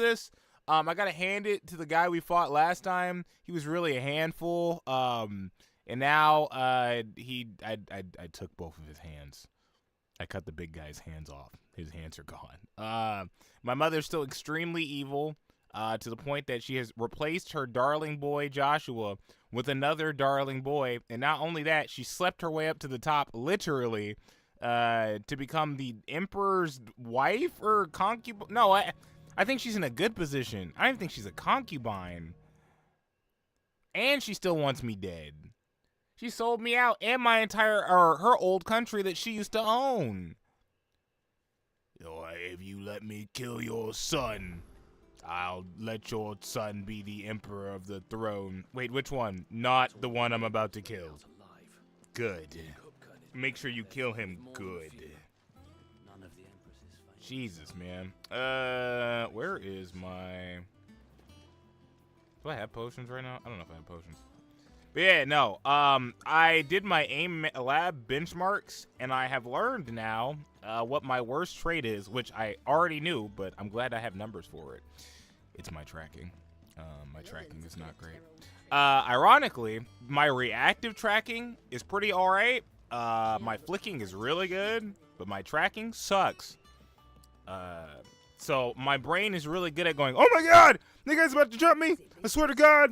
this. I gotta hand it to the guy we fought last time. He was really a handful. And now I took both of his hands. I cut the big guy's hands off. His hands are gone. My mother's still extremely evil, to the point that she has replaced her darling boy Joshua with another darling boy, and not only that, she slept her way up to the top, literally, to become the emperor's wife or concubine. No, I think she's in a good position. I don't even think she's a concubine. And she still wants me dead. She sold me out and my her old country that she used to own. If you let me kill your son, I'll let your son be the emperor of the throne. Wait, which one? Not the one I'm about to kill. Good. Make sure you kill him good. Jesus, man. Where is my... Do I have potions right now? I don't know if I have potions. But yeah, no. I did my AIM lab benchmarks, and I have learned now what my worst trait is, which I already knew, but I'm glad I have numbers for it. It's my tracking. My tracking is not great. Ironically, my reactive tracking is pretty alright. My flicking is really good, but my tracking sucks. So my brain is really good at going, oh my god, the guy's about to jump me. I swear to God,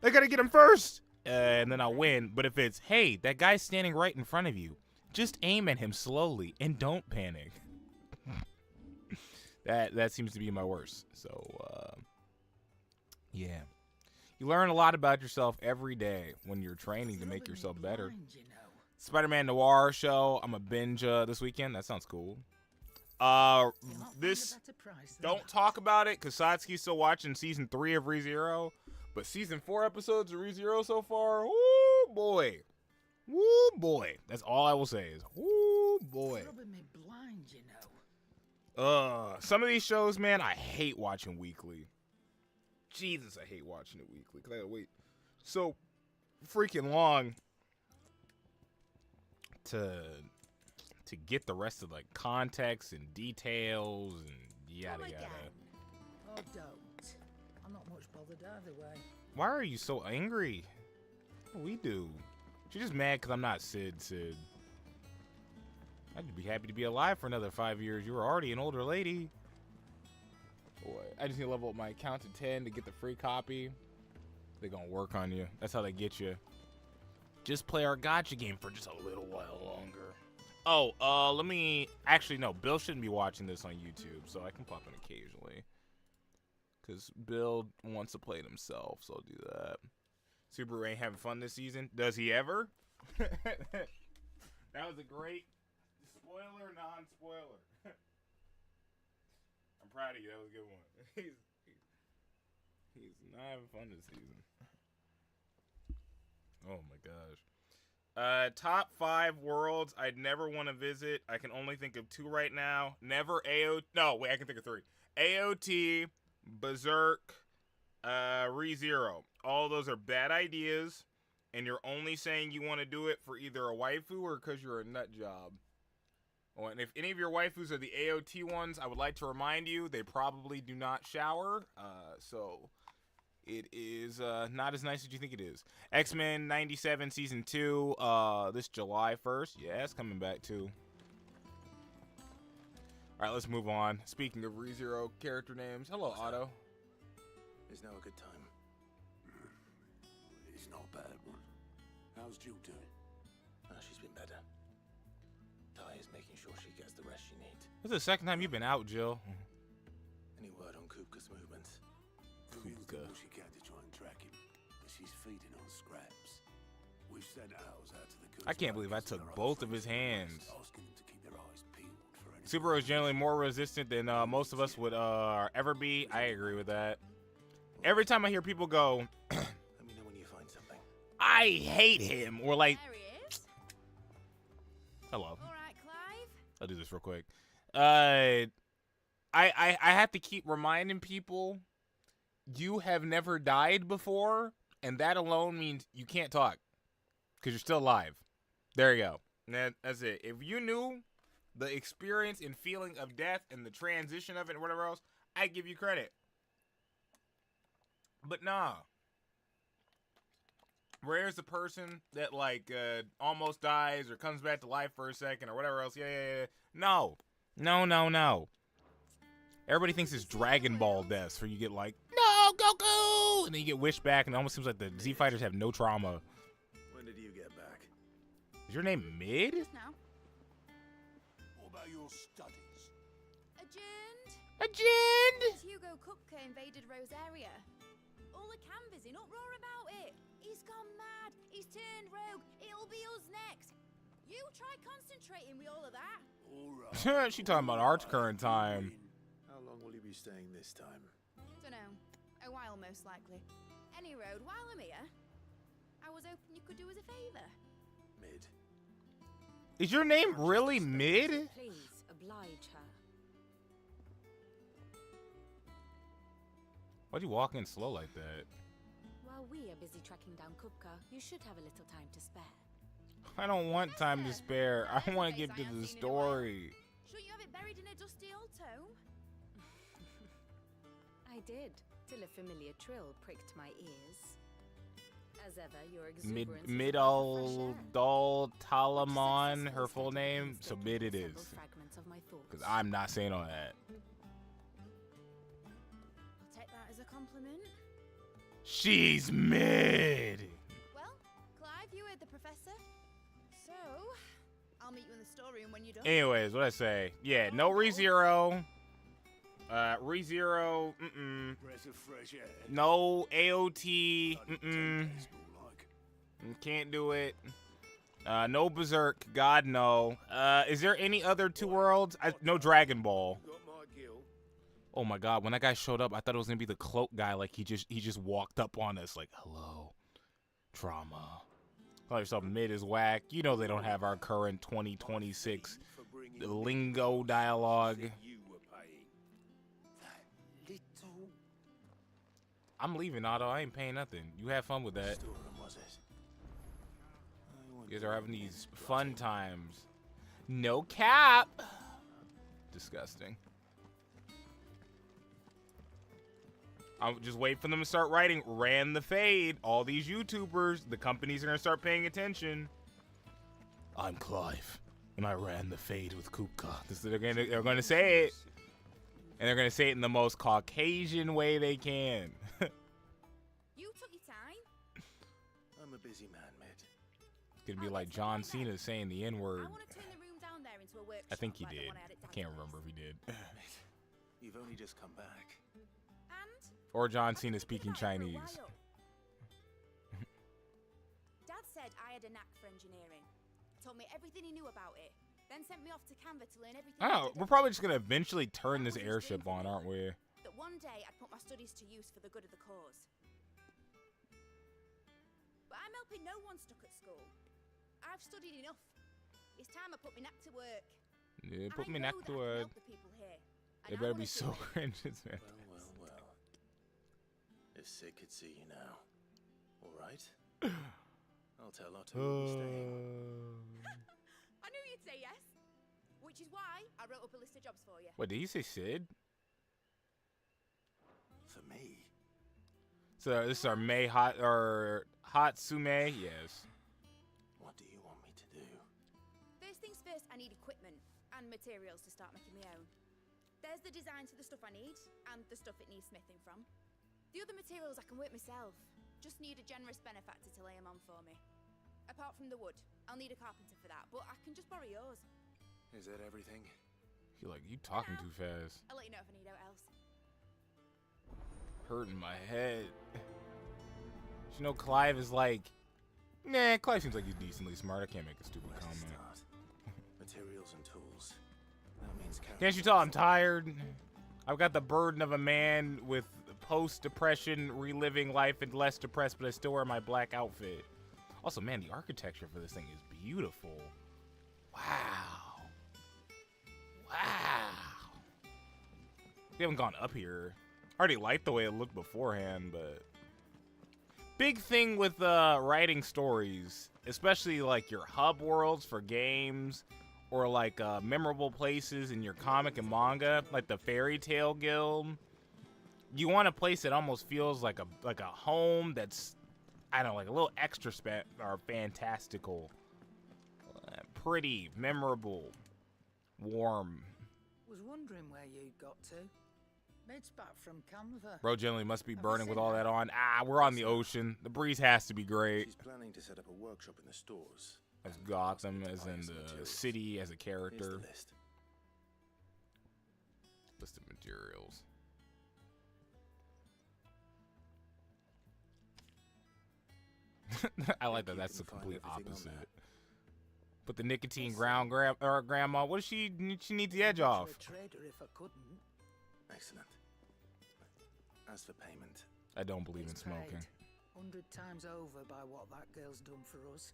I gotta get him first. And then I'll win. But if it's, hey, that guy's standing right in front of you, just aim at him slowly and don't panic. That seems to be my worst. So, yeah. You learn a lot about yourself every day when you're training to make yourself better. Spider-Man Noir show, I'm a binge this weekend. That sounds cool. Don't talk about it because Satsuki's still watching season 3 of ReZero, but season 4 episodes of ReZero so far, woo boy, woo boy. That's all I will say is woo boy. Some of these shows, man, I hate watching weekly. Jesus, I hate watching it weekly because I gotta wait so freaking long to get the rest of like context and details and yada yada. Oh, don't. I'm not much bothered either way. Why are you so angry? What do we do? She's just mad because I'm not Sid. I'd be happy to be alive for another 5 years. You were already an older lady. Boy, I just need to level up my account to 10 to get the free copy. They're gonna work on you. That's how they get you. Just play our gotcha game for just a little while longer. Oh, let me... Actually, no. Bill shouldn't be watching this on YouTube, so I can pop in occasionally. Because Bill wants to play it himself, so I'll do that. Subaru ain't having fun this season. Does he ever? That was a great spoiler, non-spoiler. I'm proud of you. That was a good one. He's not having fun this season. Oh, my gosh. Top 5 worlds I'd never want to visit. I can only think of 2 right now. Never AOT. No, wait, I can think of 3. AOT, Berserk, ReZero. All those are bad ideas, and you're only saying you want to do it for either a waifu or because you're a nut job. Oh, and if any of your waifus are the AOT ones, I would like to remind you they probably do not shower. So... It is not as nice as you think it is. X-Men 97 Season 2, this July 1st. Yeah, it's coming back too. Alright, let's move on. Speaking of ReZero character names, hello, Otto. Is now a good time? It's not a bad one. How's Jill doing? She's been better. Ty is making sure she gets the rest she needs. This is the second time you've been out, Jill. Any word on Kupka's movements? Kupka. She can to try and track him, but she's feeding on scraps. We've sent ours out to the goods. I can't believe I took both of his hands. Asking them to keep their eyes peeled for any... Subaru is generally more resistant than most of us would ever be. I agree with that. Every time I hear people go, let me know when you find something. I hate him, or like, There he is. hello. All right, Clive. I'll do this real quick. I have to keep reminding people you have never died before, and that alone means you can't talk because you're still alive. There you go. That's it. If you knew the experience and feeling of death and the transition of it and whatever else, I give you credit. But nah. Rare's the person that, like, almost dies or comes back to life for a second or whatever else. Yeah. No. No. Everybody thinks it's Dragon Ball deaths where you get like, no, Goku! And then you get wished back, and it almost seems like the Z Fighters have no trauma. When did you get back? Is your name Mid? Just now. What about your studies? Agenda! Hugo Kupka invaded Rosaria. All the canvas in uproar about it. He's gone mad. He's turned rogue. It'll be us next. You try concentrating with all of that. All right. She talking about our current time. How long will you be staying this time? Dunno. A while, most likely. Any road, while I'm here, I was hoping you could do us a favour. Mid. Is your name really Mid? Please oblige her. Why'd you walk in slow like that? While we are busy tracking down Kupka, you should have a little time to spare. I don't want time to spare. I want to get to the story. Shouldn't you have it buried in a dusty old tome? I did, till a familiar trill pricked my ears. As ever, your exuberance is Middle Dull Talamon, her full name. So Mid it is. Because I'm not saying all that. I'll take that as a compliment. She's Mid. Well, Clive, you heard the professor. So, I'll meet you in the storeroom when you're done. Anyways, what I say? Yeah, no ReZero. ReZero. Breath of fresh air. No AOT. Like. Can't do it. No Berserk. God no. Is there any other two worlds? No Dragon Ball. Got my guilt. Oh my God! When that guy showed up, I thought it was gonna be the cloak guy. Like he just walked up on us like, "Hello, trauma." Call yourself Mid is whack. You know they don't have our current 2026 lingo dialogue. You were paying. That little I'm leaving, Otto. I ain't paying nothing. You have fun with that. storeroom, was it? You guys are having these fun times. No cap. Disgusting. I'll just wait for them to start writing. Ran the fade. All these YouTubers, the companies are gonna start paying attention. I'm Clive, and I ran the fade with Kupka. They're gonna say it, and they're gonna say it in the most Caucasian way they can. You took your time. I'm a busy man, Mid. It's gonna be like John Cena saying the N-word. I want to turn the room down there into a workshop. I think he like the did. one I had at I can't Dad's remember if house. he did. Mid, you've only just come back. And Or John I've Cena been speaking thinking about it Chinese. for a while. Dad said I had a knack for engineering. Told me everything he knew about it. Then sent me off to Canva to learn everything. I Oh, did. we're probably just gonna eventually turn this airship on, aren't we? That one day I'd put my studies to use for the good of the cause. But I'm helping no one stuck at school. I've studied enough. It's time I put my knack to work. Yeah, put I me know next that to I can it. help the people here. It And I better wanna be do so it. cringe, man. Well. If Sid could see you now. All right. I'll tell Otto you'll be staying. I knew you'd say yes. Which is why I wrote up a list of jobs for you. What did he say, Sid? For me. So this is our May Hatsume. Yes. What do you want me to do? First things first, I need equipment and materials to start making my own. There's the designs for the stuff I need and the stuff it needs smithing from. The other materials I can work myself. Just need a generous benefactor to lay them on for me. Apart from the wood, I'll need a carpenter for that, but I can just borrow yours. Is that everything? You're like, you talking too fast. I'll let you know if I need out else. Hurting my head. You know, Clive is like, nah, Clive seems like he's decently smart. I can't make a stupid Where to comment. start? Materials and tools. That means Can't you tell I'm tired? I've got the burden of a man with post-depression, reliving life and less depressed, but I still wear my black outfit. Also, man, the architecture for this thing is beautiful. Wow. We haven't gone up here. I already liked the way it looked beforehand, but... Big thing with writing stories, especially like your hub worlds for games, or like memorable places in your comic and manga, like the Fairy Tale Guild. you want a place that almost feels like a home that's, I don't know, like a little extra or fantastical, pretty, memorable, warm. Was wondering where you'd got to. Made's back from Canva. Bro generally must be Have you burning with seen all her? that on. We're on the ocean. The breeze has to be great. She's planning to set up a workshop in the stores. As and Gotham, as in supplies and the materials. city, as a Here's character. the list. List of materials. I like that. You That's the can find complete everything on opposite. that. But the nicotine grandma. What does she needs the edge off? I'd be a trader if I couldn't. Excellent. As for payment, I don't believe in It's smoking. paid 100 times over by what that girl's done for us.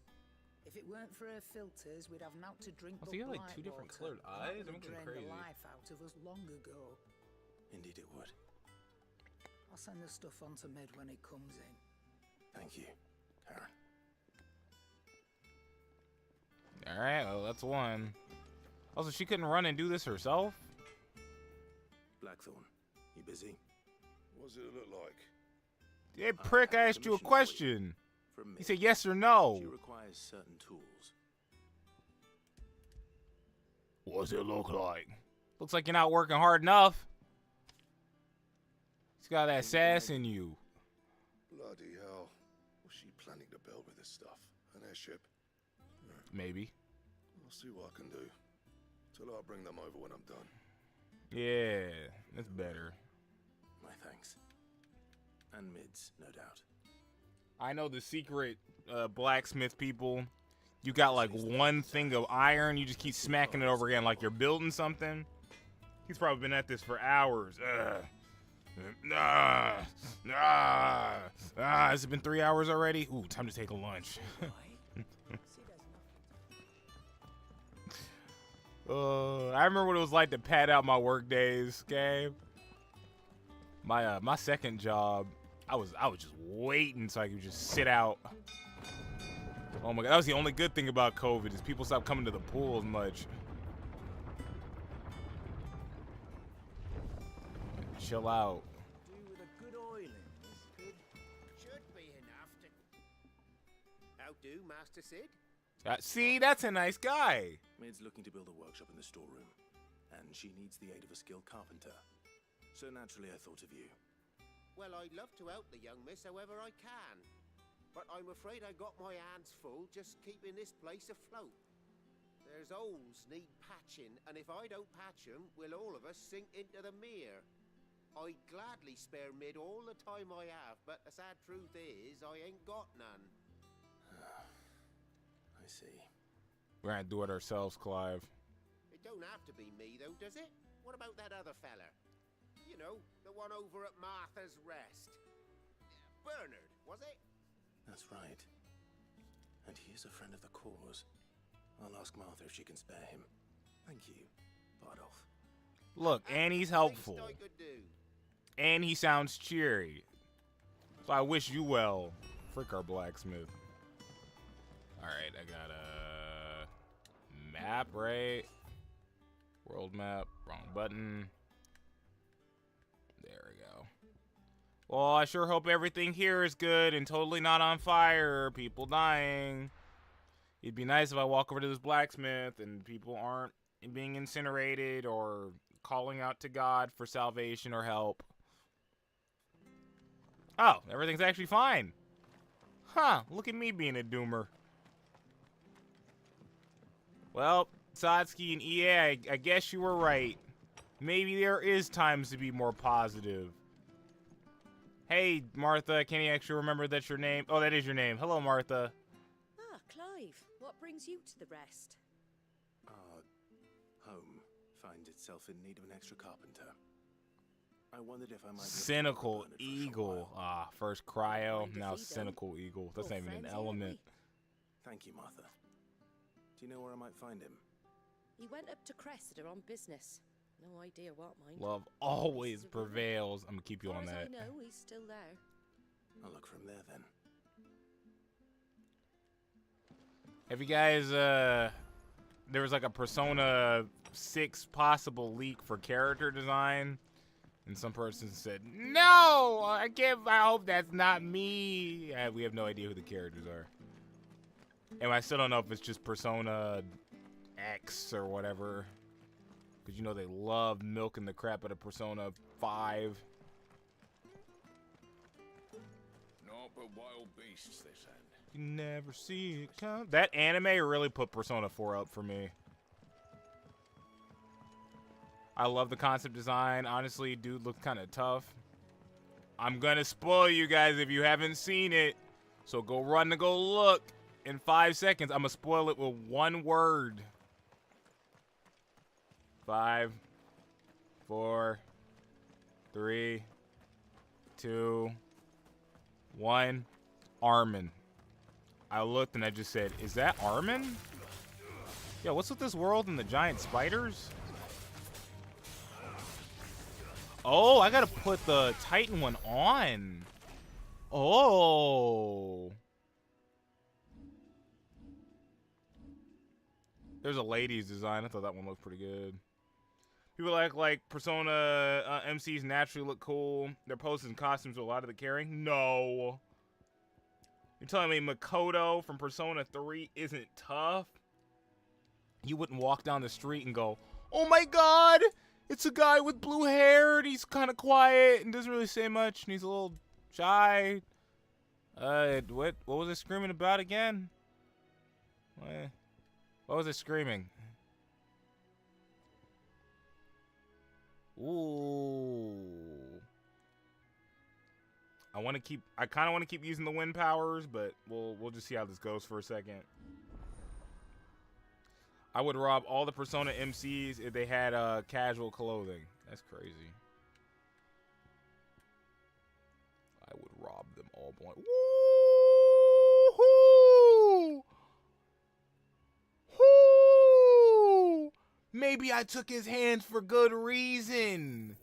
If it weren't for her filters, we'd have naught to drink Oh, so but you got, like, blight two different water, colored and that eyes? would I'm have going drained crazy. the life out of us long ago. indeed it would. I'll send the stuff on to Mid when it comes in. Thank you, Karen. All right, well, that's one. Also, she couldn't run and do this herself? Blackthorn, you busy? What does it look like? Hey, prick, I asked you a question. From me. You said yes or no. She requires certain tools. What's it look like? Looks like you're not working hard enough. She's got that sass in you. Bloody hell. Was she planning to build with this stuff? An airship? Maybe. I'll see what I can do. Till I'll bring them over when I'm done. Yeah, that's better. My thanks. And Mids, no doubt. I know the secret blacksmith people. You got like one thing of iron. You just keep smacking it over again like you're building something. He's probably been at this for hours. Has it been 3 hours already? Ooh, time to take a lunch. I remember what it was like to pad out my work days, okay? My second job, I was just waiting so I could just sit out. Oh my god, that was the only good thing about COVID is people stopped coming to the pool as much. Chill out. Do with a good oiling, this could. Should be enough to. How do, Master Sid? See, that's a nice guy. Mid's looking to build a workshop in the storeroom, and she needs the aid of a skilled carpenter. So naturally I thought of you. Well, I'd love to help the young miss however I can. But I'm afraid I got my hands full just keeping this place afloat. There's holes need patching, and if I don't patch them, will all of us sink into the mere. I'd gladly spare Mid all the time I have, but the sad truth is, I ain't got none. I see. We're gonna do it ourselves, Clive. It don't have to be me, though, does it? What about that other fella? You know, the one over at Martha's Rest. Bernard, was it? That's right. And he is a friend of the cause. I'll ask Martha if she can spare him. Thank you, Bardolph. Look, and he's helpful. Least I could do. And he sounds cheery. So I wish you well. Frick our blacksmith. Alright, I got a map, right? World map. Wrong button. There we go. Well, I sure hope everything here is good and totally not on fire. People dying. It'd be nice if I walk over to this blacksmith and people aren't being incinerated or calling out to God for salvation or help. Oh, everything's actually fine. Huh, look at me being a doomer. Well, Satsuki and EA, I guess you were right. Maybe there is times to be more positive. Hey, Martha, can you actually remember that's your name? Oh, that is your name. Hello, Martha. Ah, Clive, what brings you to the rest? Our home finds itself in need of an extra carpenter. I wondered if I might be able to Cynical burn it for a short Eagle. while. Ah, first Cryo, Mind if now we don't? Cynical Eagle. That's We're not even an friends here, aren't element. we? Thank you, Martha. Do you know where I might find him? He went up to Cressida on business. No idea what, mind. Love always prevails. I'm gonna keep you Far on as that. I know, he's still there. I'll look from there then. Have you guys, there was like a Persona 6 possible leak for character design. And some person said, no, I can't, I hope that's not me. We have no idea who the characters are. And I still don't know if it's just Persona X or whatever. Because you know they love milking the crap out of Persona 5. Not but wild beasts, they said. You never see it come. That anime really put Persona 4 up for me. I love the concept design. Honestly, dude looked kind of tough. I'm going to spoil you guys if you haven't seen it. So go run to go look in 5 seconds. I'm going to spoil it with one word. 5, 4, 3, 2, 1. Armin. I looked and I just said, is that Armin? Yeah, what's with this world and the giant spiders? Oh, I gotta put the Titan one on. Oh. There's a ladies design. I thought that one looked pretty good. People act like Persona MCs naturally look cool. Their poses and costumes do a lot of the carrying. No. You're telling me Makoto from Persona 3 isn't tough? You wouldn't walk down the street and go, oh my god, it's a guy with blue hair and he's kind of quiet and doesn't really say much and he's a little shy. What was it screaming about again? What was it screaming? Ooh. I kind of want to keep using the wind powers, but we'll just see how this goes for a second. I would rob all the Persona MCs if they had casual clothing. That's crazy. I would rob them all. Woo-hoo! Woo! Maybe I took his hands for good reason.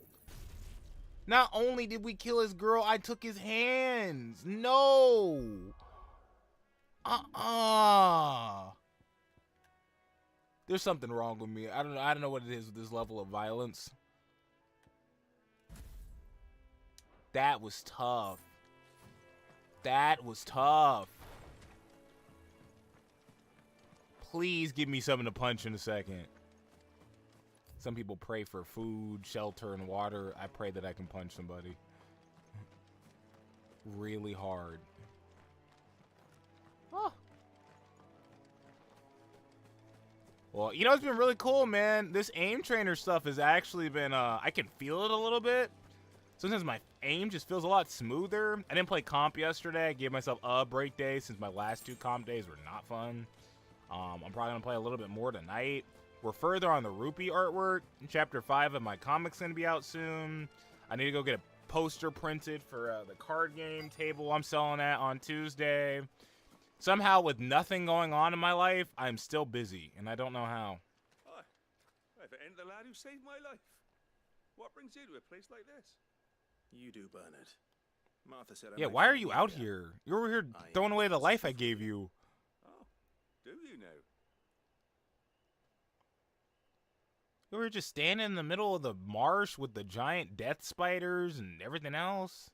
Not only did we kill his girl, I took his hands. No. There's something wrong with me. I don't know what it is with this level of violence. That was tough. That was tough. Please give me something to punch in a second. Some people pray for food, shelter, and water. I pray that I can punch somebody. Really hard. Oh. Well, you know, it's been really cool, man. This aim trainer stuff has actually been, I can feel it a little bit. Sometimes my aim just feels a lot smoother. I didn't play comp yesterday. I gave myself a break day since my last 2 comp days were not fun. I'm probably going to play a little bit more tonight. We're further on the rupee artwork. Chapter 5 of my comic's going to be out soon. I need to go get a poster printed for the card game table I'm selling at on Tuesday. Somehow, with nothing going on in my life, I'm still busy, and I don't know how. Hi. If it ain't the lad who saved my life. What brings you to a place like this? You do, Bernard. Martha said I Yeah, might why are find you you out here. here? You're over here I throwing away the life I specifically- gave you. Oh, do you now? You were just standing in the middle of the marsh with the giant death spiders and everything else.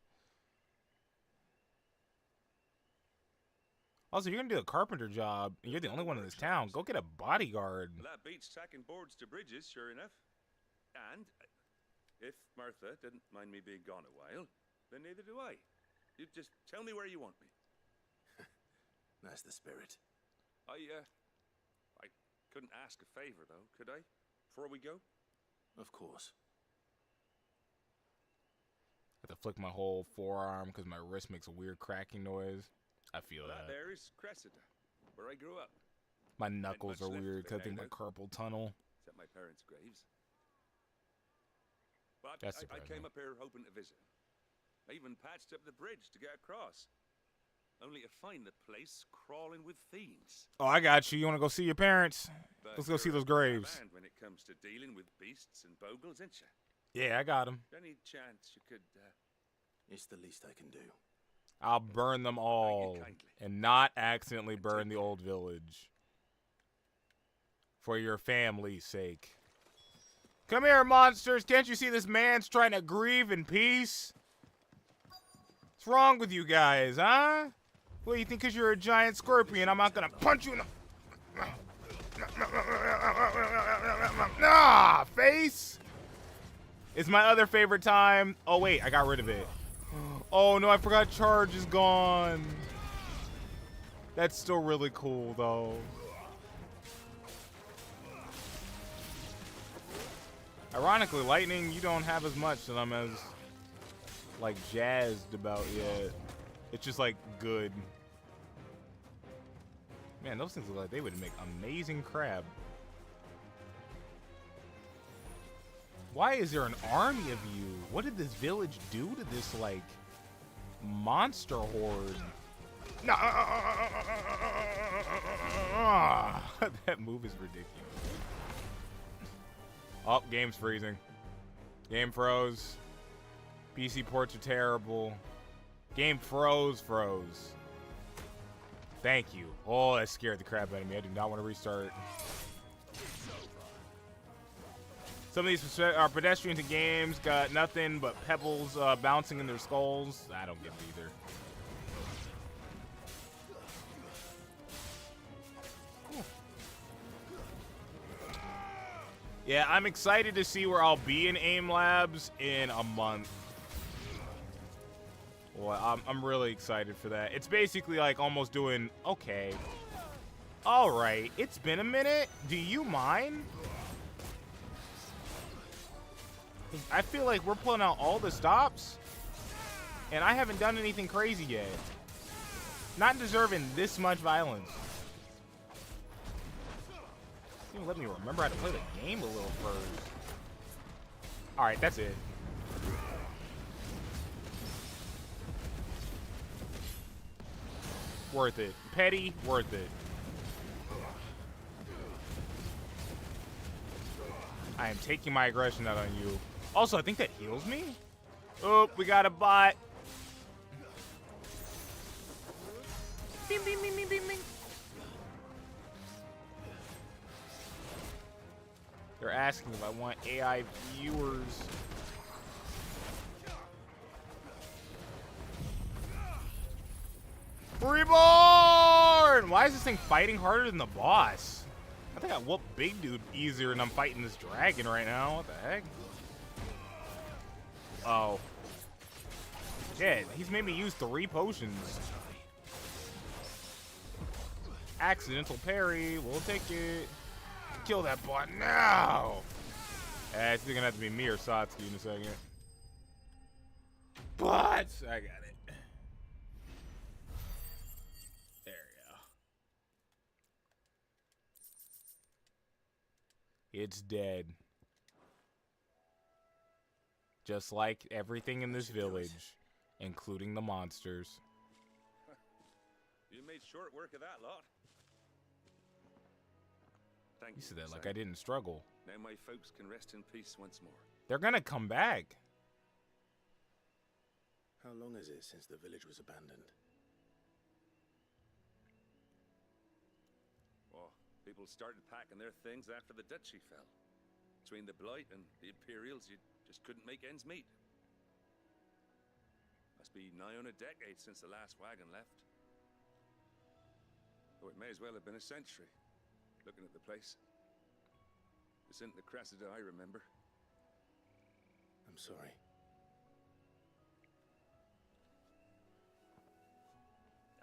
Also, you're going to do a carpenter job, and you're the only one in this town. Go get a bodyguard. Well, that beats tacking boards to bridges, sure enough. And if Martha didn't mind me being gone a while, then neither do I. You just tell me where you want me. That's the spirit. I couldn't ask a favor, though, could I? Before we go? Of course. I have to flick my whole forearm because my wrist makes a weird cracking noise. I feel Well, that. that there is Cressida, where I grew up. My knuckles much are left weird of because I it think now, my though. carpal tunnel. Except my parents' graves. But That's I surprising. came up here hoping to visit. I even patched up the bridge to get across. Only to find the place crawling with fiends. Oh, I got you. You want to go see your parents? But Let's go see you're those a good graves. man when it comes to dealing with beasts and bogles, ain't you? Yeah, I got them. Any chance you could, It's the least I can do. I'll burn them all kindly. and not accidentally burn the old village. For your family's sake. Come here, monsters. Can't you see this man's trying to grieve in peace? What's wrong with you guys, huh? Well, you think because you're a giant scorpion, I'm not gonna punch you in the... Ah, face! It's my other favorite time. Oh, wait, I got rid of it. Oh, no, I forgot charge is gone. That's still really cool, though. Ironically, lightning, you don't have as much that I'm as, like, jazzed about yet. It's just, like, good. Man, those things look like they would make amazing crab. Why is there an army of you? What did this village do to this, like, monster horde? No! That move is ridiculous. Oh, game's freezing. Game froze. PC ports are terrible. Game froze. Thank you. Oh, that scared the crap out of me. I do not want to restart. Some of these are pedestrians in games. Got nothing but pebbles bouncing in their skulls. I don't get it either. Yeah, I'm excited to see where I'll be in AIM Labs in a month. Well, I'm really excited for that. It's basically like almost doing, okay. All right, it's been a minute. Do you mind? I feel like we're pulling out all the stops, and I haven't done anything crazy yet. Not deserving this much violence. You let me remember how to play the game a little first. All right, that's it. Worth it. Petty, worth it. I am taking my aggression out on you. Also, I think that heals me. Oh, we got a bot. Bing, bing, bing, bing, bing, bing. They're asking if I want AI viewers. Reborn! Why is this thing fighting harder than the boss? I think I whooped Big Dude easier and I'm fighting this dragon right now. What the heck? Oh. Yeah, he's made me use 3 potions. Accidental parry. We'll take it. Kill that bot now! It's either gonna have to be me or Satsuki in a second. But I got it. There we go. It's dead. Just like everything in this village, including the monsters. You made short work of that lot. Thank You you said that like sir. I didn't struggle. Now my folks can rest in peace once more. They're gonna come back. How long is it since the village was abandoned? Well, people started packing their things after the duchy fell. Between the Blight and the Imperials, you just couldn't make ends meet. Must be nigh on a decade since the last wagon left. Oh, it may as well have been a century. Looking at the place. This isn't the Cressida I remember. I'm sorry.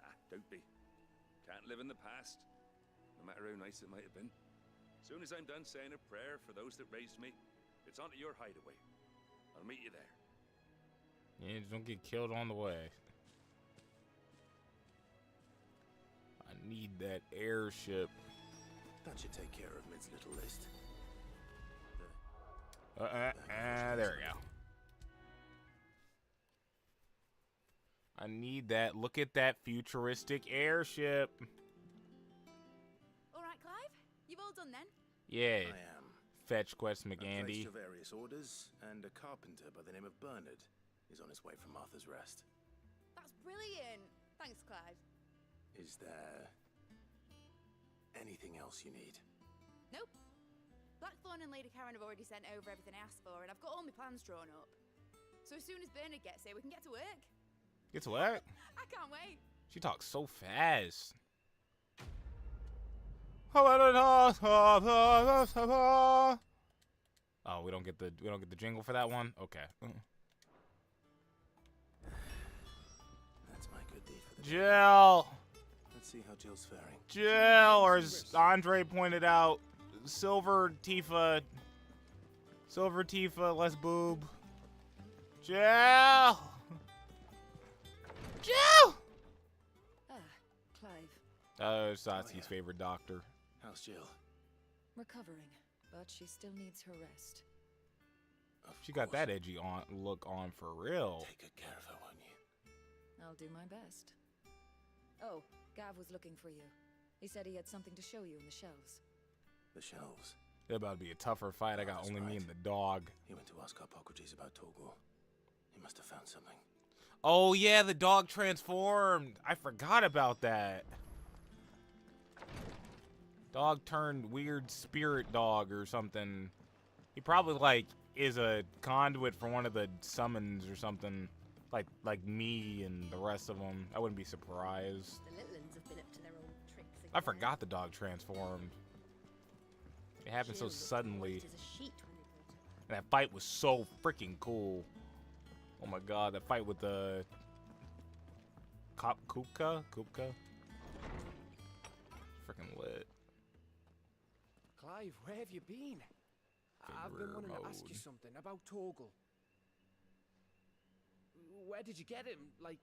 Ah, don't be. Can't live in the past, no matter how nice it might have been. Soon as I'm done saying a prayer for those that raised me, it's on to your hideaway. I'll meet you there. Yeah, just don't get killed on the way. I need that airship. That should take care of Mid's little list. There we go. I need that. Look at that futuristic airship. All right, Clive? You've all done then? Yeah. I am. Fetch quest I'm placed McAndy. to various orders, and a carpenter by the name of Bernard is on his way from Arthur's Rest. That's brilliant. Thanks, Clive. Is there anything else you need? Nope. Blackthorn and Lady Karen have already sent over everything I asked for, and I've got all my plans drawn up. So as soon as Bernard gets here, we can get to work. Get to work? I can't wait. She talks so fast. Oh, we don't get the jingle for that one? Okay. That's my good deed for the day. Jill! Let's see how Jill's faring. Jill, or as Andre pointed out, Silver Tifa, less boob. Jill! Jill! Clive. Satsu's favorite doctor. How's Jill? Recovering, but she still needs her rest. Of She got course. that edgy look on for real. Take good care of her, won't you? I'll do my best. Oh, Gav was looking for you. He said he had something to show you in the shelves. The shelves. It's about to be a tougher fight. I got That's only me right. and the dog. He went to ask Harpocrates about Torgor. He must have found something. Oh yeah, the dog transformed. I forgot about that. Dog turned weird spirit dog or something. He probably like is a conduit for one of the summons or something. Like me and the rest of them. I wouldn't be surprised. The little ones have been up to their old tricks again. I forgot the dog transformed. It happened so Jill looked suddenly. white as a sheet when they brought her back. And that fight was so freaking cool. Oh my god, that fight with the Kupka? Freaking lit. Clive, where have you been? I've been wanting to ask you mode. something about Torgal. Where did you get him, like,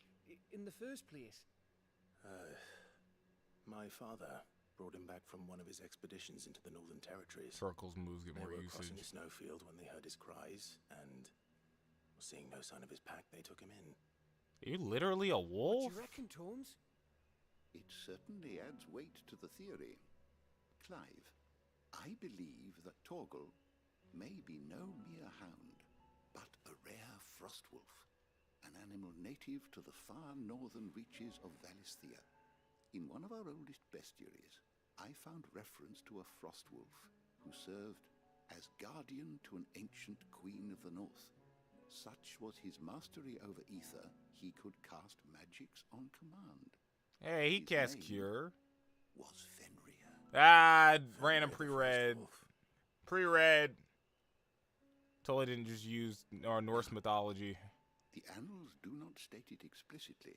in the first place? My father brought him back from one of his expeditions into the Northern Territories. Circles moves get They more were crossing a usage. snowfield when they heard his cries, and seeing no sign of his pack, they took him in. Are you literally a What wolf? do you reckon, Tomes? It certainly adds weight to the theory. Clive, I believe that Torgal may be no mere hound, but a rare frost wolf, an animal native to the far northern reaches of Valisthea. In one of our oldest bestiaries, I found reference to a frost wolf who served as guardian to an ancient queen of the north. Such was his mastery over ether, he could cast magics on command. Hey, he His cast name Cure. Was Fenrir. Ah, Fenrir random the pre-read. Frost Wolf. Pre-read. Totally didn't just use Norse mythology. The annals do not state it explicitly,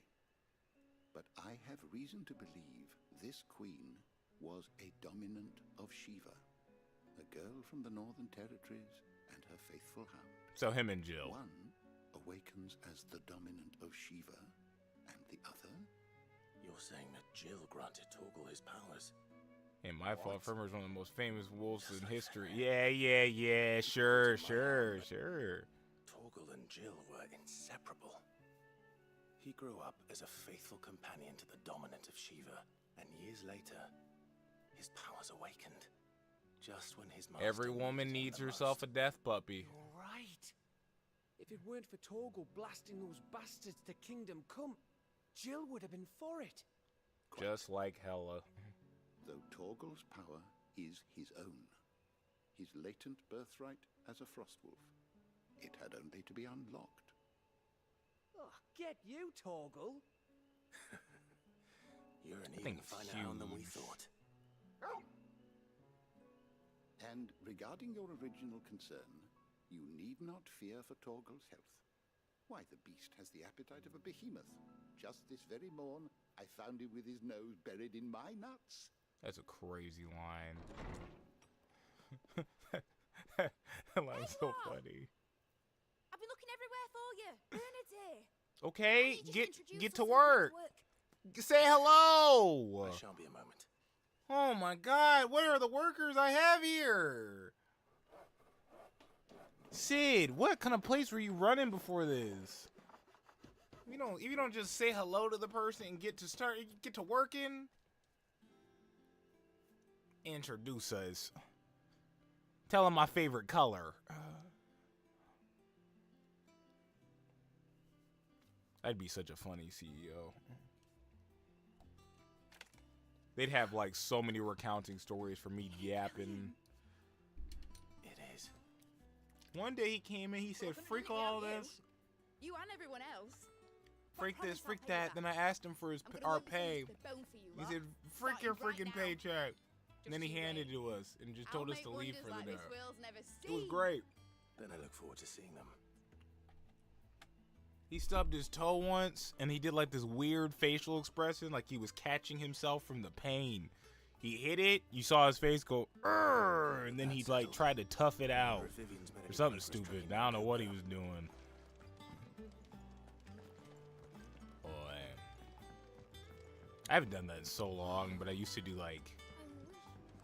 but I have reason to believe this queen was a dominant of Shiva, a girl from the Northern Territories and her faithful hound. So him and Jill. One awakens as the dominant of Shiva, and the other... You're saying that Jill granted Torgal his powers? And my fault Firmer is one of the most famous wolves Just in like history. Fenrir. Yeah, sure. Torgal and Jill were inseparable. He grew up as a faithful companion to the dominant of Shiva, and years later, his powers awakened. Just when his master Every woman needed him needs the herself a most. death puppy. You're right. If it weren't for Torgal blasting those bastards to Kingdom Come, Jill would have been for it. Just like Hela. Though Torgal's power is his own, his latent birthright as a frost wolf, it had only to be unlocked. Oh, get you, Torgal. You're an That even thing's finer hound than we huge. thought. And regarding your original concern, you need not fear for Torgal's health. Why, the beast has the appetite of a behemoth. Just this very morn, I found him with his nose buried in my nuts. That's a crazy line. That line's so Mom! funny. I've been looking everywhere for you. Bernard's here. I Okay, need you to get introduce to us work. Say hello. I shall be a moment. Oh my god, what are the workers I have here? Sid, what kind of place were you running before this? If you don't just say hello to the person and get to working. Introduce us. Tell them my favorite color. I'd be such a funny CEO. They'd have like so many recounting stories for me yapping. One day he came in, he said, couldn't freak really all help you. this. You and everyone else. Freak But I this, promise I'll freak pay you that. Then I asked him for his I'm gonna our work this pay. into the bone for you He lot, said, freak your starting freaking right now. paycheck. And then he Just you handed wait. it to us and just I'll told us make to leave wonders for like the this day. world's never It was seen. great. Then I look forward to seeing them. He stubbed his toe once, and he did like this weird facial expression, like he was catching himself from the pain. He hit it, you saw his face go, "Urgh," and then he like tried to tough it out or something stupid. I don't know what he was doing. Boy, I haven't done that in so long, but I used to do like,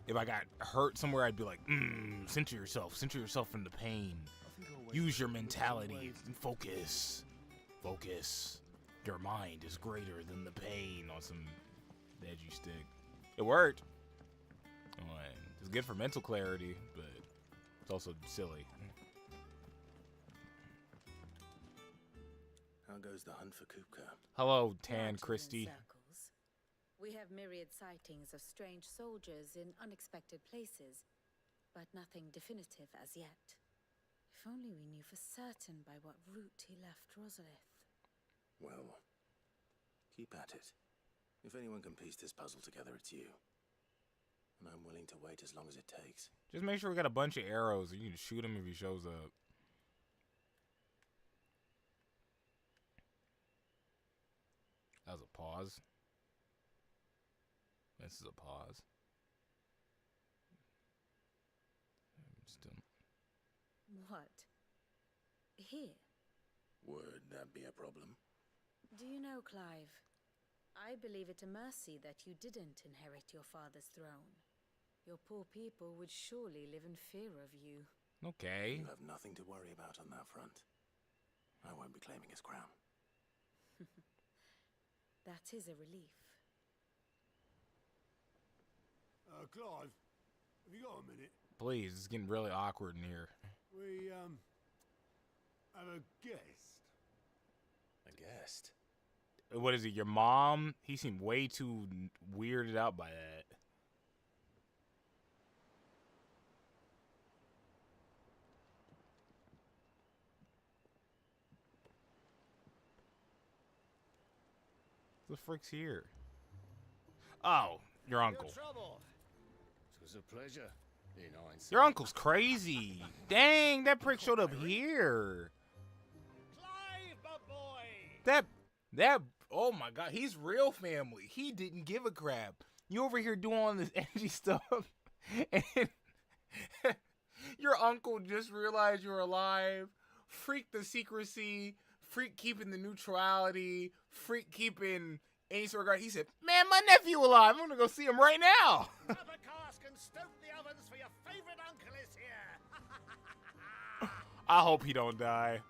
if I got hurt somewhere, I'd be like, center yourself from the pain. Use your mentality and focus. Focus. Your mind is greater than the pain on some edgy stick. It worked. It's good for mental clarity, but it's also silly. How goes the hunt for Kupka? Hello, Tan Largely in Christie. circles. We have myriad sightings of strange soldiers in unexpected places, but nothing definitive as yet. If only we knew for certain by what route he left Rosalith. Well, keep at it. If anyone can piece this puzzle together, it's you. And I'm willing to wait as long as it takes. Just make sure we got a bunch of arrows and you can shoot him if he shows up. That was a pause. This is a pause. Still. What? Here? Would that be a problem? Do you know, Clive? I believe it a mercy that you didn't inherit your father's throne. Your poor people would surely live in fear of you. Okay. You have nothing to worry about on that front. I won't be claiming his crown. That is a relief. Clive, have you got a minute? Please, it's getting really awkward in here. We, have a guest. A guest? What is it, your mom? He seemed way too weirded out by that. The frick's here? Oh, your uncle. It was a pleasure. Your uncle's crazy. Dang, that prick showed up here. Clive, my boy! That, oh my God, he's real family. He didn't give a crap. You over here doing all this edgy stuff, and your uncle just realized you're alive. Freak the secrecy. Freak keeping the neutrality. Freak keeping any sort of regard. He said, man, my nephew alive. I'm going to go see him right now. Have a cask and stoke the ovens for your favorite uncle is here. I hope he don't die.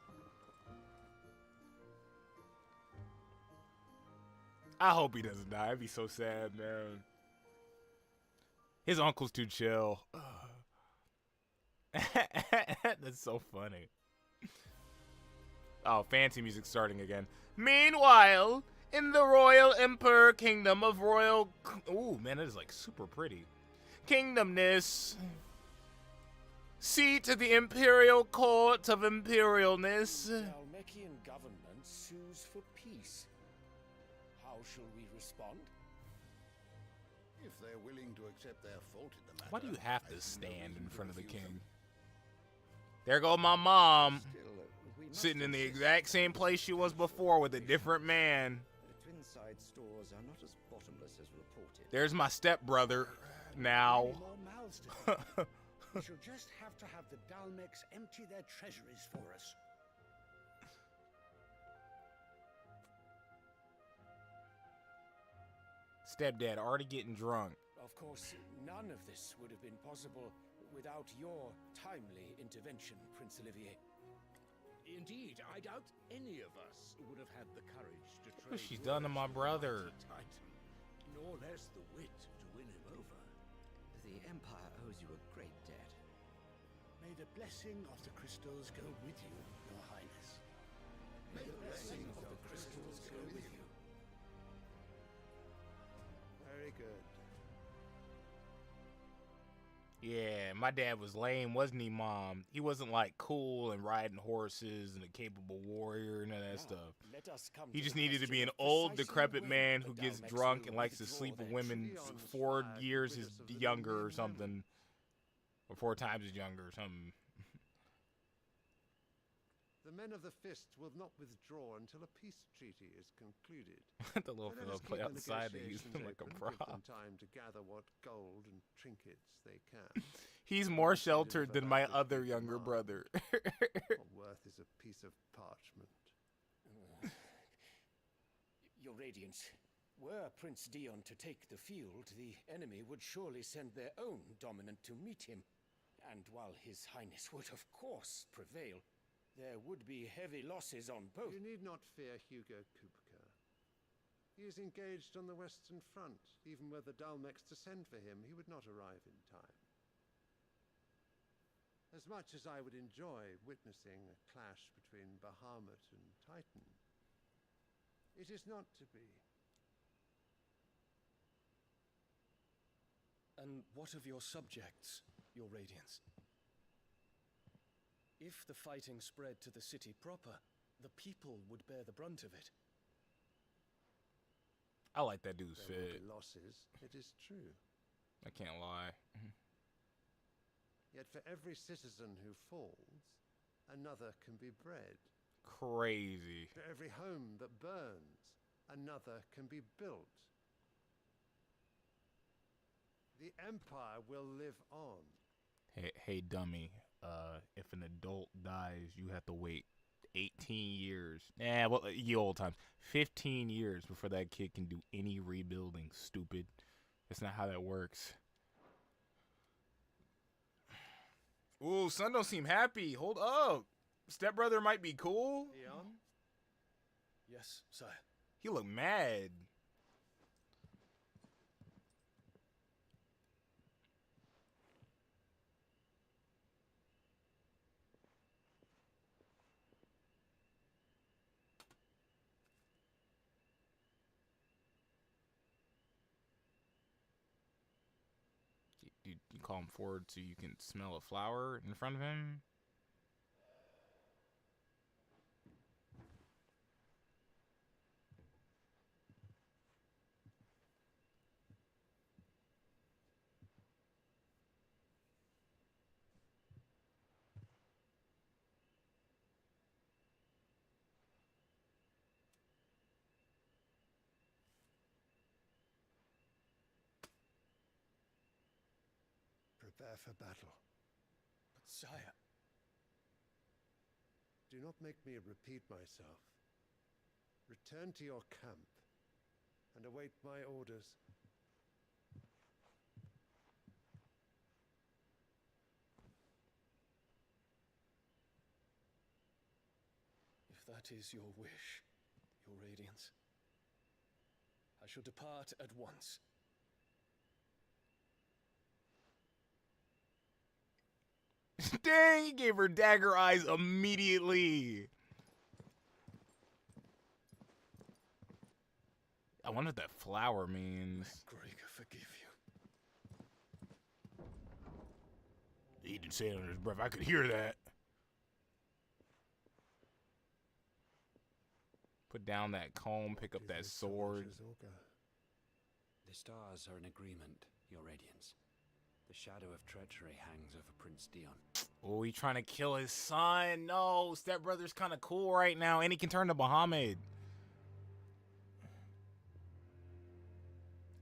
I hope he doesn't die. I'd be so sad, man. His uncle's too chill. That's so funny. Oh, fancy music starting again. Meanwhile, in the royal emperor kingdom of royal... Ooh, man, that is like super pretty. Kingdomness. Seat of the imperial court of imperialness. The Almecian government sues for peace. How shall we respond? If they're willing to accept their fault in the matter... Why do you have to stand in front of the king? There go my mom. Sitting in the exact same place she was before with a different man. The Twinside stores are not as bottomless as reported. There's my stepbrother now. We shall just have to have the Dalmecs empty their treasuries for us. Stepdad already getting drunk. Of course, none of this would have been possible without your timely intervention, Prince Olivier. Indeed, I doubt any of us would have had the courage to Look trade what she's done to my brother. nor less the wit to win him over. The Empire owes you a great debt. May the blessing of the crystals go with you, Your Highness. May the blessing of the crystals go with you. Very good. Yeah, my dad was lame, wasn't he, Mom? He wasn't like cool and riding horses and a capable warrior and all that stuff. He just needed to be an old, decrepit man who gets drunk and likes to sleep with women 4 years his younger or something. Or 4 times his younger or something. The men of the Fist will not withdraw until a peace treaty is concluded. The little fellow play outside, they use him like a prop. Give them time to gather what gold and trinkets they can. He's more sheltered than my other younger brother. What worth is a piece of parchment? Your Radiance, were Prince Dion to take the field, the enemy would surely send their own dominant to meet him. And while His Highness would of course prevail, there would be heavy losses on both. You need not fear Hugo Kupka. He is engaged on the Western Front. Even were the Dalmex to send for him, he would not arrive in time. As much as I would enjoy witnessing a clash between Bahamut and Titan, it is not to be. And what of your subjects, Your Radiance? If the fighting spread to the city proper, the people would bear the brunt of it. I like that dude's There will fit. be losses, it is true. I can't lie. Yet for every citizen who falls, another can be bred. Crazy. For every home that burns, another can be built. The Empire will live on. Hey, dummy. If an adult dies, you have to wait 18 years. Well, ye old times. 15 years before that kid can do any rebuilding, stupid. That's not how that works. Ooh, son don't seem happy. Hold up. Stepbrother might be cool. Dion? Yes, sire. He look mad. You call him forward so you can smell a flower in front of him? Prepare for battle. But sire... Do not make me repeat myself. Return to your camp and await my orders. If that is your wish, Your Radiance, I shall depart at once. Dang, he gave her dagger eyes immediately. I wonder what that flower means. Gregor, forgive you. He didn't say it under his breath. I could hear that. Put down that comb, pick up that sword. The stars are in agreement, Your Radiance. The shadow of treachery hangs over Prince Dion. Oh, he's trying to kill his son. No, stepbrother's kind of cool right now, and he can turn to Bahamut.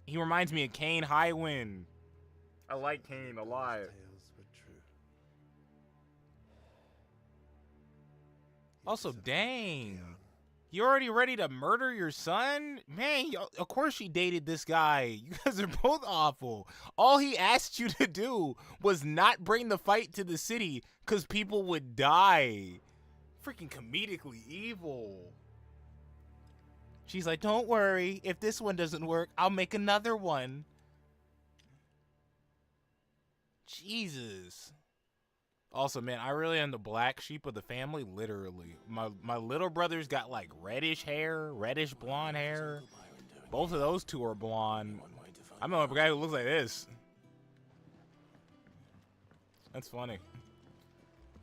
He reminds me of Kane Highwind. I like Kane a lot. Also, dang. You already ready to murder your son? Man, of course she dated this guy. You guys are both awful. All he asked you to do was not bring the fight to the city because people would die. Freaking comedically evil. She's like, don't worry. If this one doesn't work, I'll make another one. Jesus. Also, man, I really am the black sheep of the family, literally. My little brother's got, like, reddish hair, reddish blonde hair. Both of those two are blonde. I'm the only guy who looks like this. That's funny.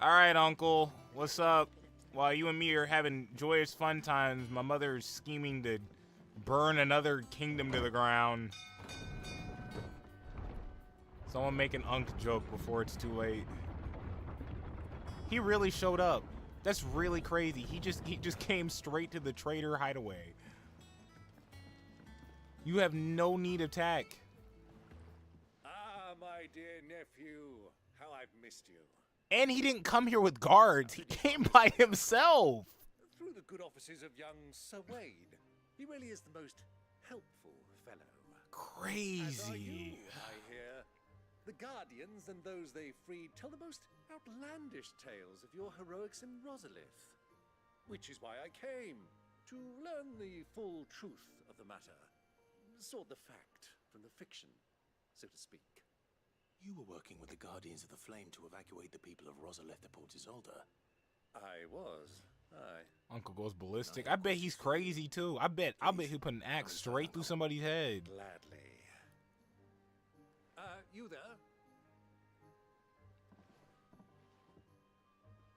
All right, Uncle. What's up? While you and me are having joyous fun times, my mother is scheming to burn another kingdom to the ground. Someone make an Unk joke before it's too late. He really showed up. That's really crazy. He just came straight to the traitor hideaway. You have no need of tack. Ah, my dear nephew, how I've missed you. And he didn't come here with guards. He came by himself. Through the good offices of young Sir Wade. He really is the most helpful fellow. Crazy. As are you, I hear. The Guardians and those they freed tell the most outlandish tales of your heroics in Rosalith. Which is why I came, to learn the full truth of the matter. Sort the fact from the fiction, so to speak. You were working with the Guardians of the Flame to evacuate the people of Rosalith to Port Isolde. I was. Aye. Uncle goes ballistic. I bet he's crazy too. I bet he put an axe straight through somebody's head. Gladly. You there?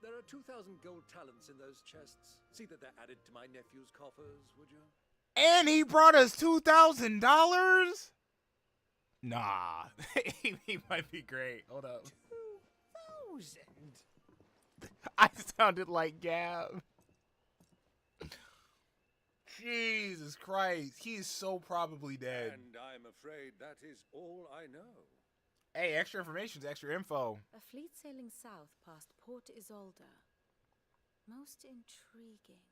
There are 2,000 gold talents in those chests. See that they're added to my nephew's coffers, would you? And he brought us $2,000? Nah. he might be great. Hold up. 2,000? I sounded like Gab. Jesus Christ. He is so probably dead. And I'm afraid that is all I know. Hey, extra information is extra info. A fleet sailing south past Port Isolde. Most intriguing.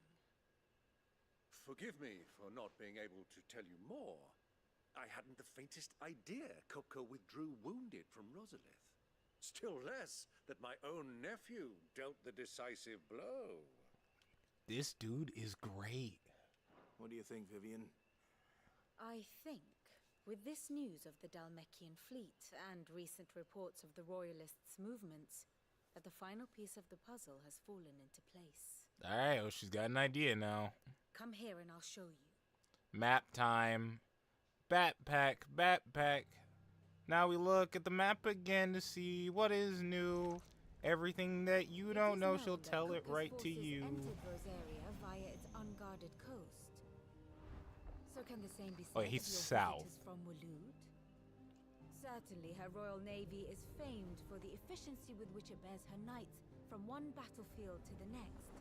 Forgive me for not being able to tell you more. I hadn't the faintest idea Kupka withdrew wounded from Rosalith. Still less that my own nephew dealt the decisive blow. This dude is great. What do you think, Vivian? I think, with this news of the Dalmekian fleet and recent reports of the Royalists' movements, that the final piece of the puzzle has fallen into place. All right, well, she's got an idea now. Come here and I'll show you. Map time. Backpack. Now we look at the map again to see what is new. Everything that you don't know, she'll tell it right to you. Entered Rosaria via its unguarded coast. So can the same be said Oh, he's of your south. visitors from Waloed? Certainly her royal navy is famed for the efficiency with which it bears her knights from one battlefield to the next.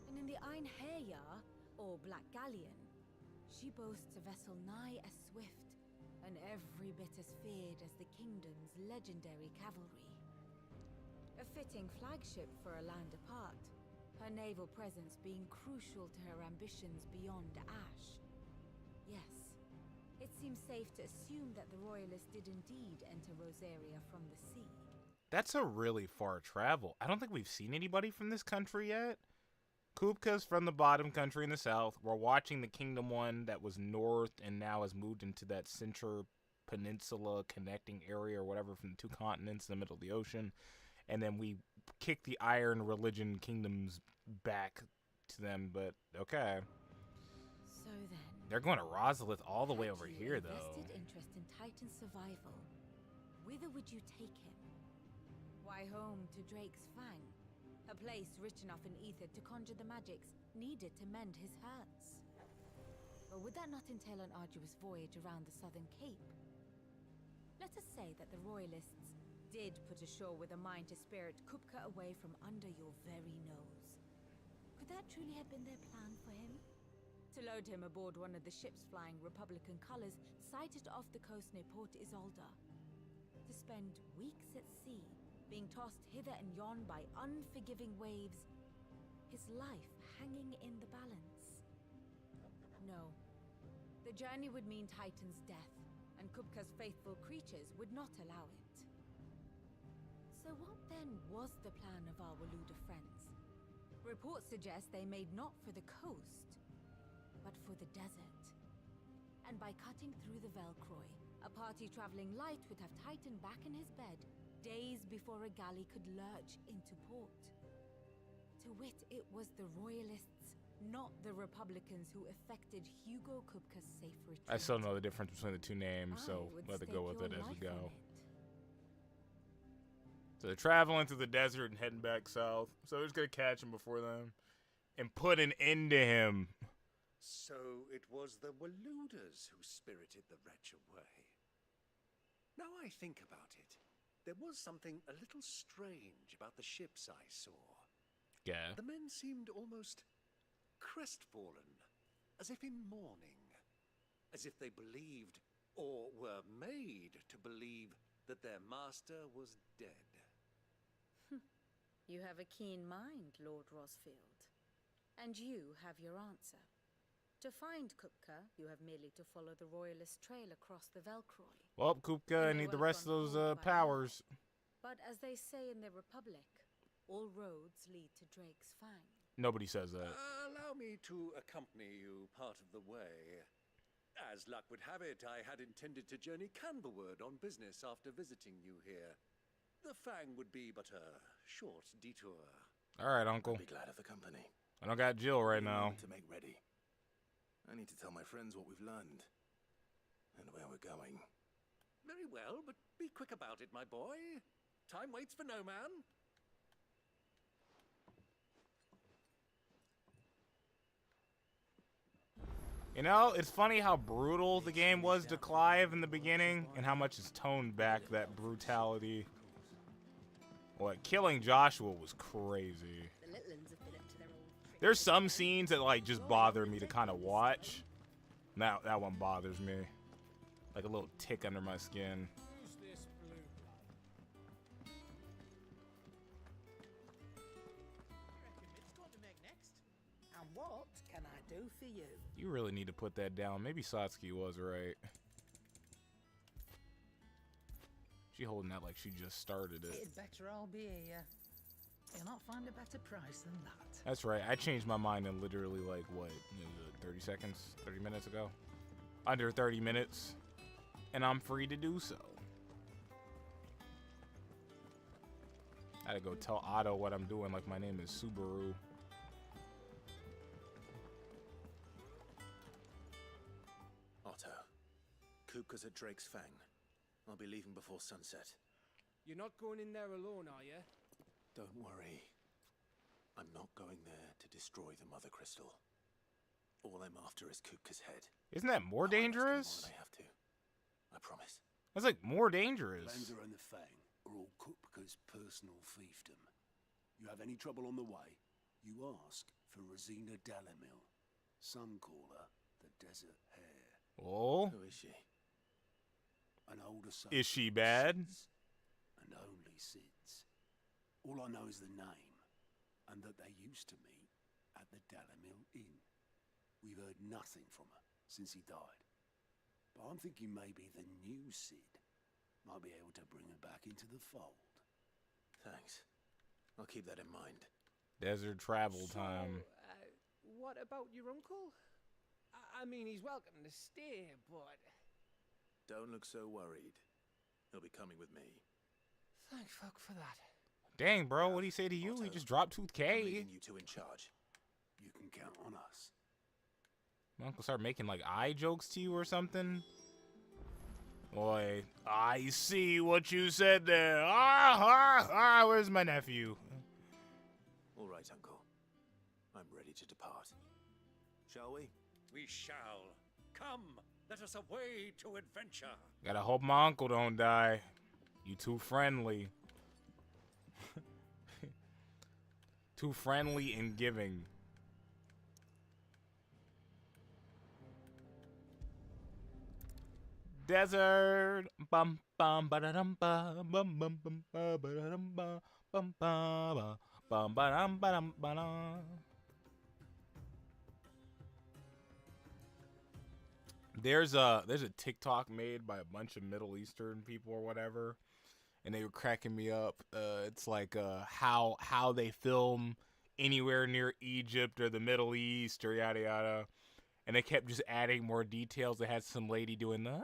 And in the Einherjar, or Black Galleon, she boasts a vessel nigh as swift and every bit as feared as the kingdom's legendary cavalry. A fitting flagship for a land apart, her naval presence being crucial to her ambitions beyond Ash. Yes, it seems safe to assume that the Royalists did indeed enter Rosaria from the sea. That's a really far travel. I don't think we've seen anybody from this country yet. Kupka's from the bottom country in the south. We're watching the Kingdom one that was north and now has moved into that center peninsula connecting area or whatever from the two continents in the middle of the ocean. And then we kick the Iron Religion kingdoms back to them, but okay. So then, they're going to Rosalith all the way over here, though. Vested interest in Titan's survival. Whither would you take him? Why, home to Drake's Fang, a place rich enough in ether to conjure the magics needed to mend his hurts. Or would that not entail an arduous voyage around the southern cape? Let us say that the Royalists did put ashore with a mind to spirit Kupka away from under your very nose. Could that truly have been their plan for him? To load him aboard one of the ships flying Republican colors sighted off the coast near Port Isolde. To spend weeks at sea, being tossed hither and yon by unforgiving waves, his life hanging in the balance. No. The journey would mean Titan's death, and Kupka's faithful creatures would not allow it. So what then was the plan of our Waluda friends? Reports suggest they made not for the coast, but for the desert. And by cutting through the Velcroy, a party traveling light would have Titan back in his bed days before a galley could lurch into port. To wit, it was the Royalists, not the Republicans, who effected Hugo Kupka's safe retreat. I still know the difference between the two names, so let it go with it as we go. So they're traveling through the desert and heading back south. So they're just going to catch him before then and put an end to him. So it was the Waluders who spirited the wretch away. Now I think about it, there was something a little strange about the ships I saw. Yeah. The men seemed almost crestfallen, as if in mourning, as if they believed, or were made to believe, that their master was dead. You have a keen mind, Lord Rosfield. And you have your answer. To find Kupka, you have merely to follow the Royalist trail across the Velcroy. Well, Kupka, I need the rest of those powers. But as they say in the Republic, all roads lead to Drake's Fang. Nobody says that. Allow me to accompany you part of the way. As luck would have it, I had intended to journey Canberward on business after visiting you here. The Fang would be but a short detour. All right, Uncle. I'd be glad of the company. I don't got Jill right now. To make ready. I need to tell my friends what we've learned and where we're going. Very well, but be quick about it, my boy. Time waits for no man. You know, it's funny how brutal the game was to Clive in the beginning and how much it's toned back that brutality. What, killing Joshua was crazy. There's some scenes that like just bother me to kind of watch. That one bothers me. Like a little tick under my skin. And what can I do for you? You really need to put that down. Maybe Satsuki was right. She holding that like she just started it. It'd better all be here. You'll not find a better price than that. That's right. I changed my mind in literally like what, 30 seconds, 30 minutes ago? Under 30 minutes. And I'm free to do so. I gotta go tell Otto what I'm doing like my name is Subaru. Otto, Kupka's at Drake's Fang. I'll be leaving before sunset. You're not going in there alone, are you? Don't worry. I'm not going there to destroy the Mother Crystal. All I'm after is Kupka's head. Isn't that more dangerous? I have to. I promise. That's like more dangerous. Lanza and the Fang are all Kupka's personal fiefdom. You have any trouble on the way, you ask for Rosina Dalamil. Some call her the Desert Hare. Oh? Who is she? An older son. Is she bad? And only Sid's. All I know is the name, and that they used to meet at the Dalamil Inn. We've heard nothing from her since he died. But I'm thinking maybe the new Sid might be able to bring her back into the fold. Thanks. I'll keep that in mind. Desert travel time. What about your uncle? I mean, he's welcome to stay, but... Don't look so worried. He'll be coming with me. Thank fuck for that. Dang, bro, what'd he say to you? Otto, He just dropped 2K. I'm leaving you two in charge. You can count on us. My uncle started making like eye jokes to you or something. Boy, I see what you said there. Where's my nephew? All right, Uncle. I'm ready to depart. Shall we? We shall. Come, let us away to adventure. Gotta hope my uncle don't die. You too friendly. Too friendly and giving. Desert. Bum bum ba da dum ba bum bum bum ba da dum ba bum ba bum ba dum ba dum ba dum. There's a TikTok made by a bunch of Middle Eastern people or whatever, and they were cracking me up. It's like how they film anywhere near Egypt or the Middle East or yada yada, and they kept just adding more details. They had some lady doing the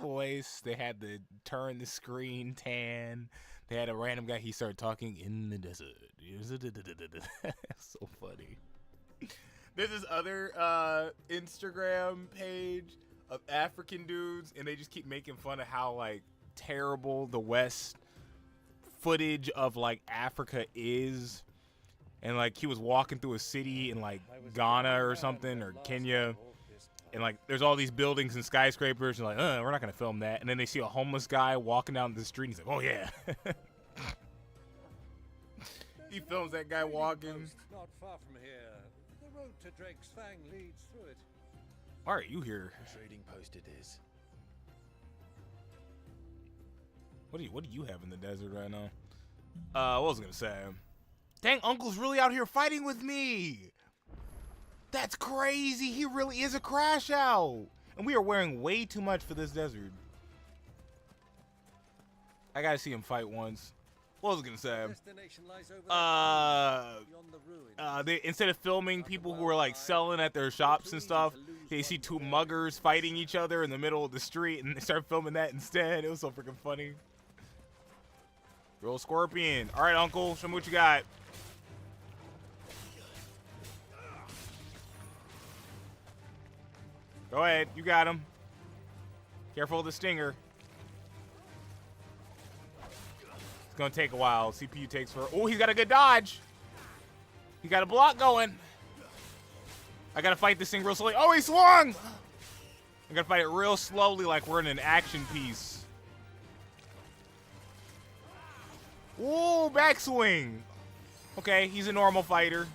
voice. They had to turn the screen tan. They had a random guy. He started talking in the desert. So funny. There's this other Instagram page of African dudes, and they just keep making fun of how like terrible the West footage of like Africa is, and like he was walking through a city in like Ghana or something, or Kenya, and like there's all these buildings and skyscrapers, and like we're not gonna film that. And then they see a homeless guy walking down the street, and he's like, oh yeah. He films that guy walking. Not far from here. The road to Drake's Fang leads through it. Why are you here? Trading post it is. What do you have in the desert right now? What was I gonna say? Dang, Uncle's really out here fighting with me. That's crazy. He really is a crash out. And we are wearing way too much for this desert. I gotta see him fight once. What was I gonna say? They instead of filming people who are like selling at their shops and stuff, they see two muggers fighting each other in the middle of the street, and they start filming that instead. It was so freaking funny. Roll Scorpion. All right, Uncle, show me what you got. Go ahead, you got him. Careful of the stinger. It's gonna take a while. CPU takes for. Oh, he's got a good dodge. He got a block going. I gotta fight this thing real slowly. Oh, he swung! I gotta fight it real slowly, like we're in an action piece. Ooh, backswing. Okay, he's a normal fighter.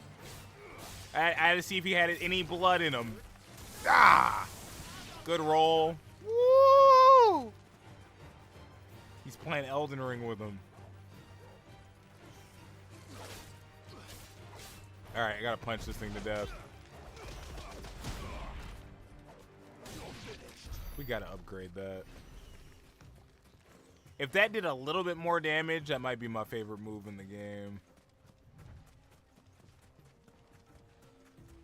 I had to see if he had any blood in him. Ah! Good roll. Woo! He's playing Elden Ring with him. Alright, I gotta punch this thing to death. We gotta upgrade that. If that did a little bit more damage, that might be my favorite move in the game.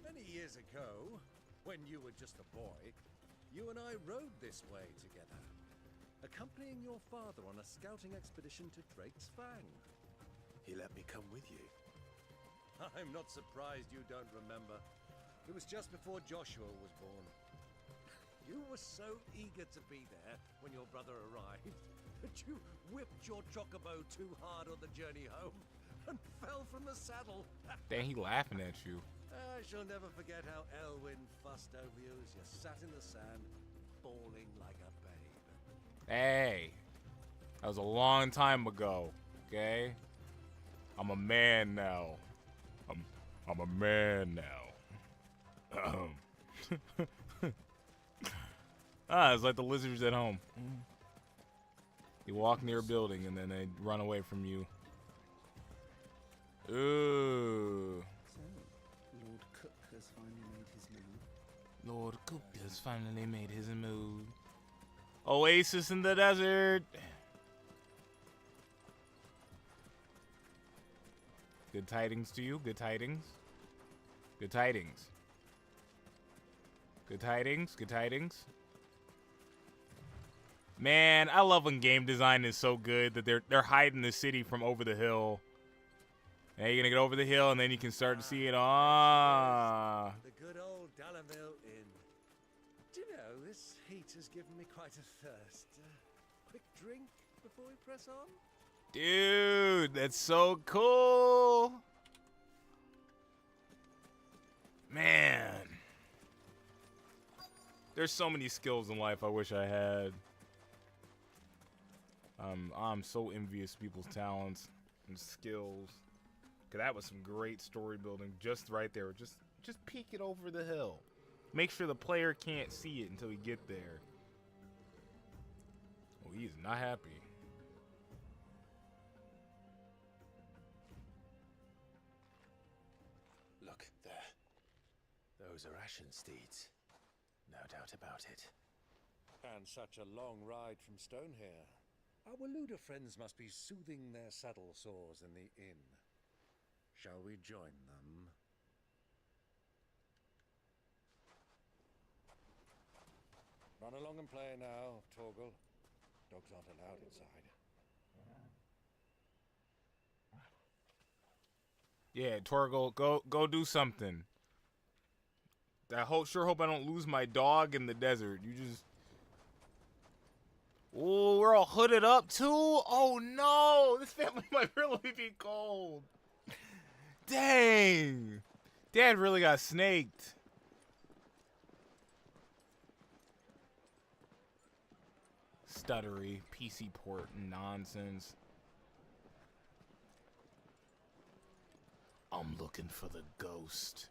Many years ago, when you were just a boy, you and I rode this way together, accompanying your father on a scouting expedition to Drake's Fang. He let me come with you. I'm not surprised you don't remember. It was just before Joshua was born. You were so eager to be there when your brother arrived that you whipped your chocobo too hard on the journey home and fell from the saddle. Dang, he laughing at you. I shall never forget how Elwyn fussed over you as you sat in the sand, bawling like a babe. Hey, that was a long time ago, okay? I'm a man now. I'm a man now. It's like the lizards at home. You walk near a building and then they run away from you. Ooh. So, Lord Cook has finally made his move. Lord Cook has finally made his move. Oasis in the desert. Good tidings to you. Good tidings. Good tidings. Good tidings. Good tidings. Man, I love when game design is so good that they're hiding the city from over the hill. Now you're gonna get over the hill and then you can start to see it. Ah. The good old Dalamil Inn. Do you know, this heat has given me quite a thirst. Quick drink before we press on? Dude, that's so cool. Man. There's so many skills in life I wish I had. I'm so envious of people's talents and skills. Cause that was some great story building just right there. Just peek it over the hill. Make sure the player can't see it until we get there. Oh, he's not happy. Look, there. Those are Ashen steeds. No doubt about it. And such a long ride from Stonehair. Our Luda friends must be soothing their saddle sores in the inn. Shall we join them? Run along and play now, Torgal. Dogs aren't allowed inside. Yeah, Torgal, go do something. I sure hope I don't lose my dog in the desert. You just... Ooh, we're all hooded up too. Oh no, this family might really be cold. Dang, Dad really got snaked. Stuttery PC port nonsense. I'm looking for the ghost.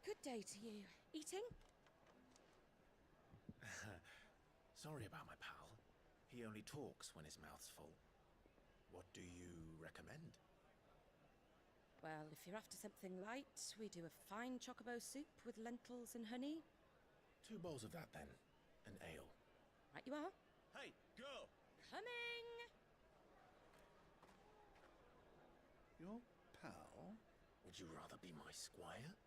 Good day to you. Eating? Sorry about my pal. He only talks when his mouth's full. What do you recommend? Well, if you're after something light, we do a fine chocobo soup with lentils and honey. 2 bowls of that then. An ale. Right you are. Hey, girl! Coming! Your pal? Would you rather be my squire?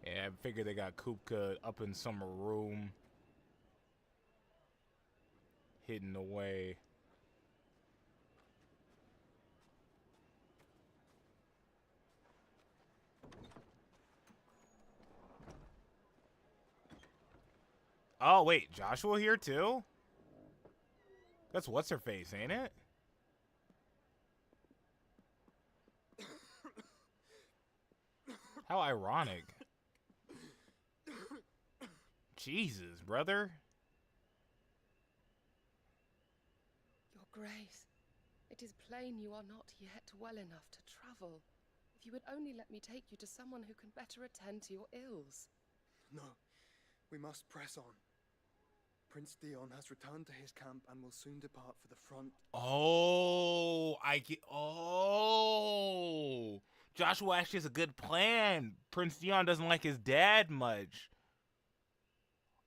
Yeah, I figured they got Kupka up in some room, hidden away. Oh wait, Joshua here too? That's what's her face, ain't it? How ironic. Jesus, brother. Your Grace, it is plain you are not yet well enough to travel. If you would only let me take you to someone who can better attend to your ills. No, we must press on. Prince Dion has returned to his camp and will soon depart for the front. Oh, I get. Oh, Joshua actually has a good plan. Prince Dion doesn't like his dad much.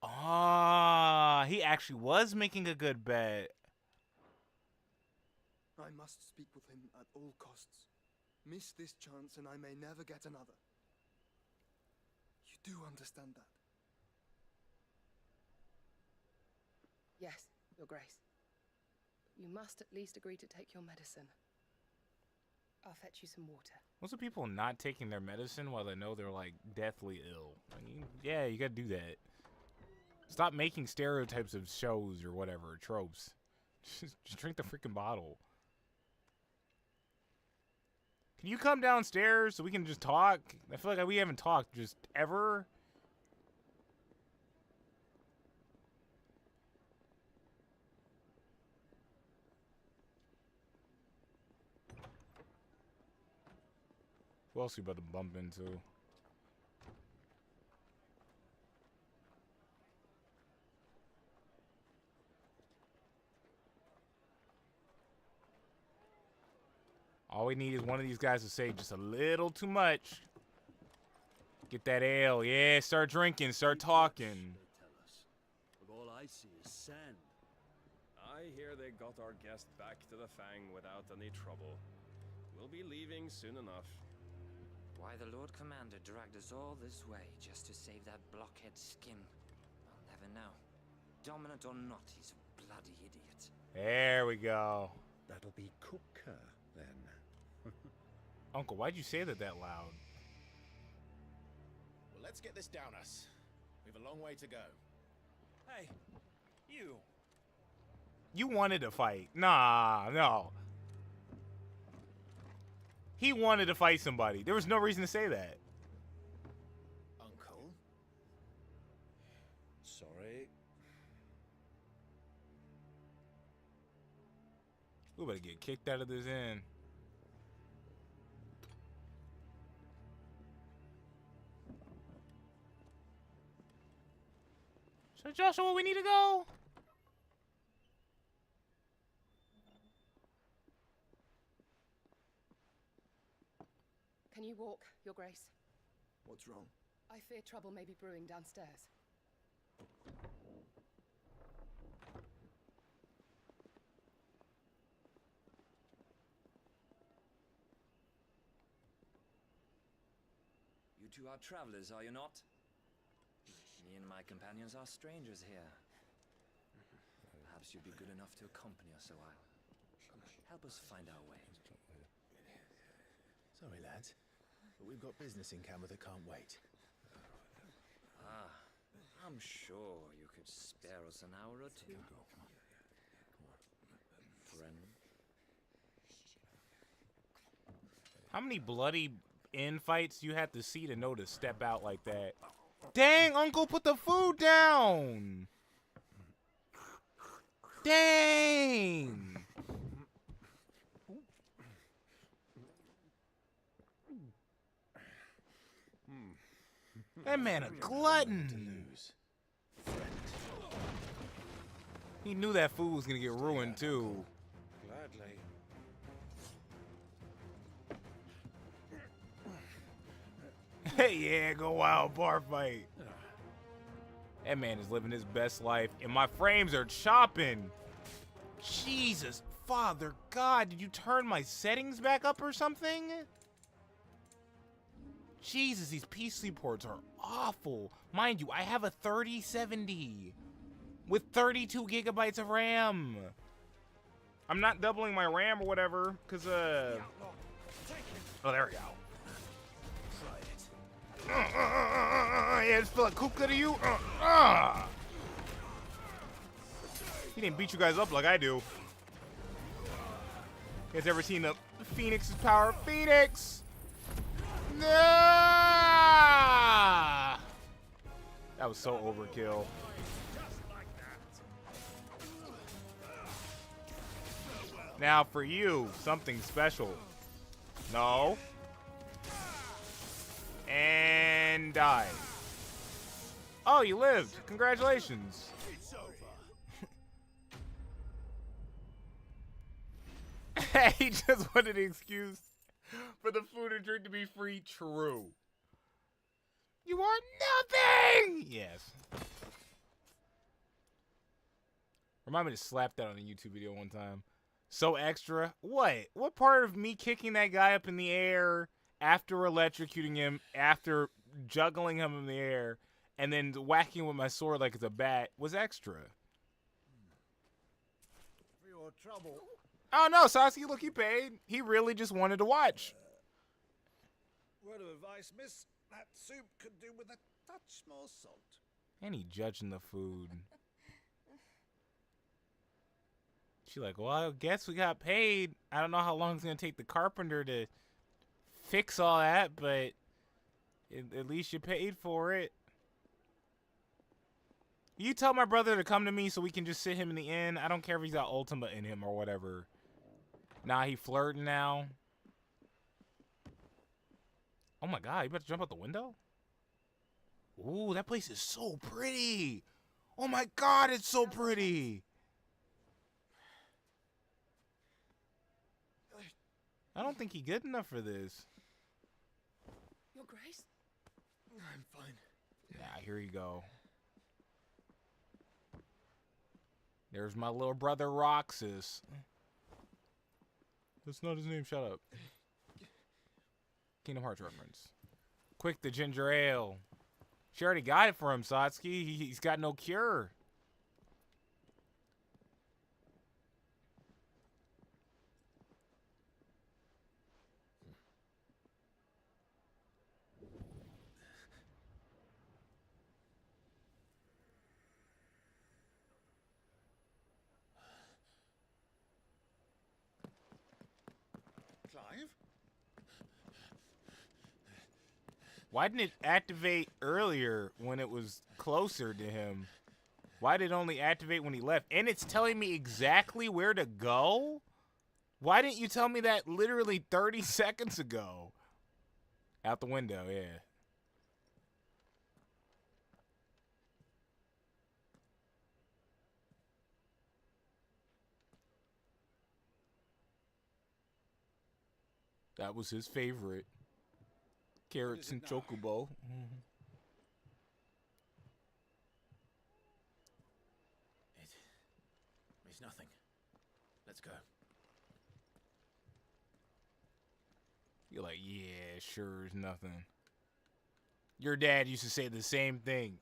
Ah, he actually was making a good bet. I must speak with him at all costs. Miss this chance and I may never get another. You do understand that? Yes, Your Grace. You must at least agree to take your medicine. I'll fetch you some water. Most of people not taking their medicine while they know they're like deathly ill. I mean, yeah, you gotta do that. Stop making stereotypes of shows or whatever, tropes. Just drink the freaking bottle. Can you come downstairs so we can just talk? I feel like we haven't talked just ever. Who else we about to bump into? All we need is one of these guys to say just a little too much. Get that ale. Yeah, start drinking. Start talking. But all I see is sand. I hear they got our guest back to the Fang without any trouble. We'll be leaving soon enough. Why the Lord Commander dragged us all this way just to save that blockhead skin, I'll never know. Dominant or not, he's a bloody idiot. There we go. That'll be Kupka, then. Uncle, why'd you say that loud? Well, let's get this down us. We've a long way to go. Hey, you. You wanted to fight. Nah, no. He wanted to fight somebody. There was no reason to say that. Uncle? Sorry. We better get kicked out of this inn. So Joshua, we need to go. Can you walk, Your Grace? What's wrong? I fear trouble may be brewing downstairs. two are travelers, are you not? Me and my companions are strangers here. Perhaps you'd be good enough to accompany us a while. Help us find our way. Sorry, lads, but we've got business in camera that can't wait. Ah, I'm sure you could spare us an hour or two. Friend. How many bloody infights you have to see to know to step out like that? Dang, Uncle, put the food down! Dang! That man a glutton. He knew that food was gonna get ruined too. Gladly. Hey, yeah, go wild bar fight. That man is living his best life, and my frames are chopping. Jesus, Father God, did you turn my settings back up or something? Jesus, these PC ports are awful. Mind you, I have a 3070 with 32 gigabytes of RAM. I'm not doubling my RAM or whatever, because, oh, there we go. Yeah, just feel like Kupka to you. He didn't beat you guys up like I do. You guys ever seen the Phoenix's power? Phoenix! Nah! That was so overkill. Now for you, something special. No. And die. Oh, you lived. Congratulations. He just wanted an excuse for the food and drink to be free. True. You are nothing! Yes. Remind me to slap that on a YouTube video one time. So extra. What? What part of me kicking that guy up in the air after electrocuting him, after juggling him in the air, and then whacking him with my sword like it's a bat was extra? For your trouble. Oh no, Sasuke, look, he paid. He really just wanted to watch. Word of advice, miss. That soup could do with a touch more salt. And he judging the food. She like, well, I guess we got paid. I don't know how long it's going to take the carpenter to fix all that, but at least you paid for it. You tell my brother to come to me so we can just sit him in the inn. I don't care if he's got Ultima in him or whatever. Nah, he flirting now. Oh my God, you about to jump out the window? Ooh, that place is so pretty. Oh my God, it's so pretty. I don't think he's good enough for this. Your Grace? I'm fine. Yeah, here you go. There's my little brother Roxas. That's not his name, shut up. Kingdom Hearts reference. Quick, the ginger ale. She already got it for him, Satsuki. He's got no cure. Clive? Why didn't it activate earlier when it was closer to him? Why did it only activate when he left? And it's telling me exactly where to go? Why didn't you tell me that literally 30 seconds ago? Out the window, yeah. That was his favorite. Carrots and chocobo. It's nothing. Let's go. You're like, yeah, sure is nothing. Your dad used to say the same thing.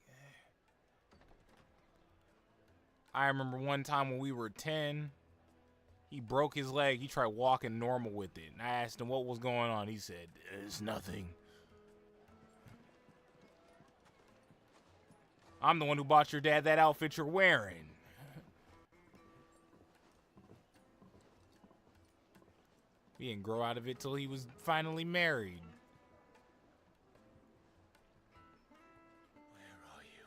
I remember one time when we were 10, he broke his leg. He tried walking normal with it. And I asked him what was going on. He said, "It's nothing." I'm the one who bought your dad that outfit you're wearing. He didn't grow out of it till he was finally married. Where are you?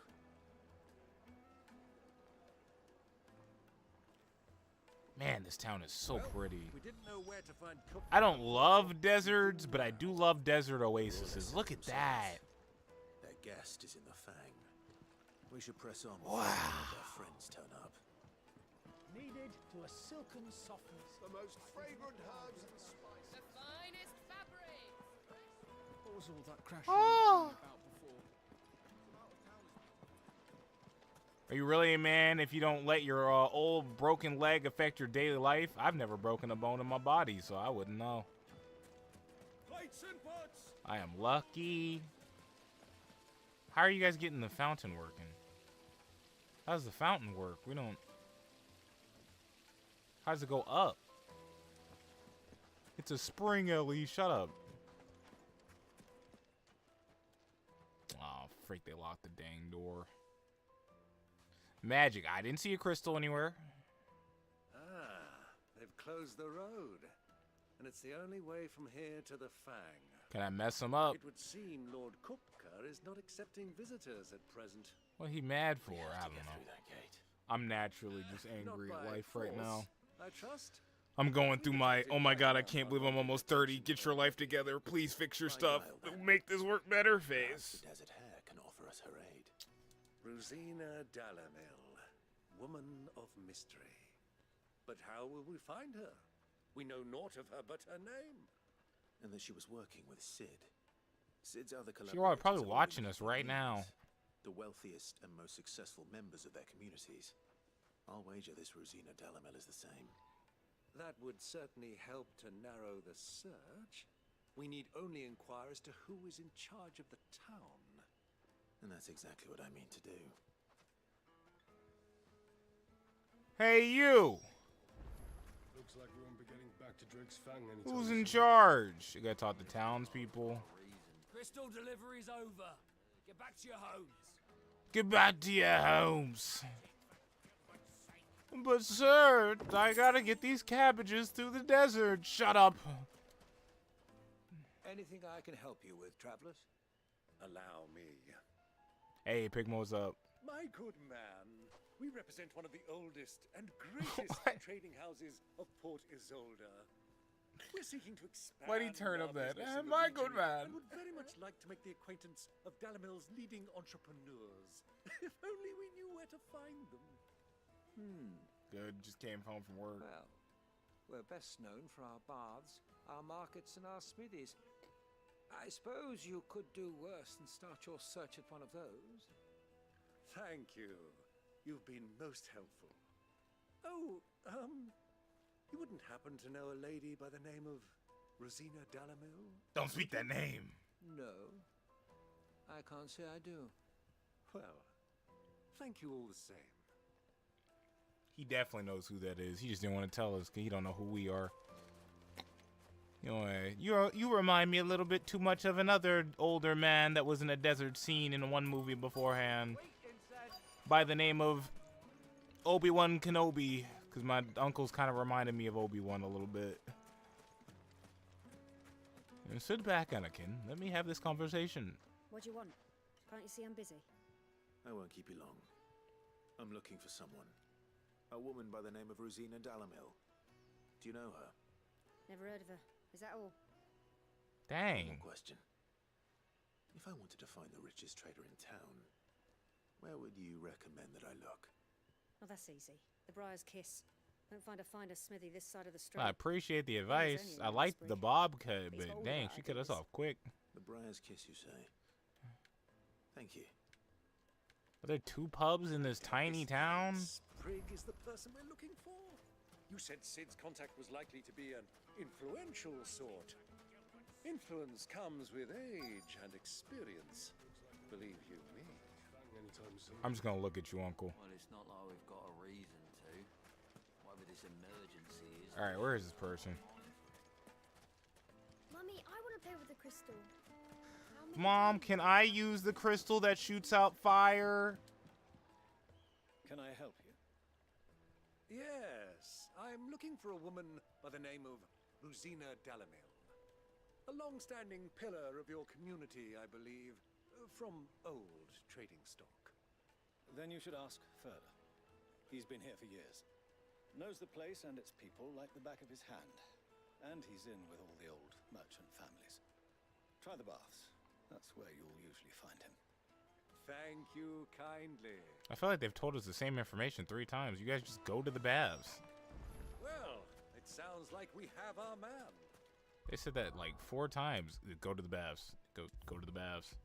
Man, this town is so pretty. We didn't know where to find I don't love deserts, but I do love desert oases. Look at that. Their guest is in the Fang. We should press on before their friends turn up. Kneaded to a silken softness. The most fragrant herbs and spices. The finest fabric. What was all that crashing Oh. about before? Are you really a man if you don't let your old broken leg affect your daily life? I've never broken a bone in my body, so I wouldn't know. Plates and pots. I am lucky. How are you guys getting the fountain working? How does the fountain work? We don't... How does it go up? It's a spring, Ellie. Shut up. Oh, freak. They locked the dang door. Magic. I didn't see a crystal anywhere. Ah, they've closed the road. And it's the only way from here to the Fang. Can I mess him up? It would seem Lord Kupka is not accepting visitors at present. What he mad for? I don't know. I'm naturally just angry Not at by life right force, now. I trust. I'm going through my, oh my god, I can't believe I'm almost 30. Get your life together. Please fix your stuff. Make this work better face. The Desert Hare can offer us her aid. Rosina Dalamil, woman of mystery. But how will we find her? We know naught of her but her name. And that she was working with Sid. Sid's other She's collaborators probably are watching all us right now. the wealthiest and most successful members of their communities. I'll wager this Rosina Dalamel is the same. That would certainly help to narrow the search. We need only inquire as to who is in charge of the town. And that's exactly what I mean to do. Hey, you! Looks like we won't be getting back to Drake's Fang anytime Who's in soon. charge? You gotta talk to townspeople. Crystal delivery's over. Get back to your homes. Get back to your homes. But sir, I gotta get these cabbages through the desert. Shut up. Anything I can help you with, travelers? Allow me. Hey, Pigmo's up. My good man, we represent one of the oldest and greatest trading houses of Port Isolde. We're seeking to expand. Why'd he turn our up that? business in the My region good man. And would very much like to make the acquaintance of Dalamil's leading entrepreneurs. If only we knew where to find them. Good, just came home from work. Well, we're best known for our baths, our markets, and our smithies. I suppose you could do worse than start your search at one of those. Thank you. You've been most helpful. Oh, you wouldn't happen to know a lady by the name of Rosina Dalamil? Don't speak that name. No, I can't say I do. Well, thank you all the same. He definitely knows who that is. He just didn't want to tell us because he don't know who we are. You know, you remind me a little bit too much of another older man that was in a desert scene in one movie beforehand by the name of Obi-Wan Kenobi, because my uncles kind of reminded me of Obi-Wan a little bit. And sit back, Anakin. Let me have this conversation. What do you want? Can't you see I'm busy? I won't keep you long. I'm looking for someone. A woman by the name of Rosina Dalamil. Do you know her? Never heard of her. Is that all? Dang. One question. If I wanted to find the richest trader in town, where would you recommend that I look? Oh, that's easy. The Briar's Kiss. Won't find a finer smithy this side of the street. I appreciate the There's advice. only I an liked Uxbridge. the bob cut, He's but older, dang, I she cut us guess. off quick. The Briar's Kiss, you say? Thank you. Are there two pubs in this tiny town? Sprig is the person we're looking for. You said Sid's contact was likely to be an influential sort. Influence comes with age and experience. believe you me. I'm just gonna look at you, Uncle. Well, it's not like we've got a reason to. Whatever this emergency is. All right, where is this person? Mummy, I want to play with the crystal. Mom, can I use the crystal that shoots out fire? Can I help you? Yes, I'm looking for a woman by the name of Rosina Dalamil. A long-standing pillar of your community, I believe, from old trading stock. Then you should ask further. He's been here for years. Knows the place and its people like the back of his hand. And he's in with all the old merchant families. Try the baths. That's where you'll usually find him. Thank you kindly. I feel like they've told us the same information 3 times. You guys just go to the baths. Well, it sounds like we have our man. They said that like 4 times. Go to the baths. Go to the baths.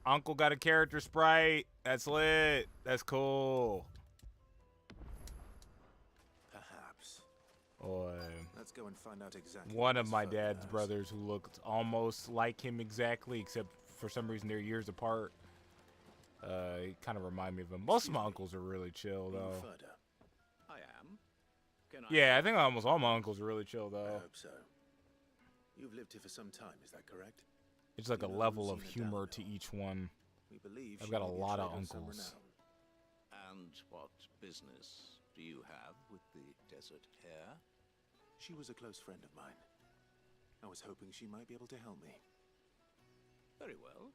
Uncle got a character sprite. That's lit. That's cool. Perhaps. Boy. Let's go and find out exactly. One of my dad's brothers who looked almost like him exactly, except for some reason they're years apart. He kind of remind me of him. Most of my uncles are really chill, though. I am. Yeah, I think almost all my uncles are really chill, though. I hope so. You've lived here for some time, is that correct? It's like a level of humor to each one. We believe I've got a lot of uncles. And what business do you have with the desert hare? She was a close friend of mine. I was hoping she might be able to help me. Very well.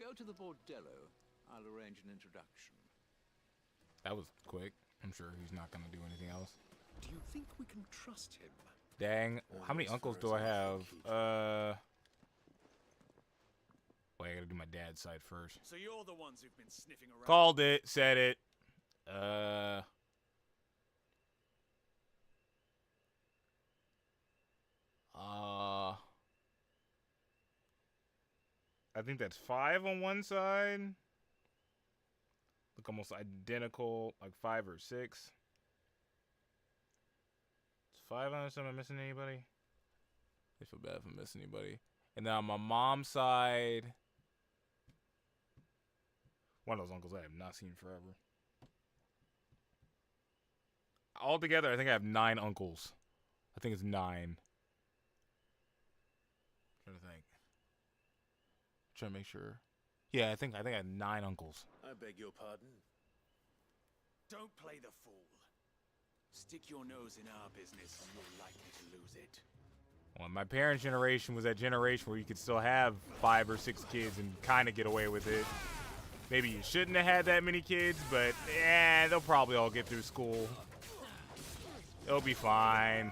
Go to the bordello. I'll arrange an introduction. That was quick. I'm sure he's not going to do anything else. Do you think we can trust him? Dang. How many uncles do I have? Wait, I got to do my dad's side first. So you're the ones who've been sniffing around. Called it. Said it. I think that's 5 on one side. Look almost identical, like 5 or 6. It's 5 on this. Am I missing anybody? I feel bad if I'm missing anybody. And then on my mom's side, one of those uncles I have not seen forever. Altogether, I think I have 9 uncles. I think it's 9. Trying to think. Trying to make sure. Yeah, I think I have 9 uncles. I beg your pardon. Don't play the fool. Stick your nose in our business and you're likely to lose it. Well, my parents' generation was that generation where you could still have 5 or 6 kids and kind of get away with it. Maybe you shouldn't have had that many kids, but they'll probably all get through school. It'll be fine.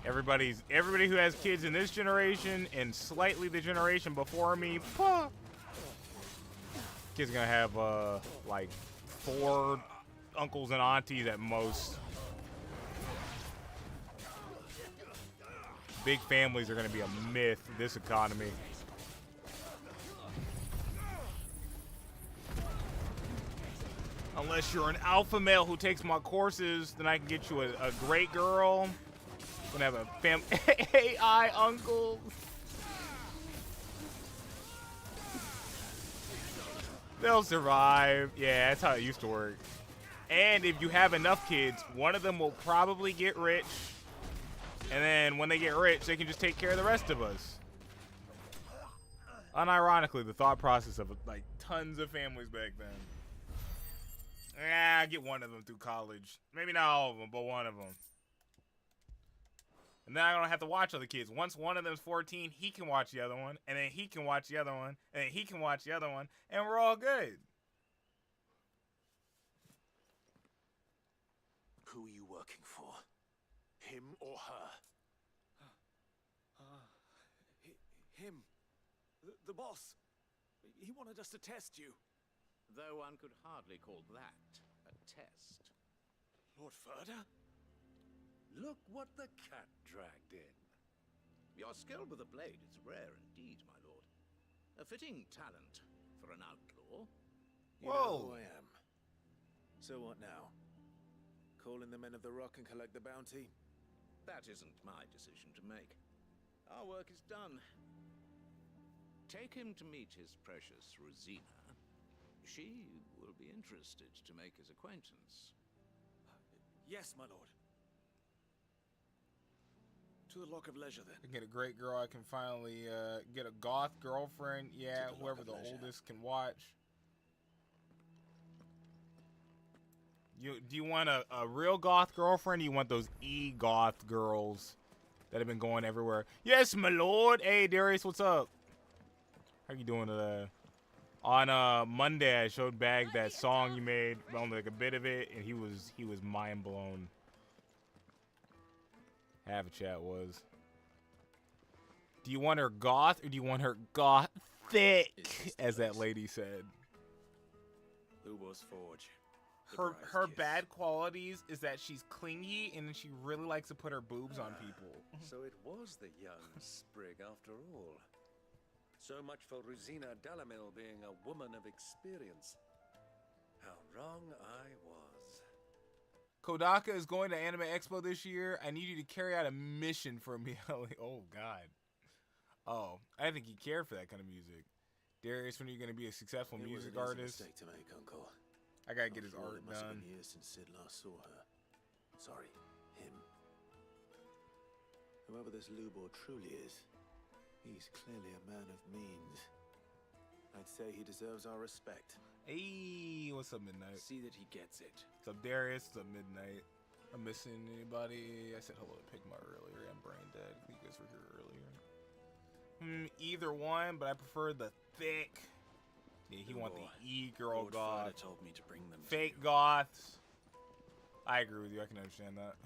Everybody who has kids in this generation and slightly the generation before me, kids are gonna have like 4 uncles and aunties at most. Big families are gonna be a myth in this economy. Unless you're an alpha male who takes my courses, then I can get you a great girl. Gonna have a AI uncle. They'll survive. Yeah, that's how it used to work. And if you have enough kids, one of them will probably get rich. And then when they get rich, they can just take care of the rest of us. Unironically, the thought process of like tons of families back then. Get one of them through college. Maybe not all of them, but one of them. And then I don't have to watch other kids. Once one of them's 14, he can watch the other one, and then he can watch the other one, and then he can watch the other one, and we're all good. Who are you working for? Him or her? Him. The boss. He wanted us to test you. Though one could hardly call that a test. Lord Furder? Look what the cat dragged in. Your skill with the blade is rare indeed, my lord. A fitting talent for an outlaw. You know who I am. So what now? Call in the men of the rock and collect the bounty? that isn't my decision to make. Our work is done. Take him to meet his precious Rosina. She will be interested to make his acquaintance. Yes, my lord. To the Lock of Leisure, then. I get a great girl. I can finally get a goth girlfriend. Yeah, whoever the oldest can watch. Do you want a real goth girlfriend? Or you want those e-goth girls that have been going everywhere? Yes, my lord. Hey, Darius, what's up? How you doing today? On Monday, I showed Bag that song you made, only like a bit of it, and he was mind blown. Half a chat was. Do you want her goth or do you want her gothic, as that lady said? Lubo's Forge. Her bad qualities is that she's clingy and she really likes to put her boobs on people. So it was the young sprig after all. So much for Rosina Dalamil being a woman of experience. How wrong I was. Kodaka is going to Anime Expo this year. I need you to carry out a mission for me. Oh, God. Oh, I didn't think you cared for that kind of music. Darius, when are you going to be a successful music artist? Mistake to make, Uncle. I got to get his After all, art it must have done. been years since Sid last saw her. Sorry, him. Whoever this Lubor truly is, he's clearly a man of means. I'd say he deserves our respect. Hey, what's up, Midnight? See that he gets it. What's up, Darius? What's up, Midnight? I'm missing anybody? I said hello to Pigma earlier. I'm brain dead. You guys were here earlier. Either one, but I prefer the thick. Yeah, he want the e-girl goth. Told me to bring them Fake goths. I agree with you. I can understand that.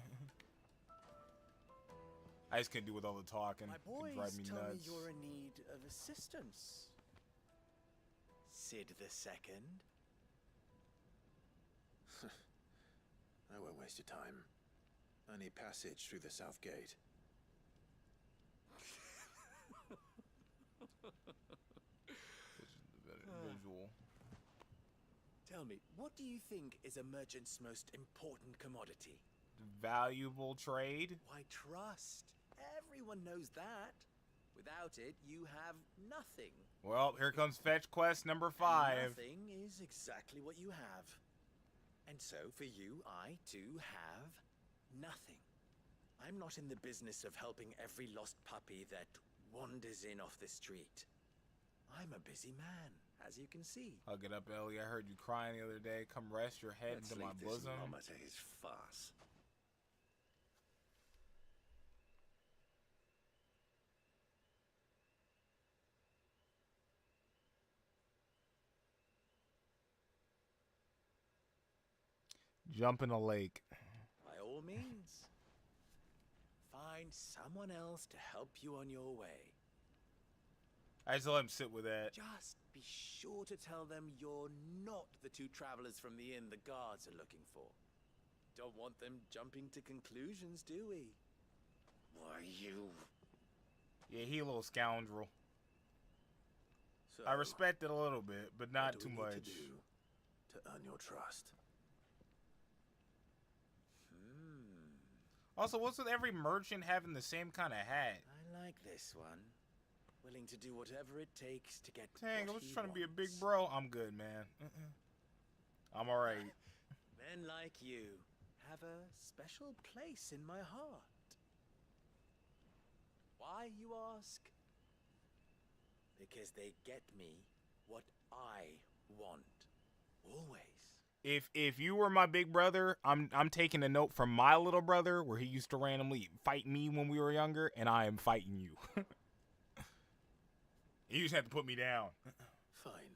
I just couldn't do with all the talking. My It'd drive boys me tell me nuts. you're in need of assistance. Sid the Second. I won't waste your time. I need passage through the south gate. Visual. Tell me, what do you think is a merchant's most important commodity? Valuable trade? Why, trust. Everyone knows that. Without it, you have nothing. Well, here comes fetch quest number 5. And nothing is exactly what you have. And so, for you, I, too, have nothing. I'm not in the business of helping every lost puppy that wanders in off the street. I'm a busy man, as you can see. Hug it up, Ellie. I heard you crying the other day. Come rest your head Let's into my leave this bosom. mama to his farce. Jump in a lake. By all means. Find someone else to help you on your way. I just let him sit with that. Just be sure to tell them you're not the two travelers from the inn the guards are looking for. Don't want them jumping to conclusions, do we? Why, you... Yeah, he a little scoundrel. So, I respect it a little bit, but not too much. What do we need to do to earn your trust? Also, what's with every merchant having the same kind of hat? I like this one. Willing to do whatever it takes to get Dang, I what was he just trying to be a big wants. bro. I'm good, man. I'm alright. Men like you have a special place in my heart. Why, you ask? Because they get me what I want. Always. If you were my big brother, I'm taking a note from my little brother where he used to randomly fight me when we were younger, and I am fighting you. You just have to put me down. Fine.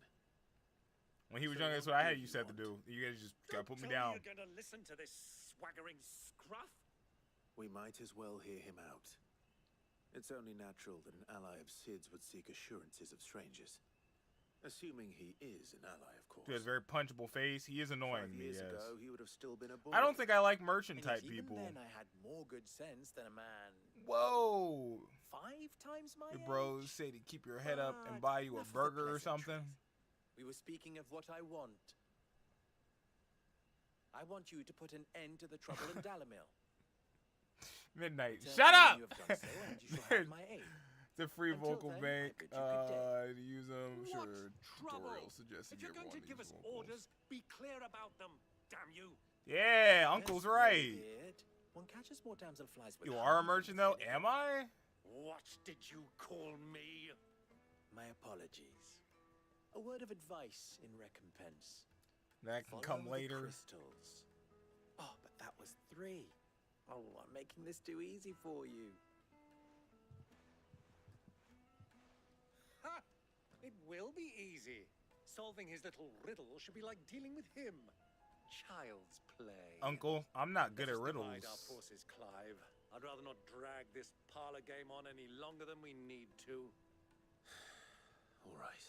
When he was younger, that's what I had used to have to do. You guys just gotta put me down. You're gonna listen to this swaggering scruff? We might as well hear him out. It's only natural that an ally of Sid's would seek assurances of strangers. Assuming he is an ally, of course. He has a very punchable face. He is annoying 5 me, years yes. ago, he would have still been a boy. I don't think I like merchant And type if people. Even then I had more good sense than a man. Whoa! 5 times my Your age. bros say to keep your head up and But buy you a enough of the burger or something. pleasantries. We were speaking of what I want. I want you to put an end to the trouble in Dalamil. Midnight. Turns Shut out up! you have done so, and you shall have my aid. It's a free Until vocal then, I bank. bid you good day. To use them. What Sure. trouble? Tutorial suggested If you're going to give us orders, be clear about them. Damn you! Yeah, Uncle's Yes, right. Beard. One catches more damselflies with You are a honey merchant than though, vinegar. am I? What did you call me? My apologies. A word of advice in recompense. That can Follow come the later. crystals. Oh, but that was 3. Oh, I'm making this too easy for you. Ha! It will be easy. Solving his little riddle should be like dealing with him. Child's play. Uncle, I'm not good Let at us riddles. divide our forces, Clive. I'd rather not drag this parlor game on any longer than we need to. All right.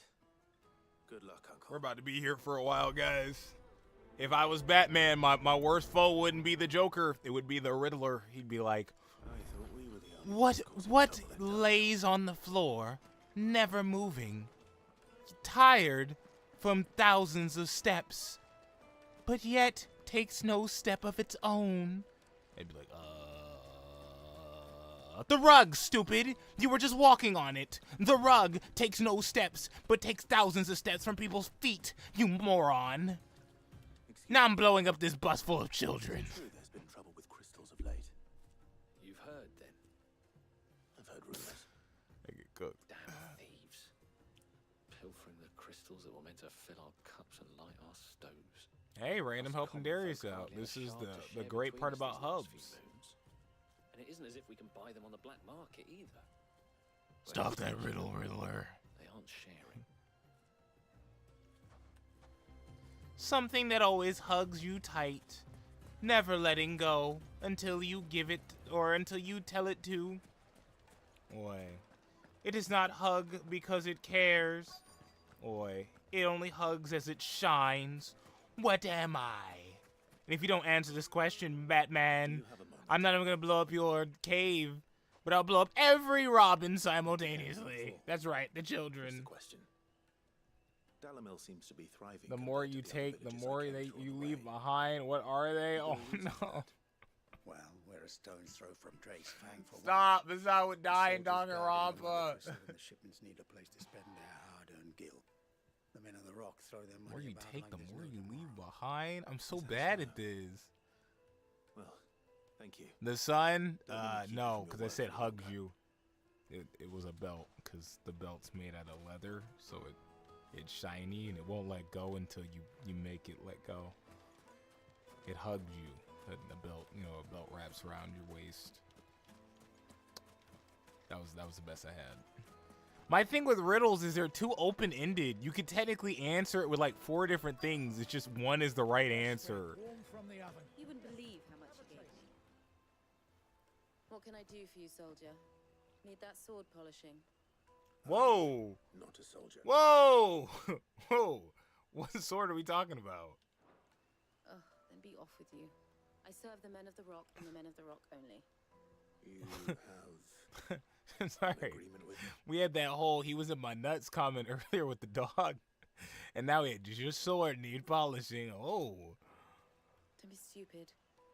Good luck, Uncle. We're about to be here for a while, guys. If I was Batman, my worst foe wouldn't be the Joker. It would be the Riddler. He'd be like, I thought we were the only What lays on the floor, never moving, tired from thousands of steps, but yet takes no step of its own? They'd be like, the rug, stupid! You were just walking on it. The rug takes no steps, but takes thousands of steps from people's feet, you moron. Now I'm blowing up this bus full of children. True, there's been trouble with crystals of late. You've heard, then? I've heard rumors. I get cooked. Damn thieves. Pilfering the crystals that were meant to fill our cups and light our stoves. Hey, random helping Darius out. This is the great part about hubs. And it isn't as if we can buy them on the black market either. Stop that riddle, Riddler. They aren't sharing. Something that always hugs you tight, never letting go until you give it or until you tell it to. Oi. It does not hug because it cares. Oi. It only hugs as it shines. What am I? And if you don't answer this question, Batman, I'm not even gonna blow up your cave, but I'll blow up every Robin simultaneously. That's right, the children. Question. Dalamil seems to be thriving. The more you take, the more you leave behind. What are they? Oh no. Well, we're a stone's throw from Drake's Fang for Stop! This is how I would die in Soldiers guarding Danganronpa. the shipments need a place to spend their hard-earned gil. The men of the rock throw their The more money you about take, like the there's more no you tomorrow. leave behind. I'm so bad at this. Well, thank you. The sun? Don't let me keep you No, from because your I said work hugs you. It was a belt, because the belt's made out of leather, so it's shiny and it won't let go until you make it let go. It hugs you. The belt, a belt wraps around your waist. That was the best I had. My thing with riddles is they're too open-ended. You could technically answer it with like 4 different things. It's just one is the right answer. You wouldn't believe how much you gave me. What can I do for you, soldier? Need that sword polishing? Whoa! Not a soldier. Whoa! Whoa! What sword are we talking about? Oh, then be off with you. I serve the men of the rock and the men of the rock only. You have Sorry. agreement with We had that whole he was in my nuts comment earlier with the dog. And now we had just your sword need polishing. Oh. Don't be stupid.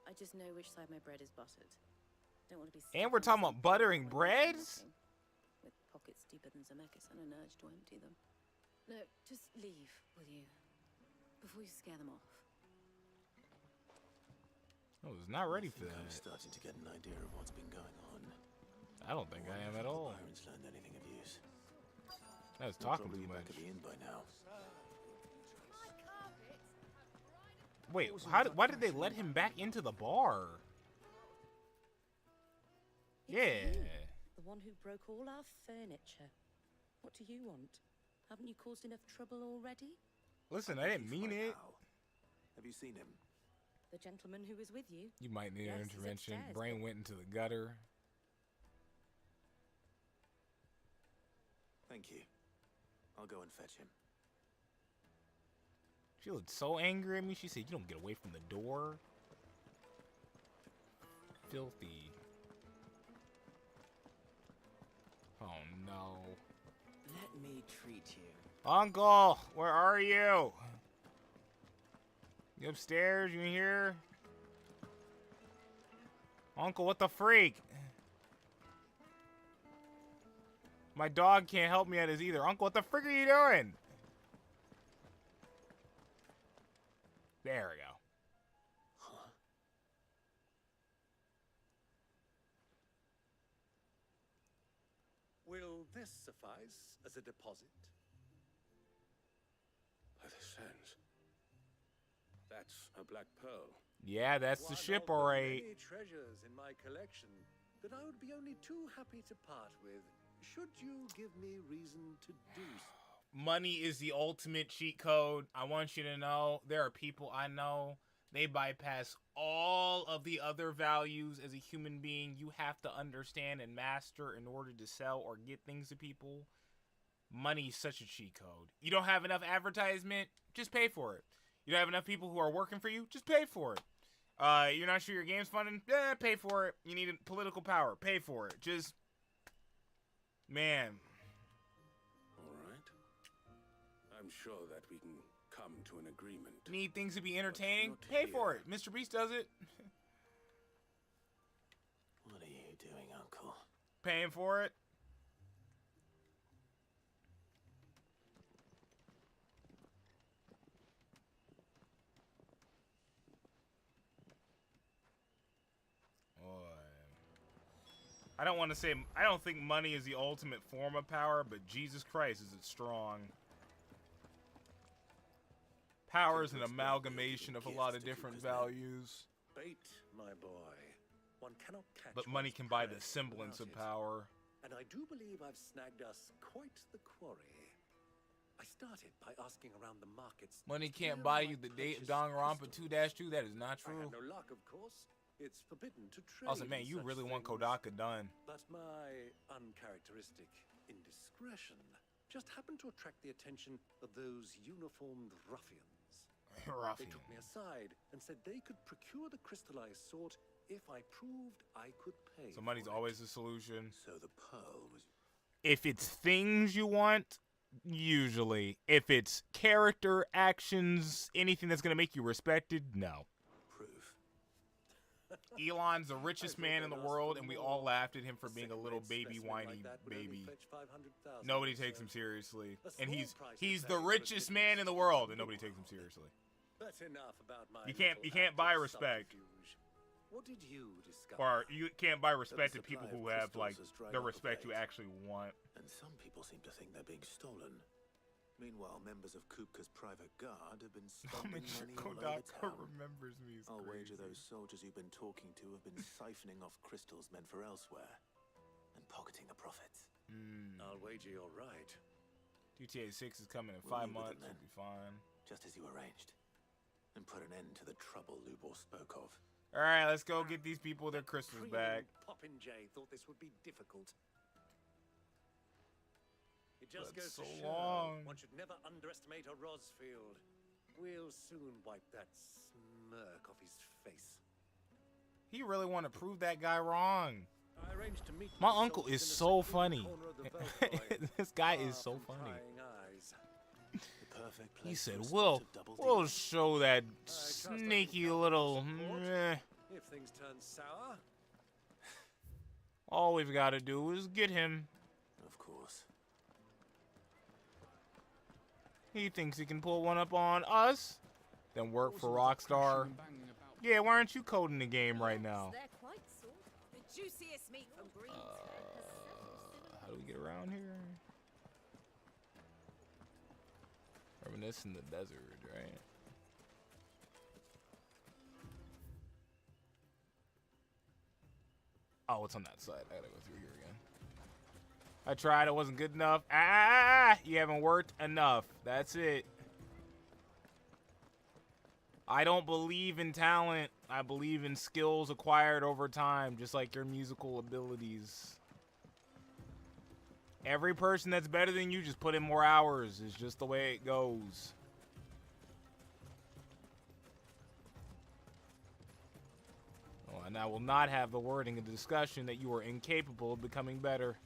I just know which side my bread is buttered. Don't want to be And we're talking about buttering breads? With pockets deeper than Zemeckis and an urge to empty them. No, just leave, will you? Before you scare them off. I was not ready for I'm that. starting to get an idea of what's been going on. I don't think I am at all. Byron's learned anything of use. I was He'll talking probably too be back much. at the inn by now. Wait, why did they let him back into the bar? Yeah. The one who broke all our furniture. What do you want? Haven't you caused enough trouble already? Listen, I didn't mean it. Have you seen him? The gentleman who was with you? You might need an Yes, he's intervention. upstairs, Brain but- went into the gutter. Thank you. I'll go and fetch him. She looked so angry at me. She said, "You don't get away from the door." Filthy. Oh no. Let me treat you. Uncle, where are you? You upstairs? You here? Uncle, what the freak? My dog can't help me at this either. Uncle, what the frick are you doing? There we go. Will this suffice as a deposit? By the sands. That's a black pearl. Yeah, that's the ship, all right. Many treasures in my collection that I would be only too happy to part with, should you give me reason to do so. Money is the ultimate cheat code. I want you to know there are people I know, they bypass all of the other values as a human being you have to understand and master in order to sell or get things to people. Money is such a cheat code. You don't have enough advertisement, just pay for it. You don't have enough people who are working for you, just pay for it. You're not sure your game's funding? Yeah, pay for it. You need political power, pay for it. Just, man. All right. I'm sure that we can come to an agreement. Need things to be entertaining? Pay for it. Mr. Beast does it. What are you doing, Uncle? Paying for it. I don't want to say, I don't think money is the ultimate form of power, but Jesus Christ, is it strong. Power is an amalgamation of a lot of different values. Bait, my boy. One cannot catch. But money can buy the semblance of power. And I do believe I've snagged us quite the quarry. I started by asking around the markets. Money can't buy you the date of Danganronpa 2-2. That is not true. I had no luck, of course. It's forbidden to trade. Also, man, you really want Kodaka done. But my uncharacteristic indiscretion just happened to attract the attention of those uniformed ruffians. They took me aside and said they could procure the crystallized sword if I proved I could pay. So money's always the solution. So the pearl was... If it's things you want, usually. If it's character, actions, anything that's going to make you respected, no. Elon's the richest man in the world, and we all laughed at him for being a little baby whiny baby. Nobody takes him seriously, and he's the richest man in the world, and nobody takes him seriously. That's enough about my You can't buy respect. What did you discover? Or you can't buy respect to people who have like the respect you actually want. And some people seem to think they're being stolen. Meanwhile, members of Kupka's private guard have been spending money all over town. Remembers me. I'll wager those soldiers you've been talking to have been siphoning off crystals meant for elsewhere and pocketing the profits. I'll wager you're right. GTA 6 is coming in 5 months. It'll be fine. Just as you arranged. And put an end to the trouble Lubor spoke of. All right, let's go get these people their crystals back. Popinjay thought this would be difficult. It just That's goes so to show long. one should never underestimate a Rosfield. We'll soon wipe that smirk off his face. He really want to prove that guy wrong. I arranged to meet My uncle is so funny. This guy is so funny. He said, we'll show that sneaky little... If things turn sour. All we've got to do is get him. Of course. He thinks he can pull one up on us, then work for Rockstar. Yeah, why aren't you coding the game right now? They're quite sort. The juiciest meat from Greensburg. How do we get around here? Reminiscing the desert, right? Oh, it's on that side. I gotta go through here again. I tried. It wasn't good enough. You haven't worked enough. That's it. I don't believe in talent. I believe in skills acquired over time, just like your musical abilities. Every person that's better than you just put in more hours. It's just the way it goes. Oh, and I will not have the wording in the discussion that you are incapable of becoming better.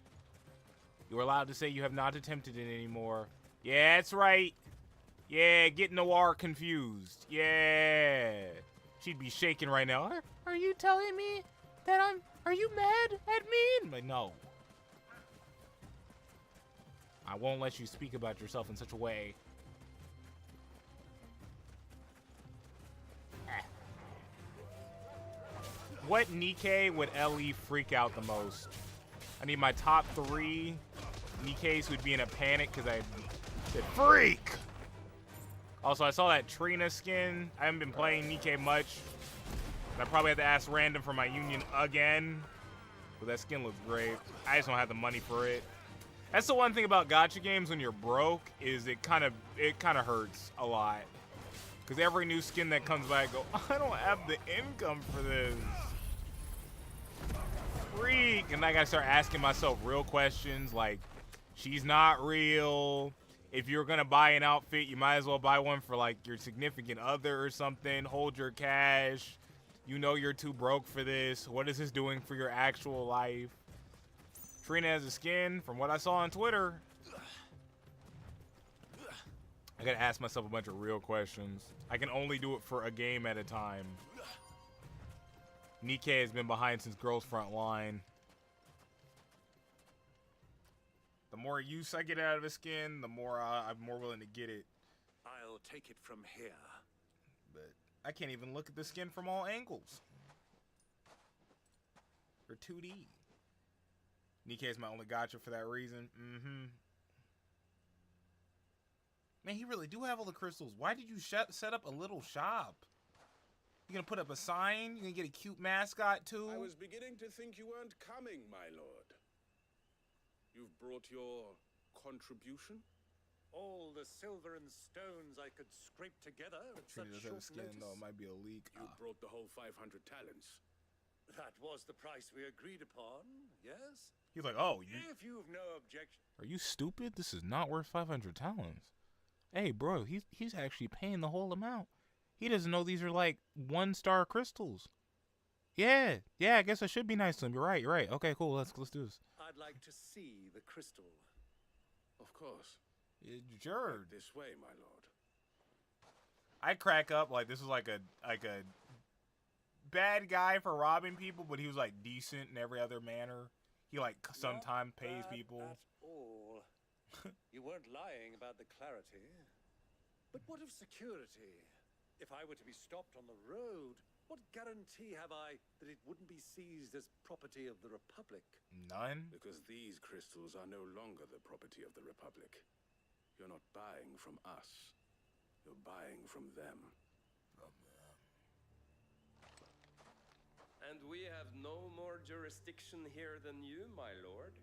You are allowed to say you have not attempted it anymore. Yeah, that's right. Yeah, get Noir confused. Yeah. She'd be shaking right now. Are you telling me that are you mad at me? I'm like, no. I won't let you speak about yourself in such a way. What Nikkei would LE freak out the most? I need my top 3 Nikkeis would be in a panic because I said freak. Also, I saw that Trina skin. I haven't been playing Nikkei much. I probably have to ask random for my union again. But that skin looks great. I just don't have the money for it. That's the one thing about gacha games when you're broke is it kind of hurts a lot. Because every new skin that comes by, I go, I don't have the income for this. Freak. And I gotta start asking myself real questions like, she's not real. If you're gonna buy an outfit, you might as well buy one for like your significant other or something. Hold your cash. You know you're too broke for this. What is this doing for your actual life? Trina has a skin, from what I saw on Twitter. I gotta ask myself a bunch of real questions. I can only do it for a game at a time. Nikkei has been behind since Girls Front Line. The more use I get out of a skin, the more I'm more willing to get it. I'll take it from here. But I can't even look at the skin from all angles. For 2D. Nikkei is my only gacha for that reason. Man, he really do have all the crystals. Why did you set up a little shop? You gonna put up a sign? You gonna get a cute mascot too? I was beginning to think you weren't coming, my lord. You've brought your contribution? All the silver and stones I could scrape together at such Trina does short have a skin notice. though. It might be a leak. You brought the whole 500 talents. That was the price we agreed upon, yes? He's like, oh, If you've no objection. are you stupid? This is not worth 500 talents. Hey, bro, he's actually paying the whole amount. He doesn't know these are like 1-star crystals. Yeah, I guess I should be nice to him. You're right. Okay, cool. Let's do this. I'd like to see the crystal. Of course. Sure. Right this way, my lord. I crack up like this is like a bad guy for robbing people, but he was like decent in every other manner. He like sometimes pays people. At all. You weren't lying about the clarity. But what of security? If I were to be stopped on the road, what guarantee have I that it wouldn't be seized as property of the Republic? None. Because these crystals are no longer the property of the Republic. You're not buying from us. You're buying from them. And we have no more jurisdiction here than you, my lord.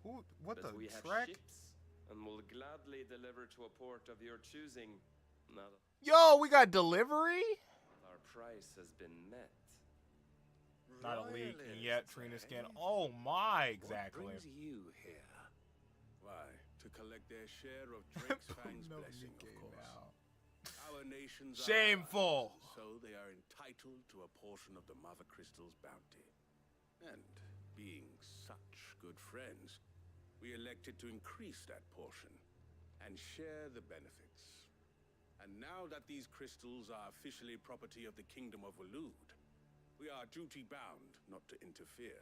Who? What but the we have Shrek? ships and will gladly deliver to a port of your choosing. Now that Yo, we got delivery? our price has been met. Not a leak yet, Trina skin. Oh my, exactly. What brings you here? Why, to collect their share of Drake's Fang's blessing, of course. Our nations are Shameful. allies, so they are entitled to a portion of the Mother Crystal's bounty. And being such good friends, we elected to increase that portion and share the benefits. And now that these crystals are officially property of the Kingdom of Waloed, we are duty-bound not to interfere,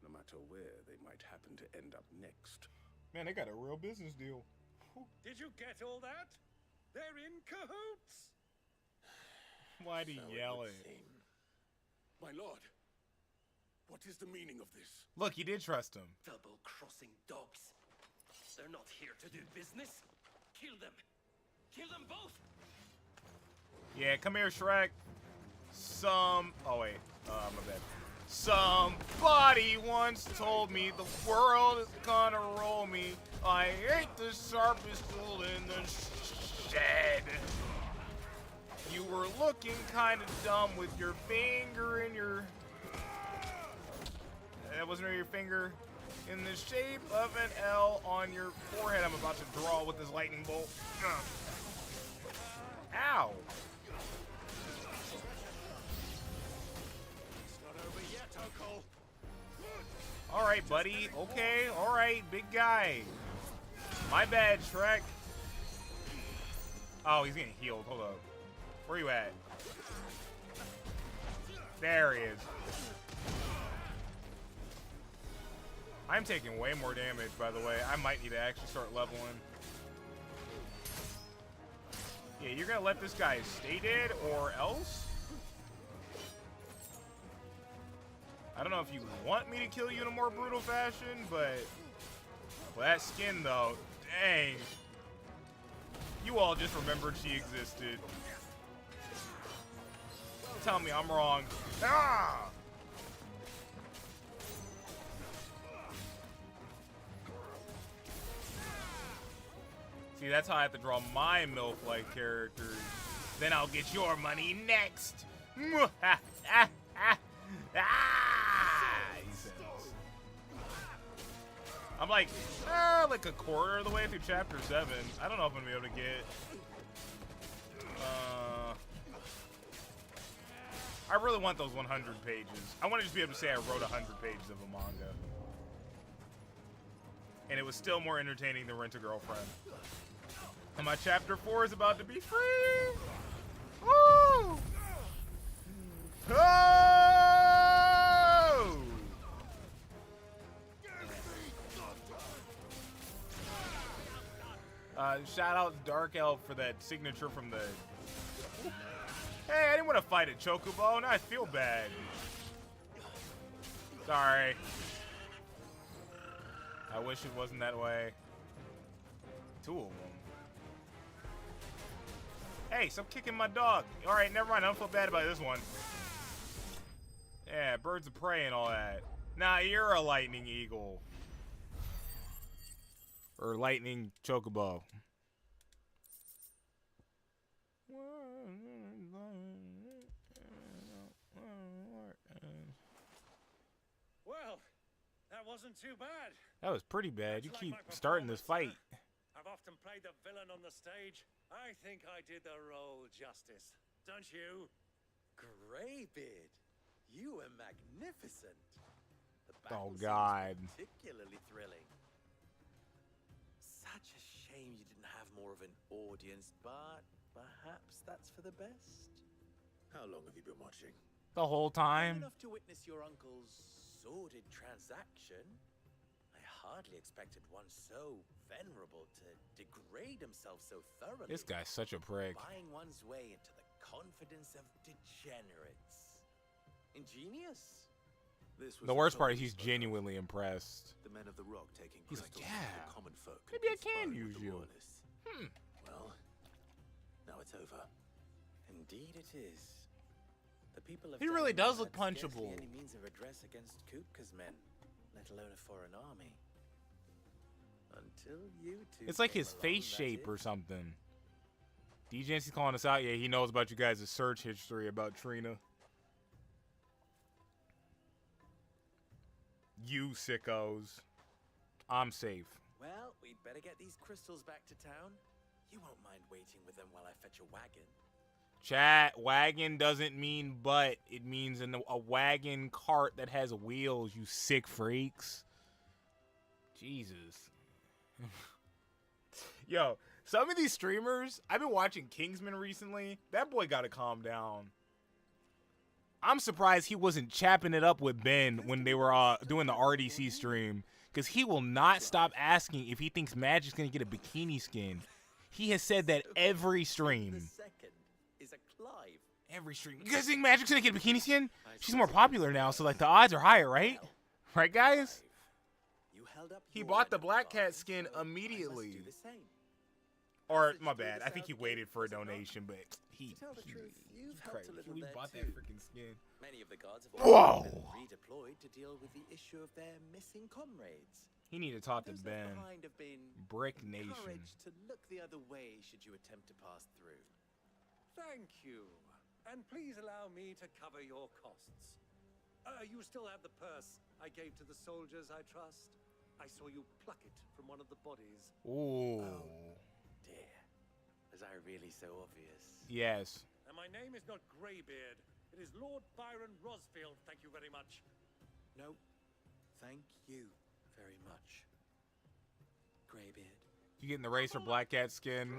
no matter where they might happen to end up next. Man, they got a real business deal. Did you get all that? They're in cahoots! Why'd he yell it? My lord, what is the meaning of this? Look, you did trust him. Double-crossing dogs. They're not here to do business. Kill them. Kill them both. Yeah, come here, Shrek. Oh wait, my bad. Somebody once told me the world is gonna roll me. I ain't the sharpest tool in the shed. You were looking kind of dumb with your finger in your... That wasn't really your finger. In the shape of an L on your forehead. I'm about to draw with this lightning bolt. Ow. Alright, buddy. Okay, alright, big guy. My bad, Shrek. Oh, he's getting healed. Hold up. Where you at? There he is. I'm taking way more damage, by the way. I might need to actually start leveling. Yeah, you're gonna let this guy stay dead or else? I don't know if you want me to kill you in a more brutal fashion, but... Well, that skin, though, dang. You all just remembered she existed. Tell me I'm wrong. Ah! See, that's how I have to draw my MILF-like characters. Then I'll get your money next. He says. I'm like a quarter of the way through chapter 7. I don't know if I'm gonna be able to get. I really want those 100 pages. I want to just be able to say I wrote 100 pages of a manga. And it was still more entertaining than Rent a Girlfriend. And my chapter 4 is about to be free! Woo! Oh! Shout out Dark Elf for that signature from the... Hey, I didn't want to fight a Chocobo. Now I feel bad. Sorry. I wish it wasn't that way. 2 of them. Hey, stop kicking my dog. Alright, never mind. I don't feel bad about this one. Yeah, birds of prey and all that. Nah, you're a lightning eagle. Or lightning chocobo. Well, that wasn't too bad. That was pretty bad. You keep starting this fight. I've often played the villain on the stage. I think I did the role justice. Don't you? Greybeard, you were magnificent. The Oh, battle God. seems particularly thrilling. Such a shame you didn't have more of an audience, but perhaps that's for the best. How long have you been watching? The whole Long time. enough to witness your uncle's sordid transaction. I hardly expected one so venerable to degrade himself so thoroughly. This guy's such a prick. Buying one's way into the confidence of degenerates. Ingenious. This was The worst part is he's genuinely impressed. the men of the rock taking He's like, crystals from yeah, the common folk. and maybe I can conspiring with use the you. royalists. Well, now it's over. Indeed it is. The people of He really Denmark does look had scarcely punchable. any means of redress against Kupka's men, let alone a foreign army. Until you two It's like came his along, face that shape is. or something. DJNC's calling us out. Yeah, he knows about you guys' search history about Trina. You sickos. I'm safe. Well, we'd better get these crystals back to town. You won't mind waiting with them while I fetch a wagon. Chat, wagon doesn't mean butt. It means a wagon cart that has wheels, you sick freaks. Jesus. Yo, some of these streamers, I've been watching Kingsman recently. That boy got to calm down. I'm surprised he wasn't chapping it up with Ben when they were doing the RDC stream. Because he will not stop asking if he thinks Magic's going to get a bikini skin. He has said that every stream. The second is a Clive. Every stream. You guys think Magic's going to get a bikini skin? She's more popular now, so like the odds are higher, right? Right, guys? You held up He your bought the end of Black bargain, Cat skin so I must immediately. do the same. Or, my bad, I think he waited for a donation, but he To tell the truth, you've helped crazy. a little We there bought too. that freaking skin. Many of the guards have Whoa! already been redeployed to deal with the issue of their missing comrades. He need to talk to Those Ben. left behind have been Brick Nation. encouraged to look the other way should you attempt to pass through. Thank you. And please allow me to cover your costs. You still have the purse I gave to the soldiers, I trust? I saw you pluck it from one of the bodies. Ooh. Dear, was I really so obvious? Yes. And my name is not Greybeard. It is Lord Byron Rosfield, thank you very much. No, thank you very much, Greybeard. You getting the Racer Black Cat skin?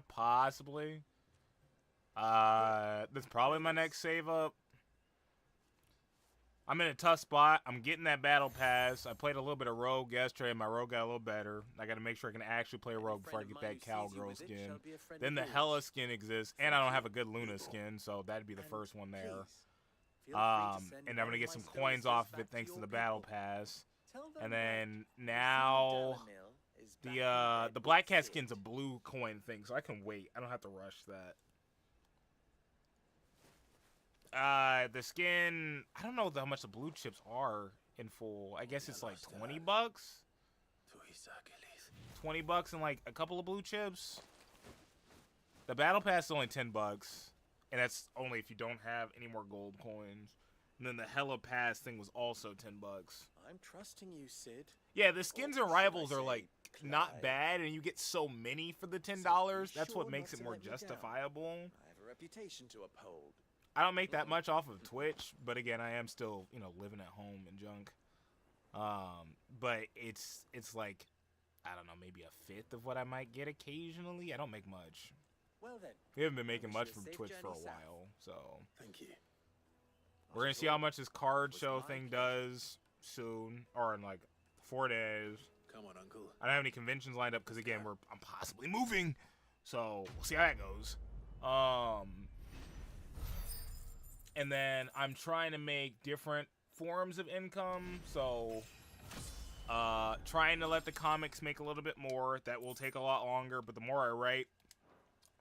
Possibly. That's probably my next save up. I'm in a tough spot. I'm getting that battle pass. I played a little bit of Rogue yesterday. My Rogue got a little better. I got to make sure I can actually play Rogue before I get that Cowgirl skin. Then the Hella skin exists, and I don't have a good Luna skin, so that'd be the first one there. And I'm going to get some coins off of it thanks to the battle pass. And then now the Black Cat skin's a blue coin thing, so I can wait. I don't have to rush that. The skin, I don't know how much the blue chips are in full. I guess it's like $20. $20 and like a couple of blue chips. The battle pass is only $10, and that's only if you don't have any more gold coins. And then the Hella pass thing was also $10. I'm trusting you, Sid. Yeah, the skins and rivals are like not bad, and you get so many for the $10. That's what makes it more justifiable. I have a reputation to uphold. I don't make that much off of Twitch, but again, I am still, you know, living at home and junk. But it's like, I don't know, maybe a fifth of what I might get occasionally. I don't make much. Well then, we haven't been making much from Twitch for a while, so. Thank you. We're gonna see how much this card show thing does soon, or in like 4 days. Come on, Uncle. I don't have any conventions lined up because again, I'm possibly moving, so we'll see how that goes. And then I'm trying to make different forms of income, so trying to let the comics make a little bit more. That will take a lot longer, but the more I write,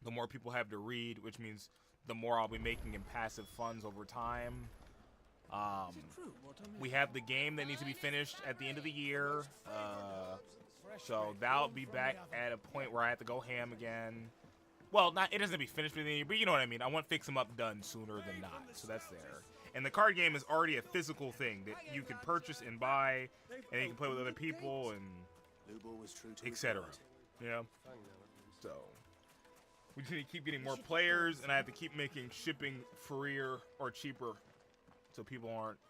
the more people have to read, which means the more I'll be making in passive funds over time. We have the game that needs to be finished at the end of the year, so that'll be back at a point where I have to go ham again. Well, it doesn't have to be finished with any, but you know what I mean. I want Fix 'em Up done sooner than not, so that's there. And the card game is already a physical thing that you can purchase and buy, and you can play with other people and etc. Yeah. So we just need to keep getting more players, and I have to keep making shipping freer or cheaper, so people aren't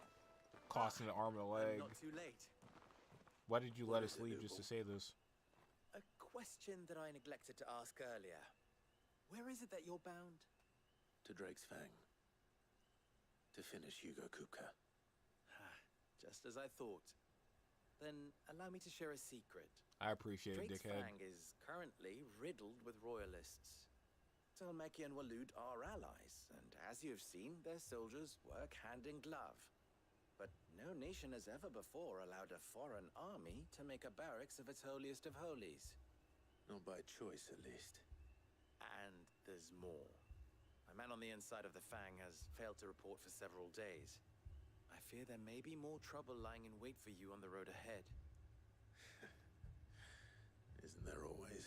costing an arm and a leg. Not too late. Why did you let us leave just to say this? A question that I neglected to ask earlier. Where is it that you're bound? To Drake's Fang. To finish Hugo Kupka. Just as I thought. Then allow me to share a secret. I appreciate it, Drake's dickhead. Fang is currently riddled with royalists. Telmeki and Walud are allies, and as you have seen, their soldiers work hand in glove. But no nation has ever before allowed a foreign army to make a barracks of its holiest of holies. Not by choice, at least. And there's more. My man on the inside of the Fang has failed to report for several days. I fear there may be more trouble lying in wait for you on the road ahead. Isn't there always?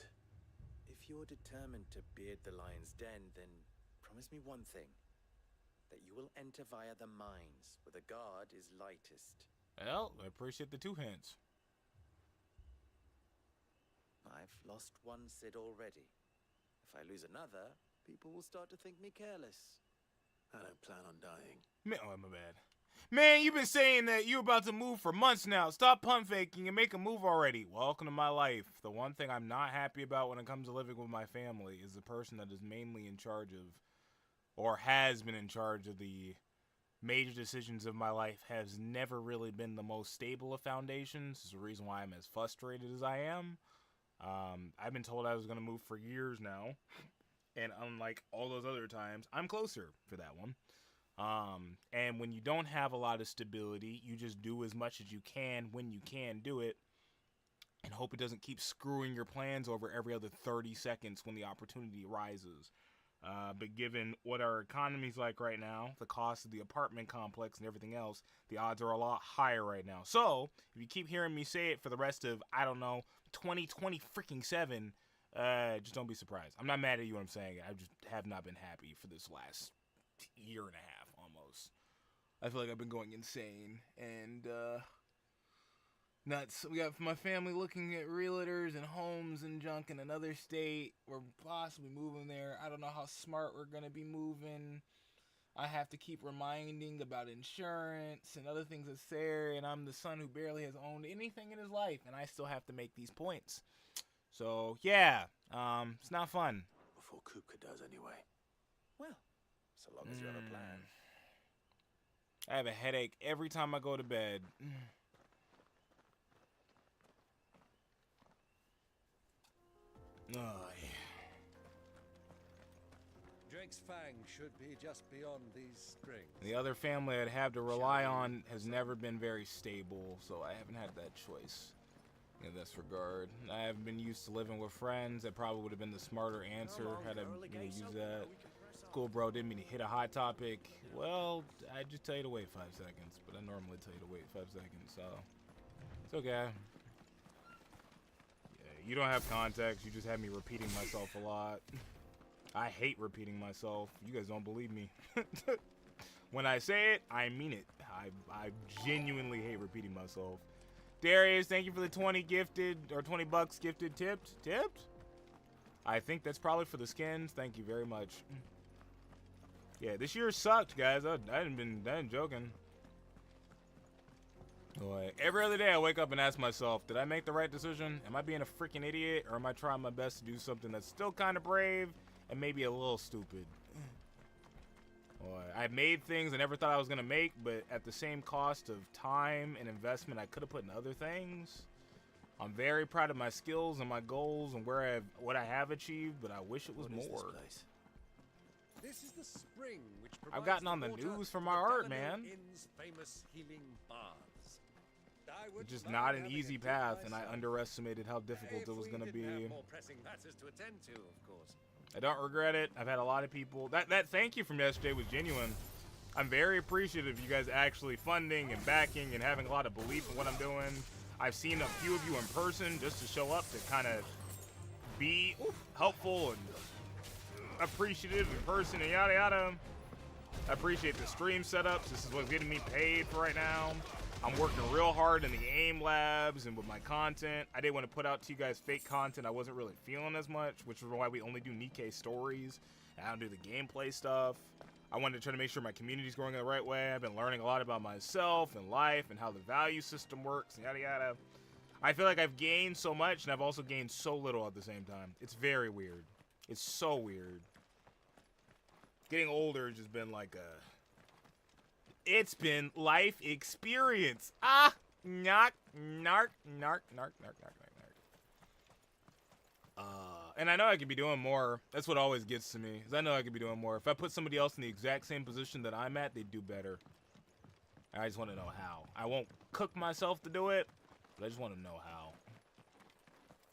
If you're determined to beard the lion's den, then promise me one thing. That you will enter via the mines, where the guard is lightest. Well, I appreciate the 2 hints. I've lost one Sid already. If I lose another, people will start to think me careless. I don't plan on dying. Oh, my bad. Man, you've been saying that you're about to move for months now. Stop pump faking and make a move already. Welcome to my life. The one thing I'm not happy about when it comes to living with my family is the person that is mainly in charge of, or has been in charge of the major decisions of my life has never really been the most stable of foundations. This is the reason why I'm as frustrated as I am. I've been told I was going to move for years now. And unlike all those other times, I'm closer for that one. And when you don't have a lot of stability, you just do as much as you can when you can do it and hope it doesn't keep screwing your plans over every other 30 seconds when the opportunity arises. But given what our economy's like right now, the cost of the apartment complex and everything else, the odds are a lot higher right now. So, if you keep hearing me say it for the rest of, I don't know, 2027, just don't be surprised. I'm not mad at you what I'm saying. I just have not been happy for this last year and a half, almost. I feel like I've been going insane, and, nuts. We got my family looking at realtors and homes and junk in another state. We're possibly moving there. I don't know how smart we're going to be moving. I have to keep reminding about insurance and other things that's there, and I'm the son who barely has owned anything in his life, and I still have to make these points. So, yeah, it's not fun. Before Kupka does, anyway. Well, so long as you have a plan. I have a headache every time I go to bed. Oh, yeah. Drake's Fang should be just beyond these springs. The other family I'd have to rely on has never been very stable, so I haven't had that choice in this regard. I haven't been used to living with friends. That probably would have been the smarter answer had I used that. Cool, bro. Didn't mean to hit a hot topic. Well, I just tell you to wait 5 seconds, but I normally tell you to wait 5 seconds, so it's okay. Yeah, you don't have context. You just have me repeating myself a lot. I hate repeating myself. You guys don't believe me. When I say it, I mean it. I genuinely hate repeating myself. Darius, thank you for the 20 gifted, or 20 bucks gifted tipped. Tipped? I think that's probably for the skins. Thank you very much. Yeah, this year sucked, guys. I ain't joking. Boy, every other day I wake up and ask myself, did I make the right decision? Am I being a freaking idiot? Or am I trying my best to do something that's still kind of brave and maybe a little stupid? Boy, I made things I never thought I was going to make, but at the same cost of time and investment I could have put in other things. I'm very proud of my skills and my goals and what I have achieved, but I wish it was more. This is the spring which I've gotten on the news for my art, man. Inn's famous healing baths. It's just not an easy path, and I underestimated how difficult it was going to be. More pressing matters to attend to, of course. I don't regret it. I've had a lot of people. That thank you from yesterday was genuine. I'm very appreciative of you guys actually funding and backing and having a lot of belief in what I'm doing. I've seen a few of you in person just to show up to kind of be helpful and appreciative in person and yada yada. I appreciate the stream setups. This is what's getting me paid for right now. I'm working real hard in the AIM labs and with my content. I didn't want to put out to you guys fake content I wasn't really feeling as much, which is why we only do Nikkei stories. I don't do the gameplay stuff. I wanted to try to make sure my community's growing in the right way. I've been learning a lot about myself and life and how the value system works and yada yada. I feel like I've gained so much and I've also gained so little at the same time. It's very weird. It's so weird. Getting older has just been like a... It's been life experience. Ah! Nark, nark, nark, nark, nark, nark, nark, nark. And I know I could be doing more. That's what always gets to me, is I know I could be doing more. If I put somebody else in the exact same position that I'm at, they'd do better. I just want to know how. I won't cook myself to do it, but I just want to know how.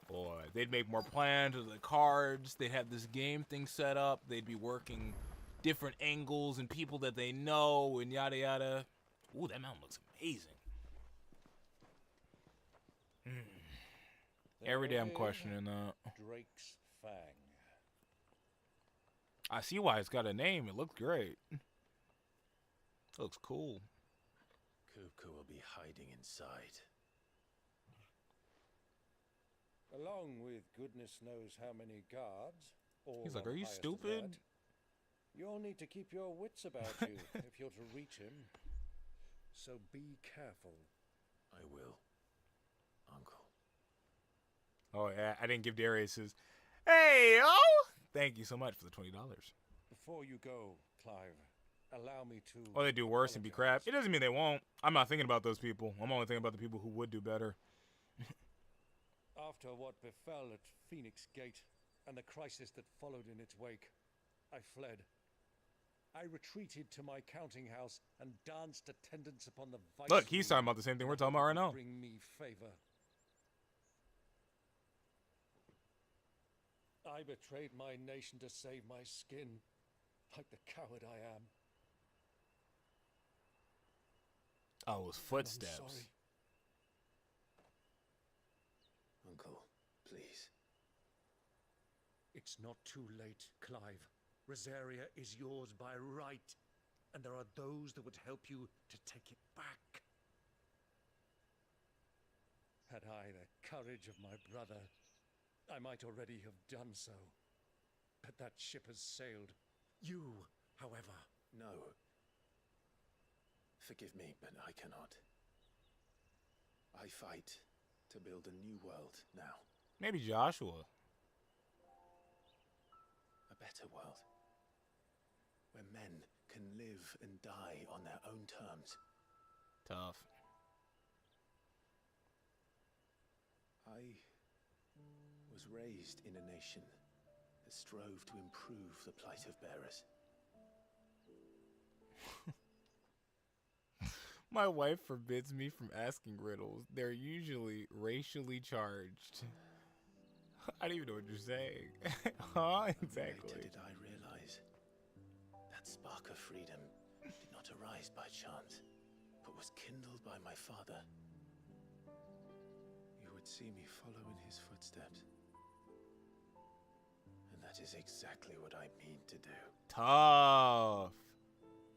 Boy, they'd make more plans with the cards. They'd have this game thing set up. They'd be working different angles and people that they know and yada yada. Ooh, that mountain looks amazing. Every day I'm questioning that. Drake's Fang. I see why it's got a name. It looks great. Looks cool. Kupka will be hiding inside. Along with goodness knows how many guards. He's like, are you stupid? You'll need to keep your wits about you if you're to reach him. So be careful. I will, Uncle. Oh, yeah, I didn't give Darius his. Hey, yo! Thank you so much for the $20. Before you go, Clive, allow me to... Oh, they do worse and be crap. It doesn't mean they won't. I'm not thinking about those people. I'm only thinking about the people who would do better. After what befell at Phoenix Gate and the crisis that followed in its wake, I fled. I retreated to my counting house and danced attendance upon the vice. Look, he's talking about the same thing we're talking about right now. Bring me favor. I betrayed my nation to save my skin, like the coward I am. Oh, it was footsteps. I'm sorry. Uncle, please. It's not too late, Clive. Rosaria is yours by right, and there are those that would help you to take it back. Had I the courage of my brother, I might already have done so. But that ship has sailed. You, however... No. Forgive me, but I cannot. I fight to build a new world now. Maybe Joshua. A better world. Where men can live and die on their own terms. Tough. I was raised in a nation that strove to improve the plight of bearers. My wife forbids me from asking riddles. They're usually racially charged. I don't even know what you're saying. Huh? Exactly. Later did I realize that spark of freedom did not arise by chance, but was kindled by my father. You would see me follow in his footsteps. And that is exactly what I mean to do. Tough.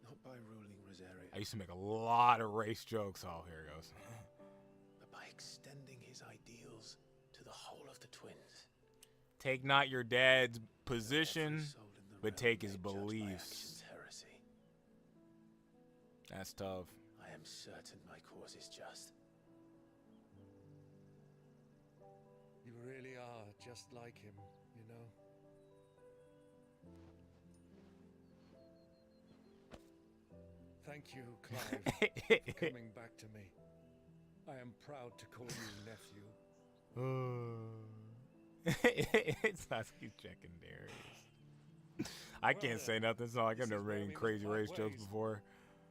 Not by ruling Rosaria, I used to make a lot of race jokes. Oh, here it goes. but by extending his ideals to the whole of the twins. Take not your dad's position, but take his beliefs. Heresy. That's tough. I am certain my cause is just. You really are just like him, you know? Thank you, Clive, for coming back to me. I am proud to call you nephew. It's not keep checking Darius. I can't say nothing. It's not like I've never made any crazy race jokes before.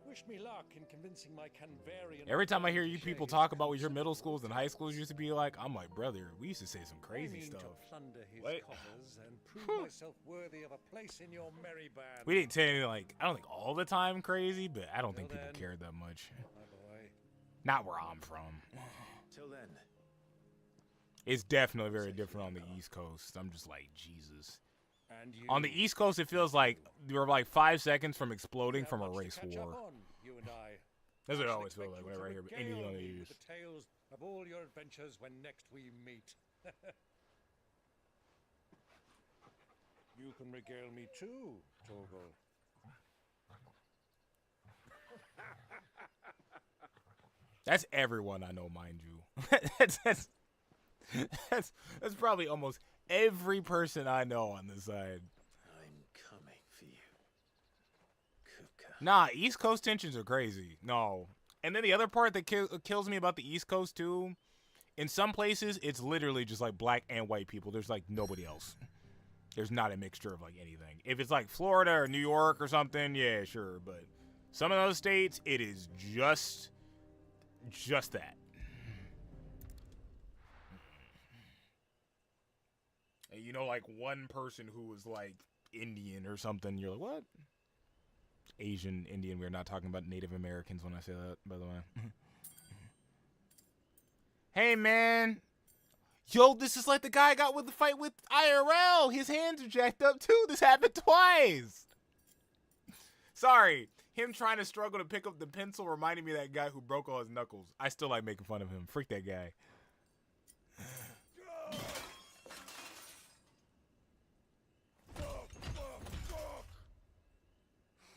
Wish me luck in convincing my Canvarian. Every time I hear you people talk about what your middle schools and high schools used to be like, I'm like, brother, we used to say some crazy stuff. To plunder his What? coffers and prove myself worthy of a place in your merry band. We didn't say anything like, I don't think all the time crazy, but I don't think people cared that much. Not where I'm from. Till then. It's definitely very different on the East Coast. I'm just like, Jesus. And you, on the East Coast, it feels like we were like 5 seconds from exploding from a race war. You and I. That's what it always feels like whenever I hear anything on the news. The tales of all your adventures when next we meet. You can regale me too, Torgal. That's everyone I know, mind you. That's probably almost every person I know on this side. I'm coming for you. Nah, East Coast tensions are crazy. No. And then the other part that kills me about the East Coast, too, in some places, it's literally just like black and white people. There's like nobody else. There's not a mixture of like anything. If it's like Florida or New York or something, yeah, sure. But some of those states, it is just that. And you know, like one person who was like Indian or something, you're like, what? Asian, Indian. We're not talking about Native Americans when I say that, by the way. Hey, man. Yo, this is like the guy I got with the fight with IRL. His hands are jacked up, too. This happened twice. Sorry. Him trying to struggle to pick up the pencil reminded me of that guy who broke all his knuckles. I still like making fun of him. Freak that guy.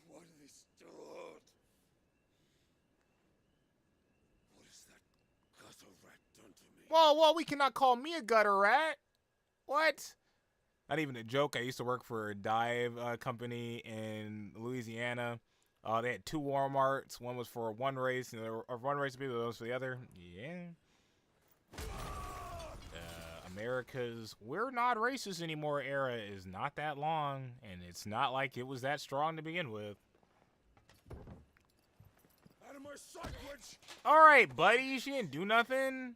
What are they stored? What has that gutter rat done to me? Whoa, we cannot call me a gutter rat. What? Not even a joke. I used to work for a dive company in Louisiana. They had 2 Walmarts. One was for one race, and one race the other was for the other. Yeah. America's "we're not racist anymore" era is not that long, and it's not like it was that strong to begin with. Out of my sight, witch! All right, buddy. She didn't do nothing.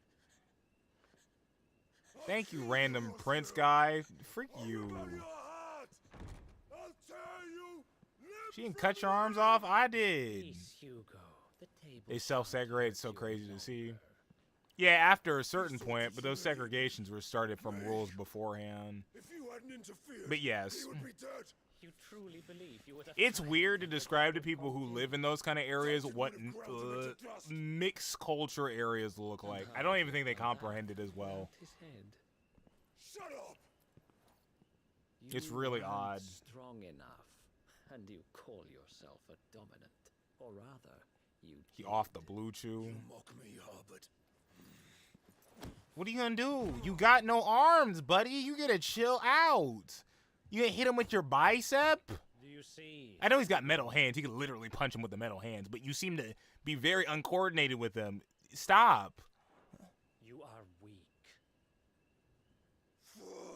Thank you, random prince guy. Freak you. She didn't cut your arms off? I did. They self-segregated, so crazy to see. Yeah, after a certain point, but those segregations were started from rules beforehand. If you hadn't interfered, but yes. he would be dead. You truly believe you would have It's weird to describe to people who live in those kind of areas what mixed culture areas look like. I don't even think they comprehend it as well. Shut up! It's really odd. Strong enough, and you call yourself a dominant, or rather, you. He off the blue chew. You mock me, Harbert. What are you gonna do? You got no arms, buddy. You gotta chill out. You gonna hit him with your bicep? You see, I know he's got metal hands. He could literally punch him with the metal hands, but you seem to be very uncoordinated with them. Stop. you are weak.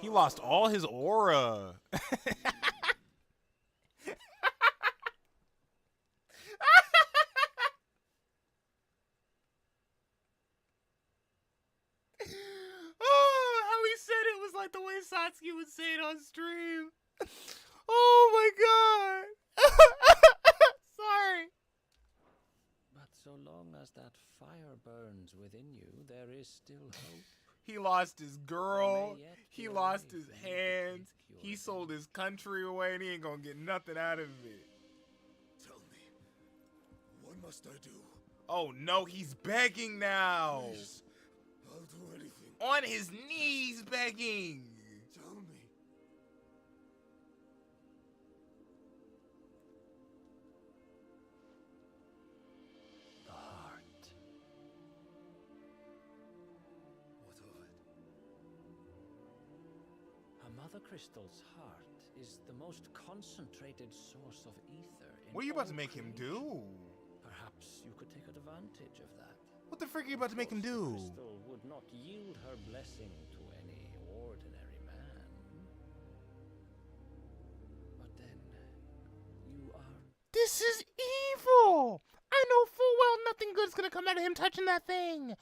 He lost all his aura. Oh, how he said it was like the way Satsuki would say it on stream. Oh my god. Sorry. But so long as that fire burns within you, there is still hope. He lost his girl. He lost his hands. He sold his country away, and he ain't gonna get nothing out of it. Tell me, what must I do? Oh no, he's begging now. Please, I'll do anything. On his knees begging. Tell me. The heart. What of it? A mother crystal's heart is the most concentrated source of ether. What are you about to make him do? Perhaps you could take advantage of that. What the frick are you about to make him do? Crystal would not yield her blessing to any ordinary man. But then, you are... This is evil! I know full well nothing good's gonna come out of him touching that thing.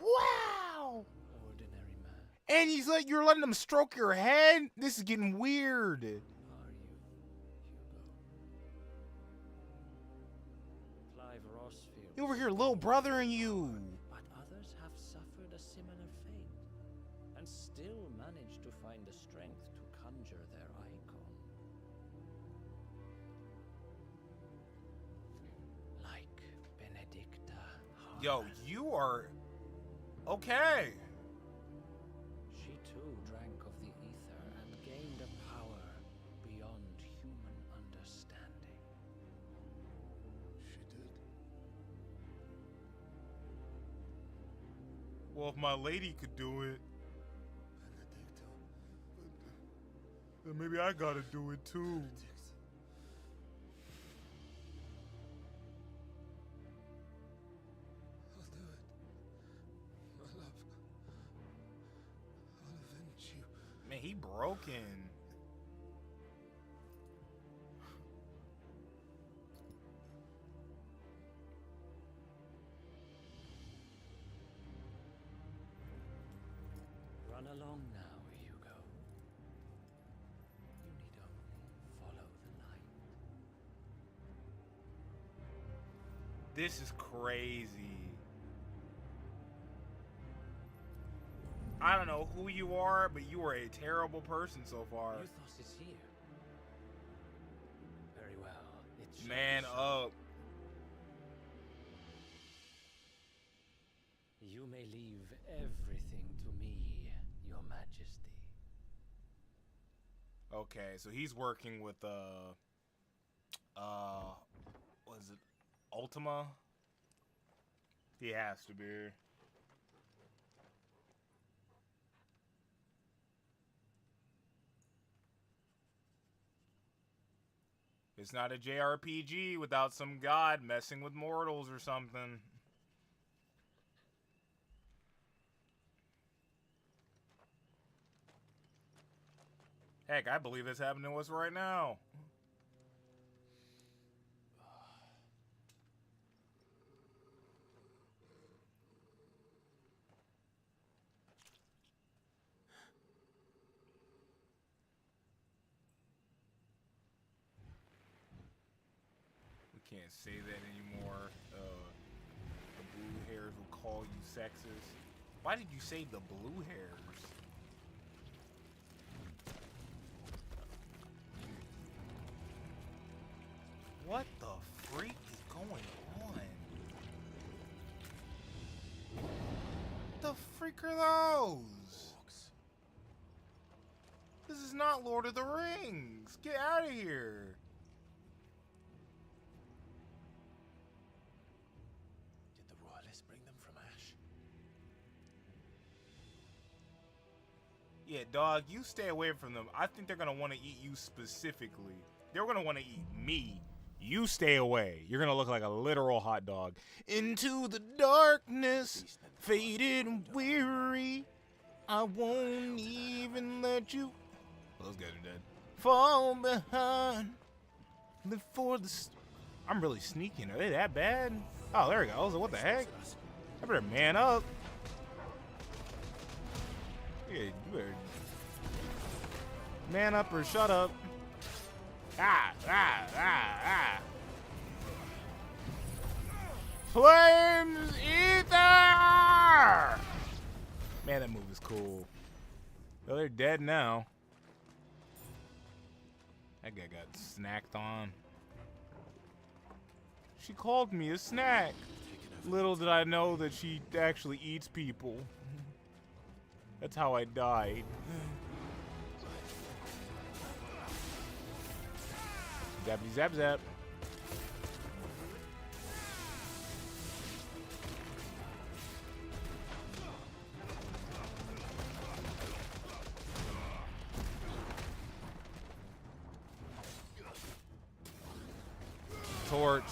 Wow! Ordinary man. And you're letting him stroke your head? This is getting weird. Are you, Hugo? Clive Rossfield. You over here, little brother and you. But others have suffered a similar fate, and still managed to find the strength to conjure their icon. Like Benedicta. Yo, you are... okay. She too drank of the ether and gained a power beyond human understanding. She did. Well, if my lady could do it, then maybe I gotta do it too. I'll do it. My love. I'll avenge you. Man, he broken. Run along now, Hugo. You need only follow the light. This is crazy. I don't know who you are, but you are a terrible person so far. Euthos is here. Very well. It's Man up. You may leave everything to me, Your Majesty. Okay, so he's working with what is it? Ultima? He has to be. It's not a JRPG without some god messing with mortals or something. Heck, I believe it's happening to us right now. We can't say that anymore. The blue hairs will call you sexist. Why did you say the blue hairs? What the freak is going on? The freak are those? This is not Lord of the Rings. Get out of here. Did the royalists bring them from Ash? Yeah, dog, you stay away from them. I think they're gonna want to eat you specifically. They're gonna want to eat me. You stay away. You're gonna look like a literal hot dog. Into the darkness, faded and weary. I won't even let you. Those guys are dead. Fall behind. Live for the. I'm really sneaking. Are they that bad? Oh, there we go. I was like, what the heck? I better man up. Yeah, you better man up or shut up. Flames Ether! Man, that move is cool. Oh, they're dead now. That guy got snacked on. She called me a snack. Little did I know that she actually eats people. That's how I died. Zappity zap zap. Torch.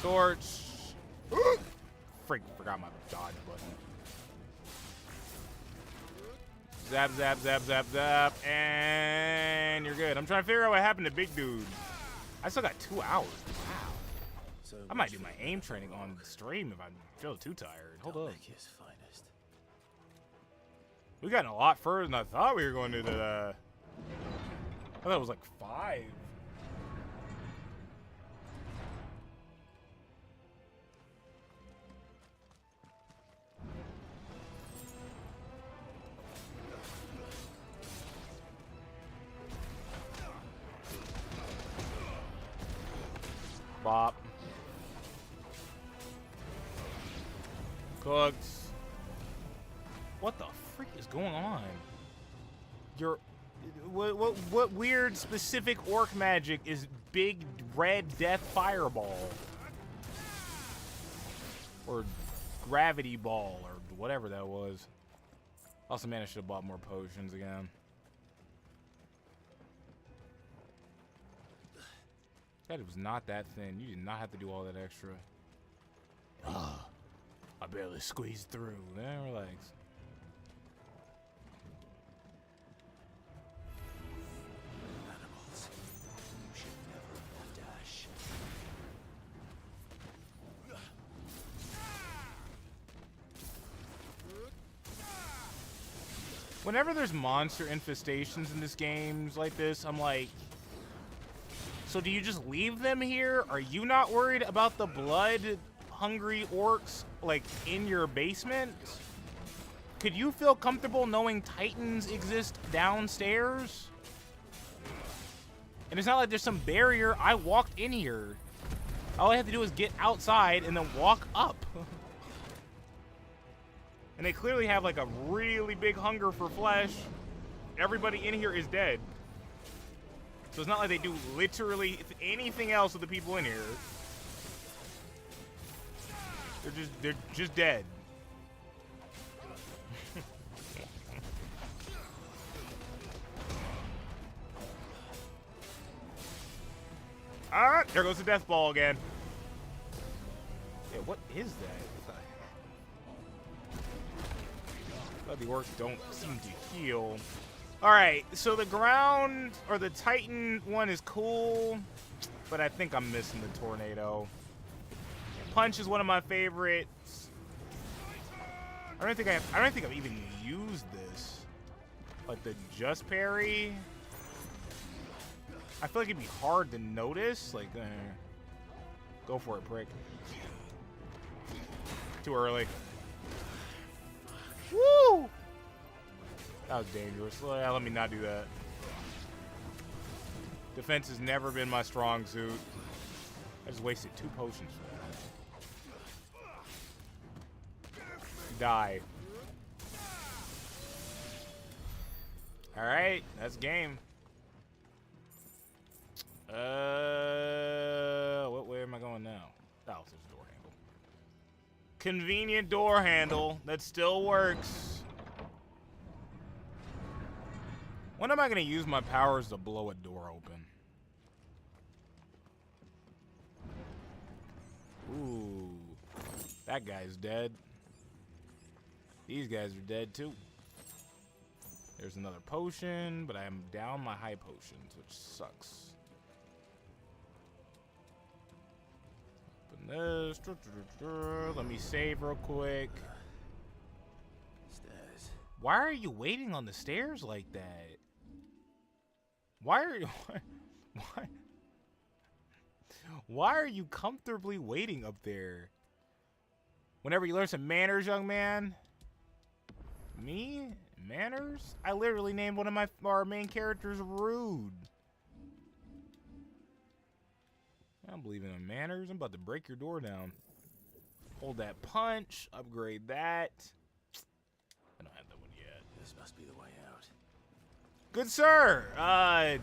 Torch. Forgot my dodge button. Zap, zap, zap, zap, zap. And you're good. I'm trying to figure out what happened to Big Dude. I still got 2 hours. Wow. I might do my aim training on stream if I feel too tired. Hold up. We gotten a lot further than I thought we were going to. I thought it was like 5. Bop. Cooked. What the freak is going on? What weird specific orc magic is big red death fireball? Or gravity ball or whatever that was. Also, man, I should have bought more potions again. That was not that thin. You did not have to do all that extra. Ah, I barely squeezed through. Man, relax. Animals, you should never have dash. Whenever there's monster infestations in this games like this, I'm like, so do you just leave them here? Are you not worried about the blood-hungry orcs, like, in your basement? Could you feel comfortable knowing titans exist downstairs? And it's not like there's some barrier. I walked in here. All I have to do is get outside and then walk up. And they clearly have, like, a really big hunger for flesh. Everybody in here is dead. So it's not like they do literally anything else with the people in here. They're just dead. Alright, there goes the death ball again. Yeah, what is that? Well, the orcs don't seem to heal. Alright, so the ground, or the Titan one is cool, but I think I'm missing the tornado. Punch is one of my favorites. I don't think I've even used this. Like the just parry. I feel like it'd be hard to notice. Like, go for it, prick. Too early. Woo! That was dangerous. Let me not do that. Defense has never been my strong suit. I just wasted 2 potions for that. Die. Alright, that's game. What way am I going now? convenient door handle that still works. When am I going to use my powers to blow a door open? Ooh. That guy's dead. These guys are dead too. There's another potion, but I'm down my high potions, which sucks. Open this. Let me save real quick. Stairs. Why are you waiting on the stairs like that? Why are you... Why are you comfortably waiting up there? Whenever you learn some manners, young man. Me? Manners? I literally named one of our main characters Rude. I don't believe in manners. I'm about to break your door down. Hold that punch. Upgrade that. I don't have that one yet. This must be the way out. Good sir. I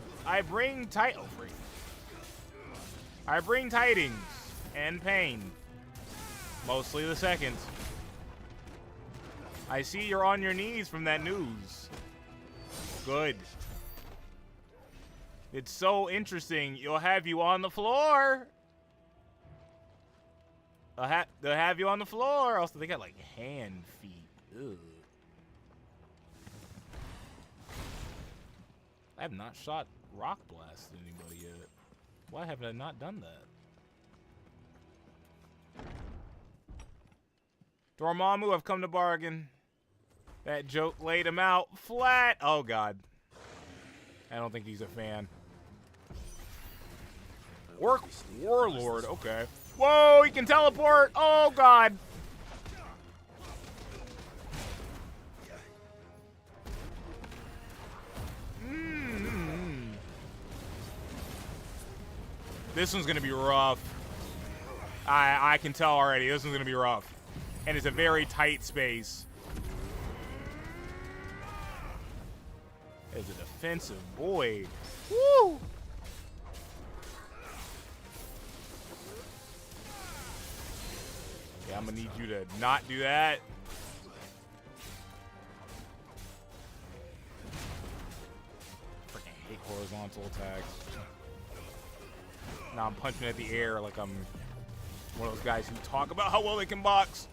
bring I bring tidings and pain. Mostly the second. I see you're on your knees from that news. Good. It's so interesting. You'll have you on the floor. They'll have you on the floor. Also, they got like hand feet. Ugh. I have not shot rock blast at anybody yet. Why have I not done that? Dormammu, I've come to bargain. That joke laid him out flat. Oh, God. I don't think he's a fan. Orc Warlord, okay. Whoa, he can teleport. Oh, God. This one's going to be rough. I can tell already. This one's going to be rough. And it's a very tight space. It's a defensive boy. Woo! Okay, I'm gonna need you to not do that. Freaking hate horizontal attacks. Now I'm punching at the air like I'm one of those guys who talk about how well they can box.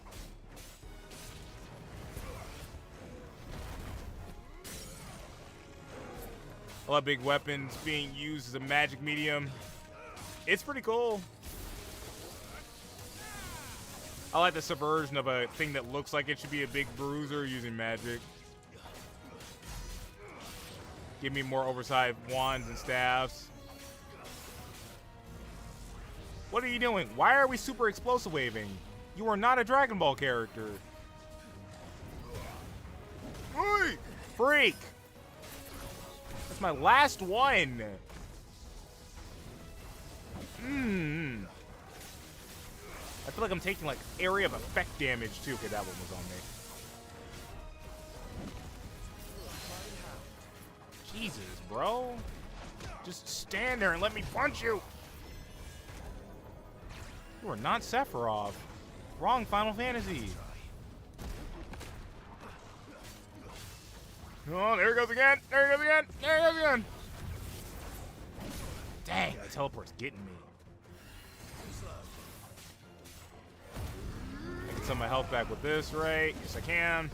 I love big weapons being used as a magic medium. It's pretty cool. I like the subversion of a thing that looks like it should be a big bruiser using magic. Give me more oversized wands and staffs. What are you doing? Why are we super explosive waving? You are not a Dragon Ball character. Hey! Freak! That's my last one. I feel like I'm taking like area of effect damage too. Okay, that one was on me. Jesus, bro. Just stand there and let me punch you. You are not Sephiroth. Wrong Final Fantasy. Oh, there he goes again. There he goes again. There he goes again. Dang, the teleport's getting me. I get some of my health back with this, right? Yes, I can.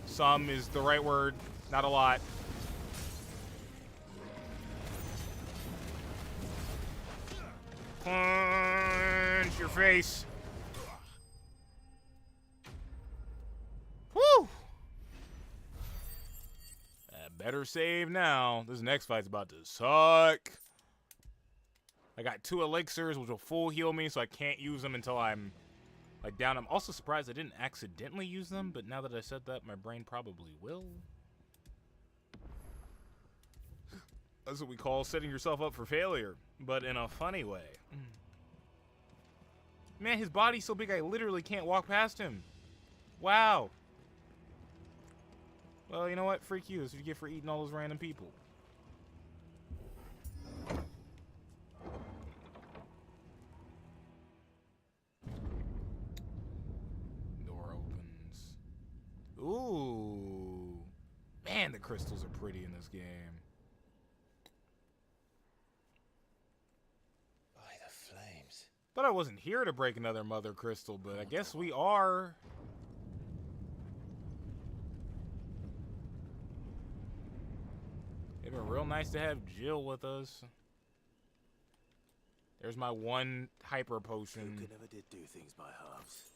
Some is the right word. Not a lot. Punch your face. Woo! Better save now. This next fight's about to suck. I got 2 elixirs, which will full heal me, so I can't use them until I'm like down. I'm also surprised I didn't accidentally use them, but now that I said that, my brain probably will. That's what we call setting yourself up for failure, but in a funny way. Man, his body's so big I literally can't walk past him. Wow. Well, you know what? Freak you. That's what you get for eating all those random people. crystals are pretty in this game. By the flames. Thought I wasn't here to break another mother crystal, but I guess we are. It'd been real nice to have Jill with us. There's my one hyper potion. Luca never did do things by halves.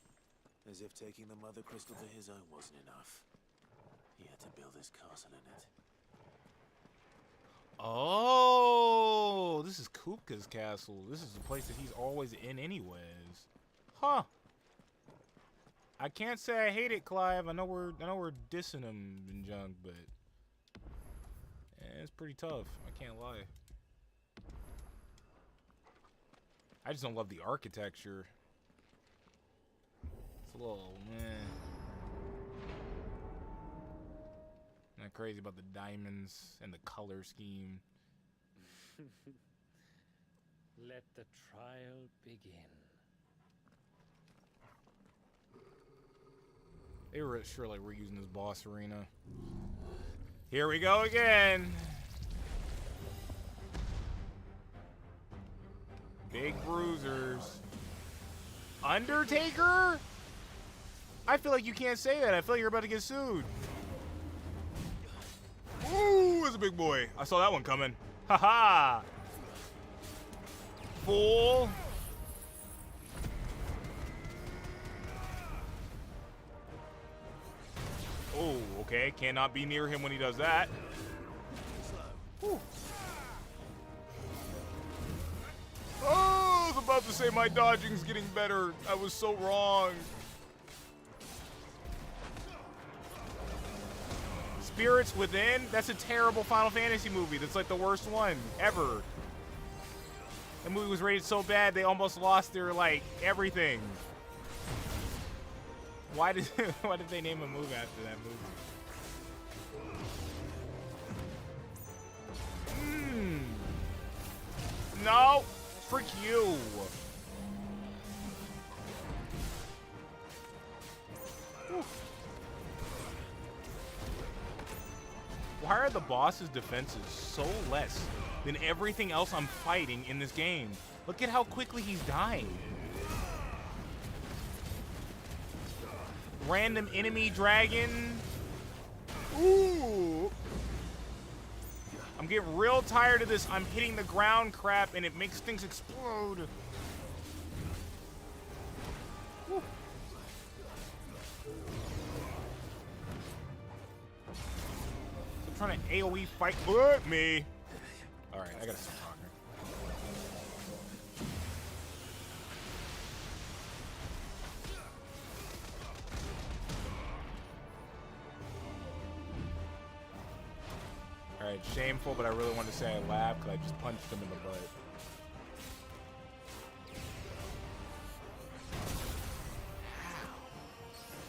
As if taking the mother crystal to his own wasn't enough. He had to build his castle in it. Oh, this is Kupka's castle. This is the place that he's always in anyways. Huh. I can't say I hate it, Clive. I know we're dissing him and junk, but it's pretty tough. I can't lie. I just don't love the architecture. It's a little meh. Not crazy about the diamonds and the color scheme. Let the trial begin. They were surely reusing this boss arena. Here we go again. Big bruisers. Undertaker? I feel like you can't say that. I feel like you're about to get sued. Ooh, it's a big boy. I saw that one coming. Haha. Fool. Oh, okay. Cannot be near him when he does that. Whew. Oh, I was about to say my dodging's getting better. I was so wrong. Spirits Within? That's a terrible Final Fantasy movie. That's like the worst one ever. The movie was rated so bad they almost lost their, like, everything. Why did they name a movie after that movie? No! Frick you! Whew. Why are the boss's defenses so less than everything else I'm fighting in this game? Look at how quickly he's dying. Random enemy dragon. Ooh. I'm getting real tired of this. I'm hitting the ground crap and it makes things explode. Woo. I'm trying to AoE fight me. Alright, I gotta stop talking. Alright, shameful, but I really wanted to say I laughed because I just punched him in the butt.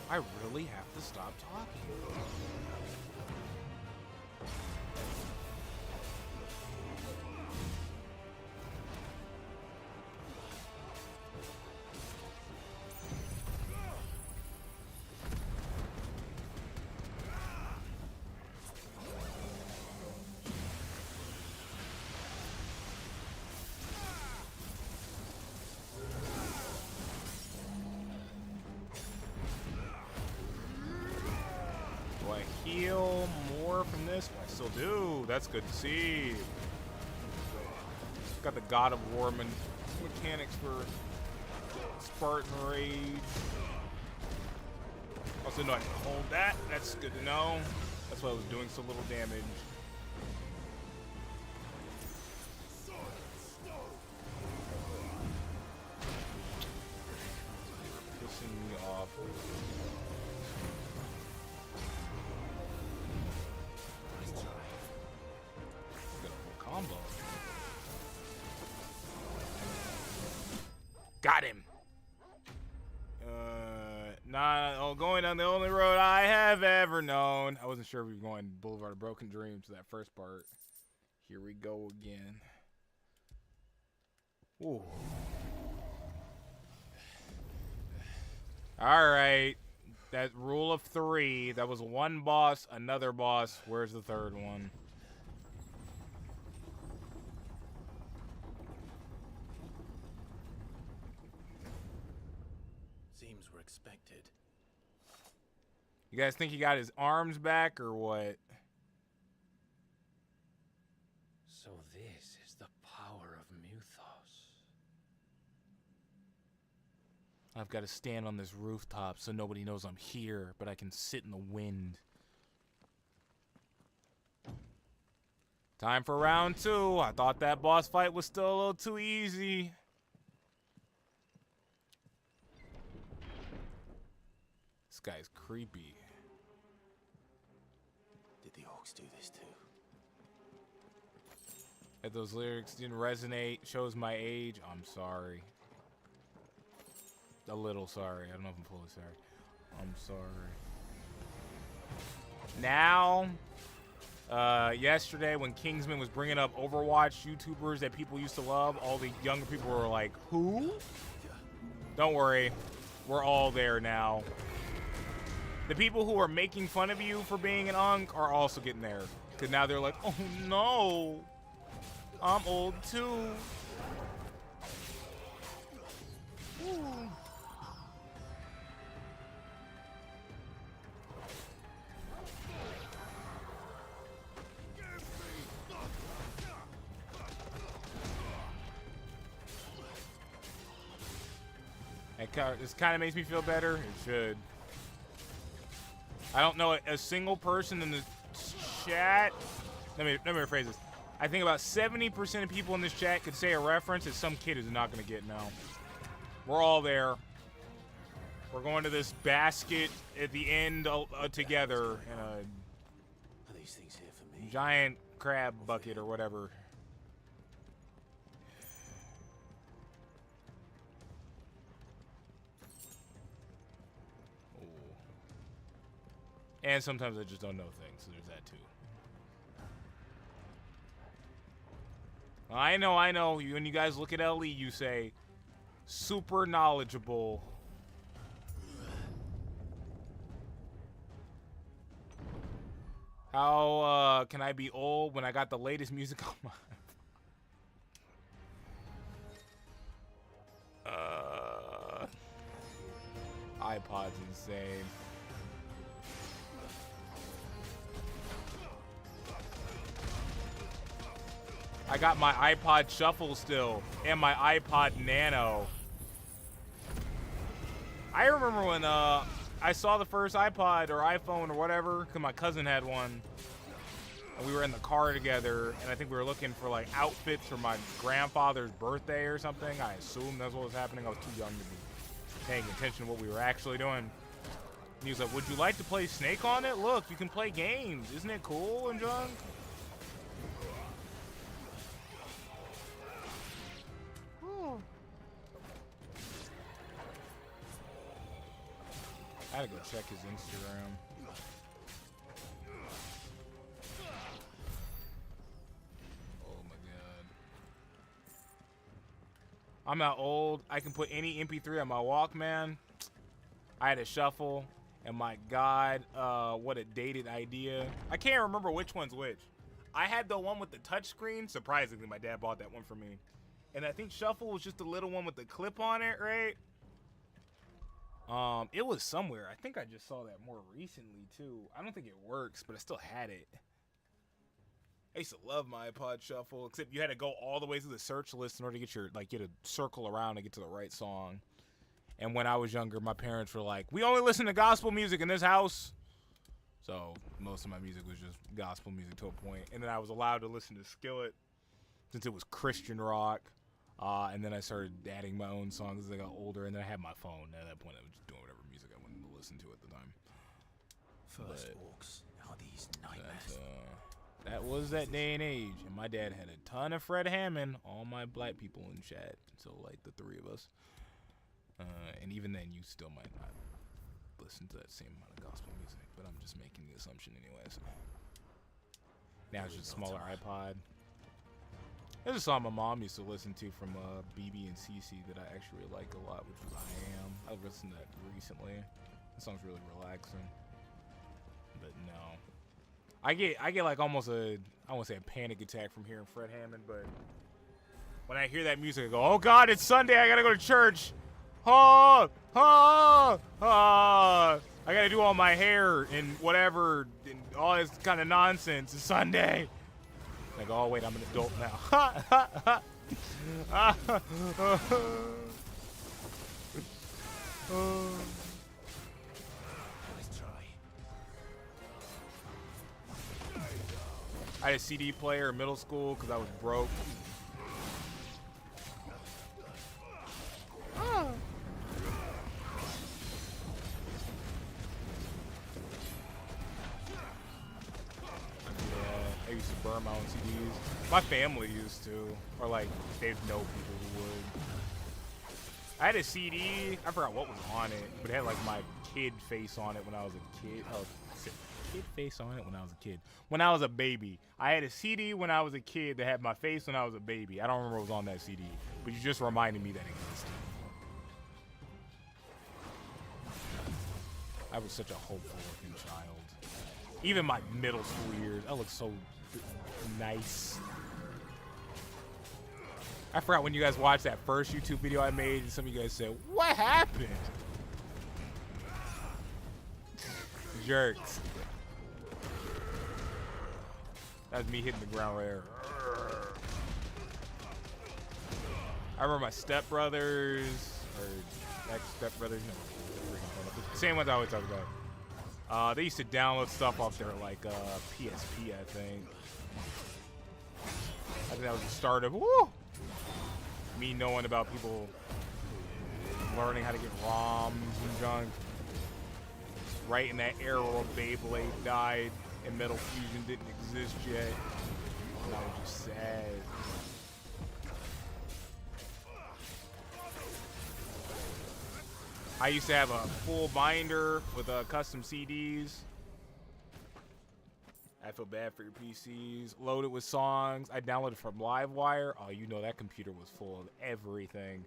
How? I really have to stop talking. Do I heal more from this? I still do. That's good to see. Got the God of War mechanics for Spartan Rage. Also know I can hold that. That's good to know. That's why I was doing so little damage. Pissing me off. Nice try. Got a full combo. Got him. Going down the only road I have ever known. I wasn't sure if we were going Boulevard of Broken Dreams to that first part. Here we go again. Ooh. All right. that rule of 3. That was one boss, another boss. Where's the third one? Seems we're expected. You guys think he got his arms back or what? So this is the power of Muthos. I've got to stand on this rooftop so nobody knows I'm here, but I can sit in the wind. Time for round 2. I thought that boss fight was still a little too easy. This guy's creepy. Did the orcs do this too? If those lyrics didn't resonate, shows my age, I'm sorry. A little sorry. I don't know if I'm fully sorry. I'm sorry. Now, yesterday when Kingsman was bringing up Overwatch YouTubers that people used to love, all the younger people were like, who? Don't worry. We're all there now. The people who are making fun of you for being an unk are also getting there. Because now they're like, oh no. I'm old too. Ooh. This kind of makes me feel better. It should. I don't know a single person in the chat. Let me rephrase this. I think about 70% of people in this chat could say a reference that some kid is not going to get now. We're all there. We're going to this basket at the end together in a Are these things here for me? giant crab bucket or whatever. And sometimes I just don't know things, so there's that too. I know. When you guys look at LE, you say, super knowledgeable. How can I be old when I got the latest music on my... iPod's insane. I got my iPod Shuffle still, and my iPod Nano. I remember when I saw the first iPod or iPhone or whatever, because my cousin had one. And we were in the car together, and I think we were looking for like outfits for my grandfather's birthday or something. I assume that's what was happening. I was too young to be paying attention to what we were actually doing. And he was like, would you like to play Snake on it? Look, you can play games. Isn't it cool and junk? I had to go check his Instagram. Oh my god. I'm not old. I can put any MP3 on my Walkman. I had a shuffle. And my god, what a dated idea. I can't remember which one's which. I had the one with the touchscreen. Surprisingly, my dad bought that one for me. And I think Shuffle was just the little one with the clip on it, right? It was somewhere. I think I just saw that more recently too. I don't think it works, but I still had it. I used to love my iPod Shuffle, except you had to go all the way through the search list in order to get your, like, get a circle around to get to the right song. And when I was younger, my parents were like, we only listen to gospel music in this house. So most of my music was just gospel music to a point. And then I was allowed to listen to Skillet since it was Christian rock. And then I started adding my own songs as I got older, and then I had my phone. At that point, I was just doing whatever music I wanted to listen to at the time. First orcs. How these nightmares. That was that day and age, and my dad had a ton of Fred Hammond, all my black people in chat, so like the three of us. And even then, you still might not listen to that same amount of gospel music, but I'm just making the assumption anyways. Now it's just a smaller iPod. There's a song my mom used to listen to from BB and CC that I actually like a lot, which was I Am. I listened to that recently. This song's really relaxing. But no. I get like almost a, I won't say a panic attack from hearing Fred Hammond, but when I hear that music, I go, oh God, it's Sunday, I gotta go to church. Oh, oh, oh. I gotta do all my hair and whatever and all this kind of nonsense. It's Sunday. Like, oh wait, I'm an adult now. I had a CD player in middle school because I was broke. I used to burn my own CDs. My family used to, or like they'd know people who would. I had a CD. I forgot what was on it, but it had like my kid face on it when I was a kid. Oh, kid face on it when I was a kid. When I was a baby, I had a CD when I was a kid that had my face when I was a baby. I don't remember what was on that CD, but you just reminded me that it existed. I was such a hopeful looking child. Even my middle school years, I looked so nice. I forgot when you guys watched that first YouTube video I made, and some of you guys said, what happened? Jerks. That was me hitting the ground right there. I remember my stepbrothers, or ex-stepbrothers, same ones I always talk about. They used to download stuff off their like PSP, I think. I think that was the start of me knowing about people learning how to get ROMs and junk. Right in that era where Beyblade died and Metal Fusion didn't exist yet. And I was just sad. I used to have a full binder with custom CDs. I feel bad for your PCs. Loaded with songs. I downloaded from Livewire. Oh, you know that computer was full of everything.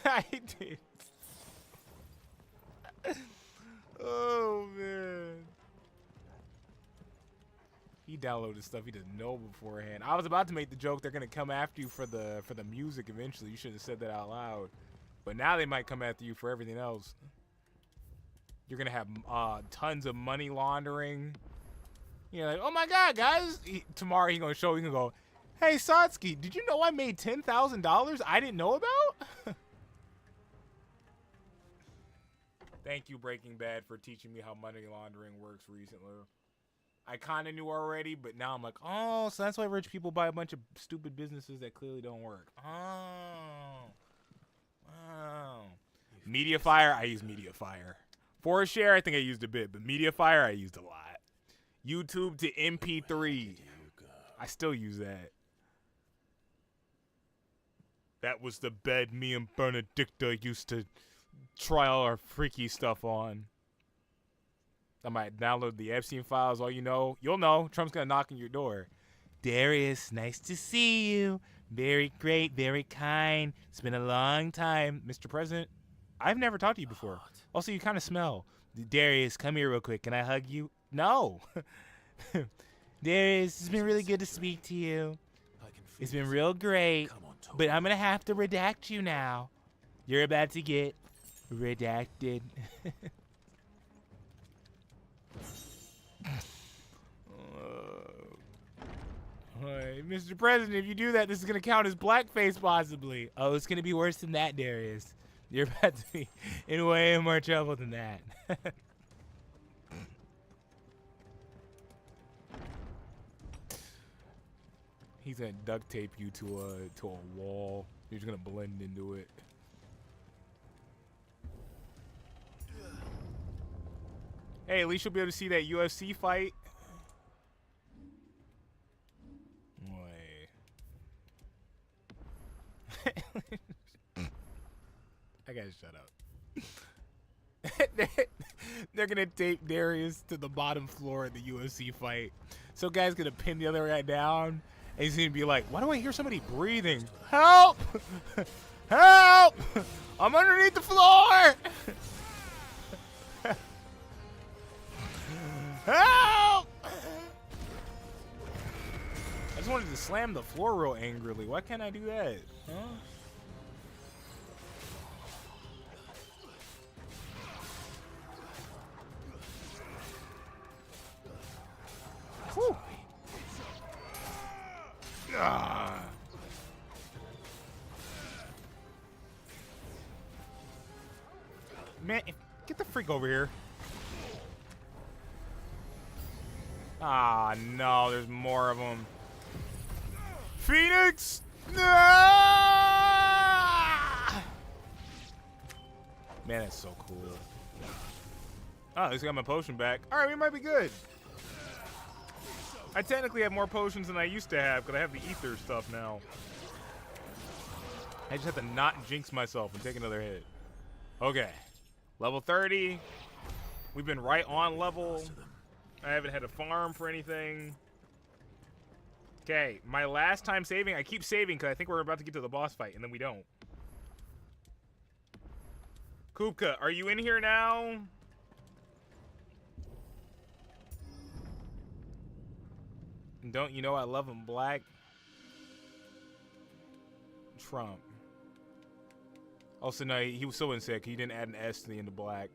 I did. Oh, man. He downloaded stuff he didn't know beforehand. I was about to make the joke they're going to come after you for the music eventually. You should have said that out loud. But now they might come after you for everything else. You're going to have tons of money laundering. You're like, oh my God, guys. Tomorrow he's going to show you and go, hey, Satsuki, did you know I made $10,000 I didn't know about? Thank you, Breaking Bad, for teaching me how money laundering works recently. I kind of knew already, but now I'm like, oh, so that's why rich people buy a bunch of stupid businesses that clearly don't work. Oh. Wow. Mediafire, I use Mediafire. ForShare, I think I used a bit, but Mediafire, I used a lot. YouTube to MP3. I still use that. That was the bed me and Benedicta used to try all our freaky stuff on. I might download the Epstein files. All you know, you'll know. Trump's gonna knock on your door. Darius, nice to see you. Very great, very kind. It's been a long time, Mr. President. I've never talked to you before. Also, you kind of smell. Darius, come here real quick. Can I hug you? No. Darius, it's been really good to speak to you. It's been real great. But I'm gonna have to redact you now. You're about to get redacted. Mr. President, if you do that, this is going to count as blackface, possibly. Oh, it's going to be worse than that, Darius. You're about to be in way more trouble than that. He's going to duct tape you to a wall. You're just going to blend into it. Hey, at least you'll be able to see that UFC fight. I gotta shut up. They're gonna tape Darius to the bottom floor of the UFC fight. So guy's gonna pin the other guy down, and he's gonna be like, why do I hear somebody breathing? Help! Help! I'm underneath the floor! Help! I just wanted to slam the floor real angrily. Why can't I do that? Huh? Whew. Ah. Man, get the freak over here. Ah, no, there's more of them. Phoenix! No! Man, that's so cool. Oh, at least I got my potion back. All right, we might be good. I technically have more potions than I used to have because I have the ether stuff now. I just have to not jinx myself and take another hit. Okay. Level 30. We've been right on level. I haven't had a farm for anything. Okay, my last time saving, I keep saving because I think we're about to get to the boss fight, and then we don't. Kupka, are you in here now? And don't you know I love him black? Trump. Also, no, he was so sick. He didn't add an S to the end of black.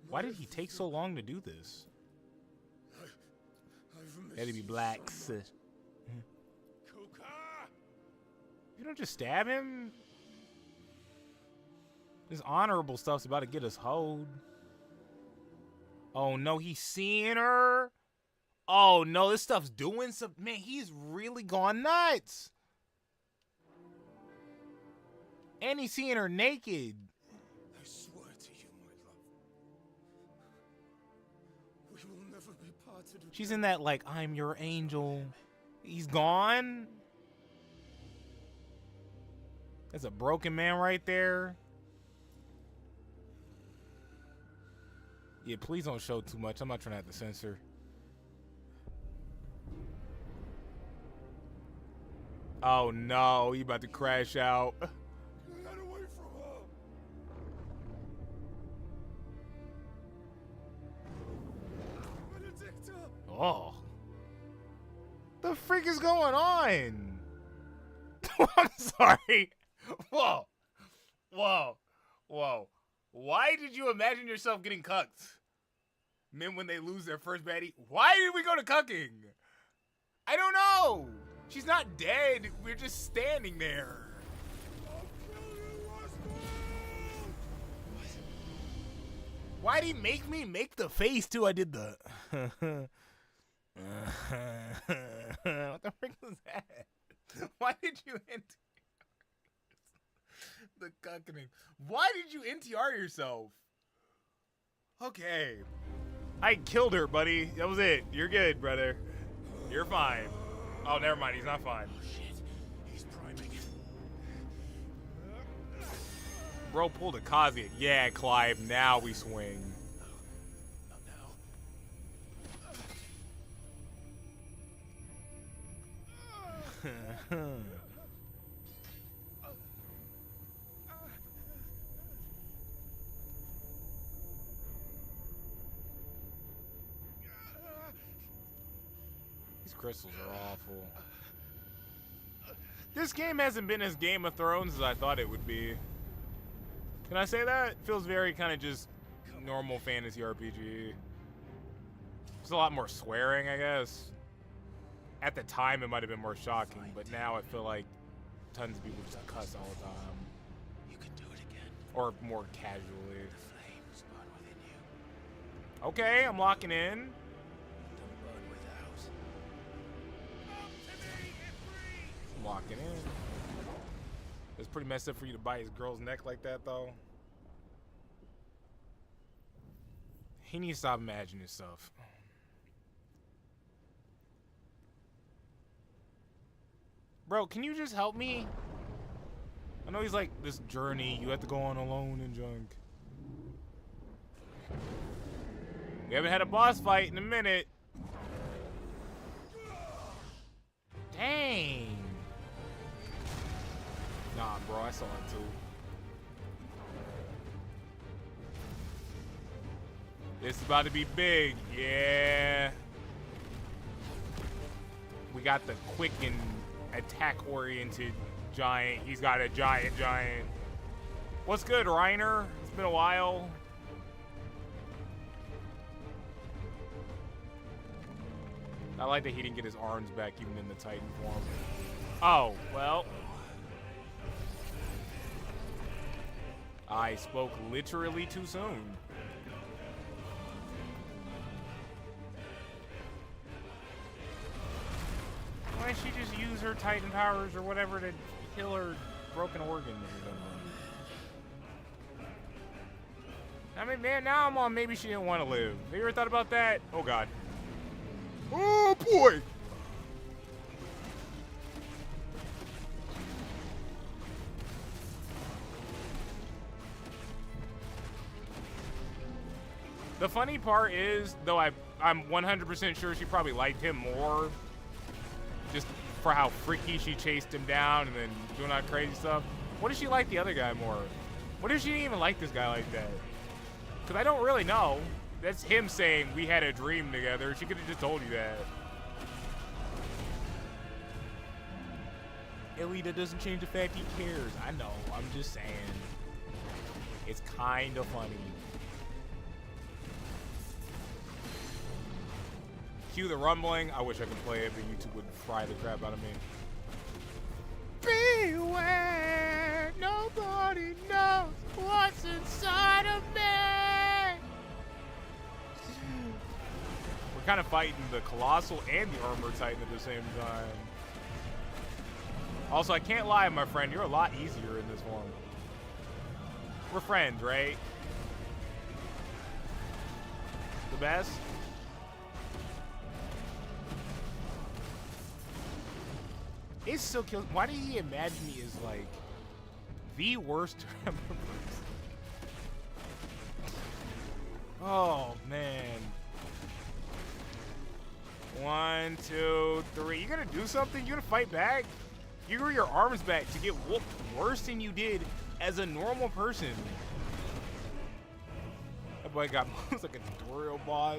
Why did he take so long to do this? Had to be blacks. You don't just stab him. This honorable stuff's about to get us hoed. Oh no, he's seeing her. Oh no, this stuff's doing some. Man, he's really gone nuts. And he's seeing her naked. I swear to you, my love, we will never be parted again. She's in that like, I'm your angel. He's gone. That's a broken man right there. Yeah, please don't show too much. I'm not trying to have to censor. Oh no, he about to crash out. Get away from her. Benedicta! Oh. The freak is going on? I'm sorry. Whoa. Whoa. Whoa. Why did you imagine yourself getting cucked? Men when they lose their first baddie. Why did we go to cucking? I don't know. She's not dead. We're just standing there. Why'd he make me make the face too? I did the. What the frick was that? Why did you the cucking? Why did you NTR yourself? Okay. I killed her, buddy. That was it. You're good, brother. You're fine. Oh, never mind. He's not fine. Oh, shit. He's priming. Bro pulled a Kazi. Yeah, Clive. Now we swing. Not now. These crystals are awful. This game hasn't been as Game of Thrones as I thought it would be. Can I say that? It feels very kind of just normal fantasy RPG. There's a lot more swearing, I guess. At the time, it might have been more shocking, but now I feel like tons of people just cuss all the time. You can do it again. Or more casually. The flames burn within you. Okay, I'm locking in. Don't burn without. I'm locking in. It's pretty messed up for you to bite his girl's neck like that, though. He needs to stop imagining stuff. Bro, can you just help me? I know he's like, this journey you have to go on alone and junk. We haven't had a boss fight in a minute. Dang. Nah, bro, I saw it too. This is about to be big. Yeah. We got the quick and attack-oriented giant. He's got a giant. What's good, Reiner? It's been a while. I like that he didn't get his arms back even in the Titan form. Oh, well. I spoke literally too soon. Why don't she just use her Titan powers or whatever to kill her broken organs or something? I mean, man, now I'm on maybe she didn't want to live. Have you ever thought about that? Oh, God. Oh, boy! The funny part is, though I'm 100% sure she probably liked him more just for how freaky she chased him down and then doing all that crazy stuff. What if she liked the other guy more? What if she didn't even like this guy like that? Because I don't really know. That's him saying we had a dream together. She could have just told you that. Elita doesn't change the fact he cares. I know. I'm just saying. It's kind of funny. Cue the rumbling. I wish I could play it, but YouTube would fry the crap out of me. Beware, nobody knows what's inside of me. We're kind of fighting the Colossal and the Armor Titan at the same time. Also, I can't lie, my friend. You're a lot easier in this one. We're friends, right? The best? It still kills. Why did he imagine me as like the worst members? Oh man. 1, 2, 3. You gonna do something? You gonna fight back? You grew your arms back to get whooped worse than you did as a normal person. That boy got moves like a tutorial boss.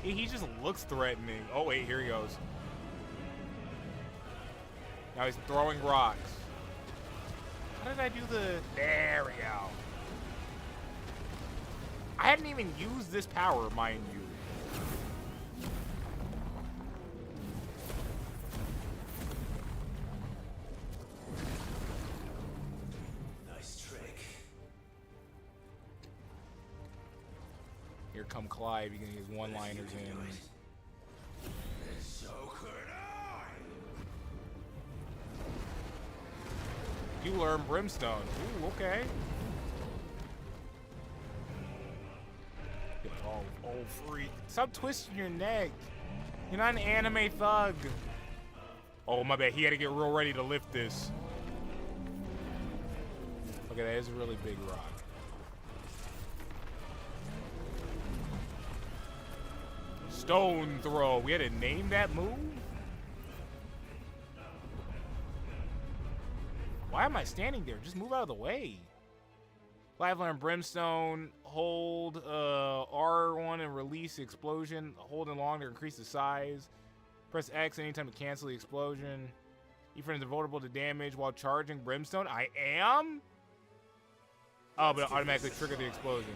He just looks threatening. Oh wait, here he goes. Now he's throwing rocks. How did I do the... There we go. I hadn't even used this power, mind you. Nice trick. Here come Clive. He's gonna get his one-liners in. So could I. You learn Brimstone. Ooh, okay. Oh, freak. Stop twisting your neck. You're not an anime thug. Oh, my bad. He had to get real ready to lift this. Okay, that is a really big rock. Stone throw. We had to name that move? Why am I standing there? Just move out of the way. Clive learned Brimstone. Hold R1 and release explosion. Hold and long to increase the size. Press X anytime to cancel the explosion. Your friend is vulnerable to damage while charging Brimstone. I am? Oh, but it automatically triggered the explosion.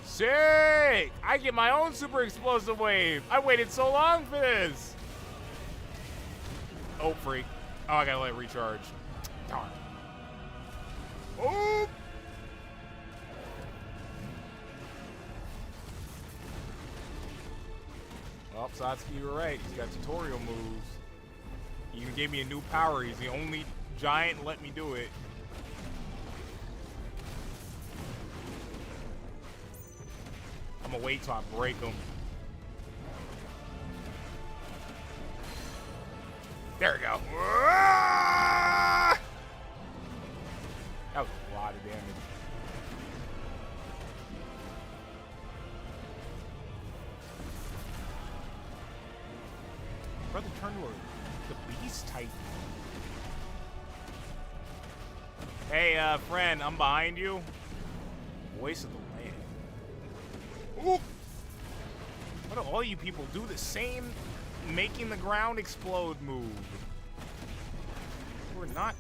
Sick! I get my own super explosive wave. I waited so long for this. Oh, freak. Oh, I gotta let it recharge. Darn. Oh! Well, Satsuki, you were right. He's got tutorial moves. He even gave me a new power. He's the only giant let me do it. I'm gonna wait till I break him. There we go. That was a lot of damage. Brother turned to the beast type. Hey, friend, I'm behind you. Voice of the land. Ooh. What do all you people do? The same making the ground explode move. We're not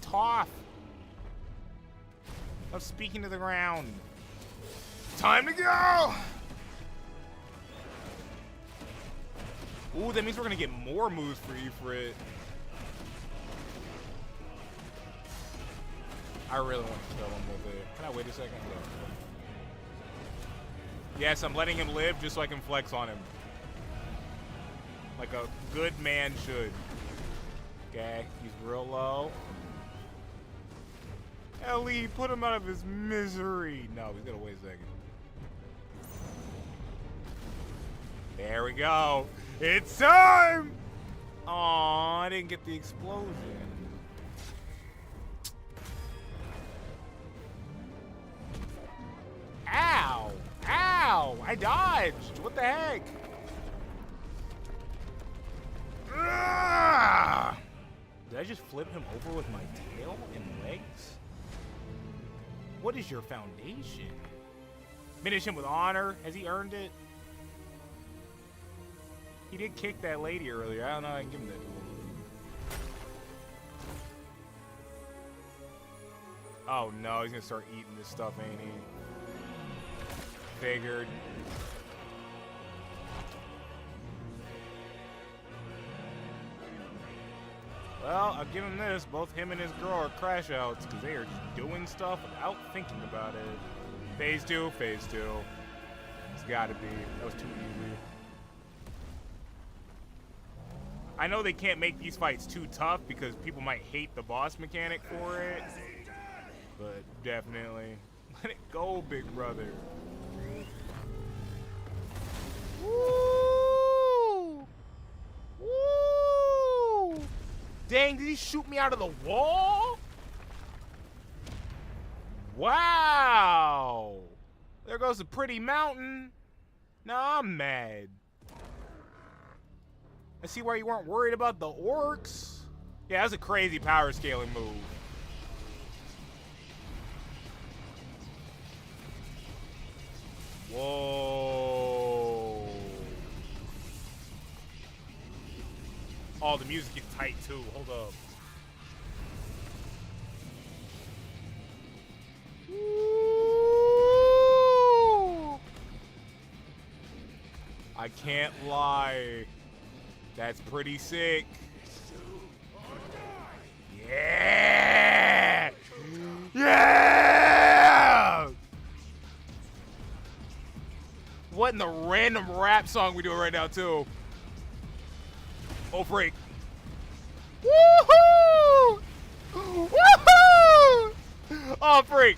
tough. I'm speaking to the ground. Time to go! Ooh, that means we're gonna get more moves for Ifrit. I really want to kill him with it. Can I wait a second? Yes, I'm letting him live just so I can flex on him. Like a good man should. Okay, he's real low. Ellie, put him out of his misery. No, he's gonna wait a second. There we go. It's time! Aw, I didn't get the explosion. Ow! Ow! I dodged! What the heck? Ah! Did I just flip him over with my tail and legs? What is your foundation? Finish him with honor. Has he earned it? He did kick that lady earlier. I don't know how I can give him that. Oh no, he's gonna start eating this stuff, ain't he? Figured. Well, I'll give him this. Both him and his girl are crash outs because they are just doing stuff without thinking about it. Phase 2, phase 2. It's gotta be. That was too easy. I know they can't make these fights too tough because people might hate the boss mechanic for it. But definitely. Let it go, big brother. Woo! Woo! Dang, did he shoot me out of the wall? Wow! There goes a pretty mountain. Now I'm mad. I see why you weren't worried about the orcs. Yeah, that's a crazy power scaling move. Whoa. Oh, the music gets tight too. Hold up. Woo! I can't lie. That's pretty sick. Yeah! Yeah! What in the random rap song we doing right now, too? Oh, freak. Woohoo! Woohoo! Oh, freak.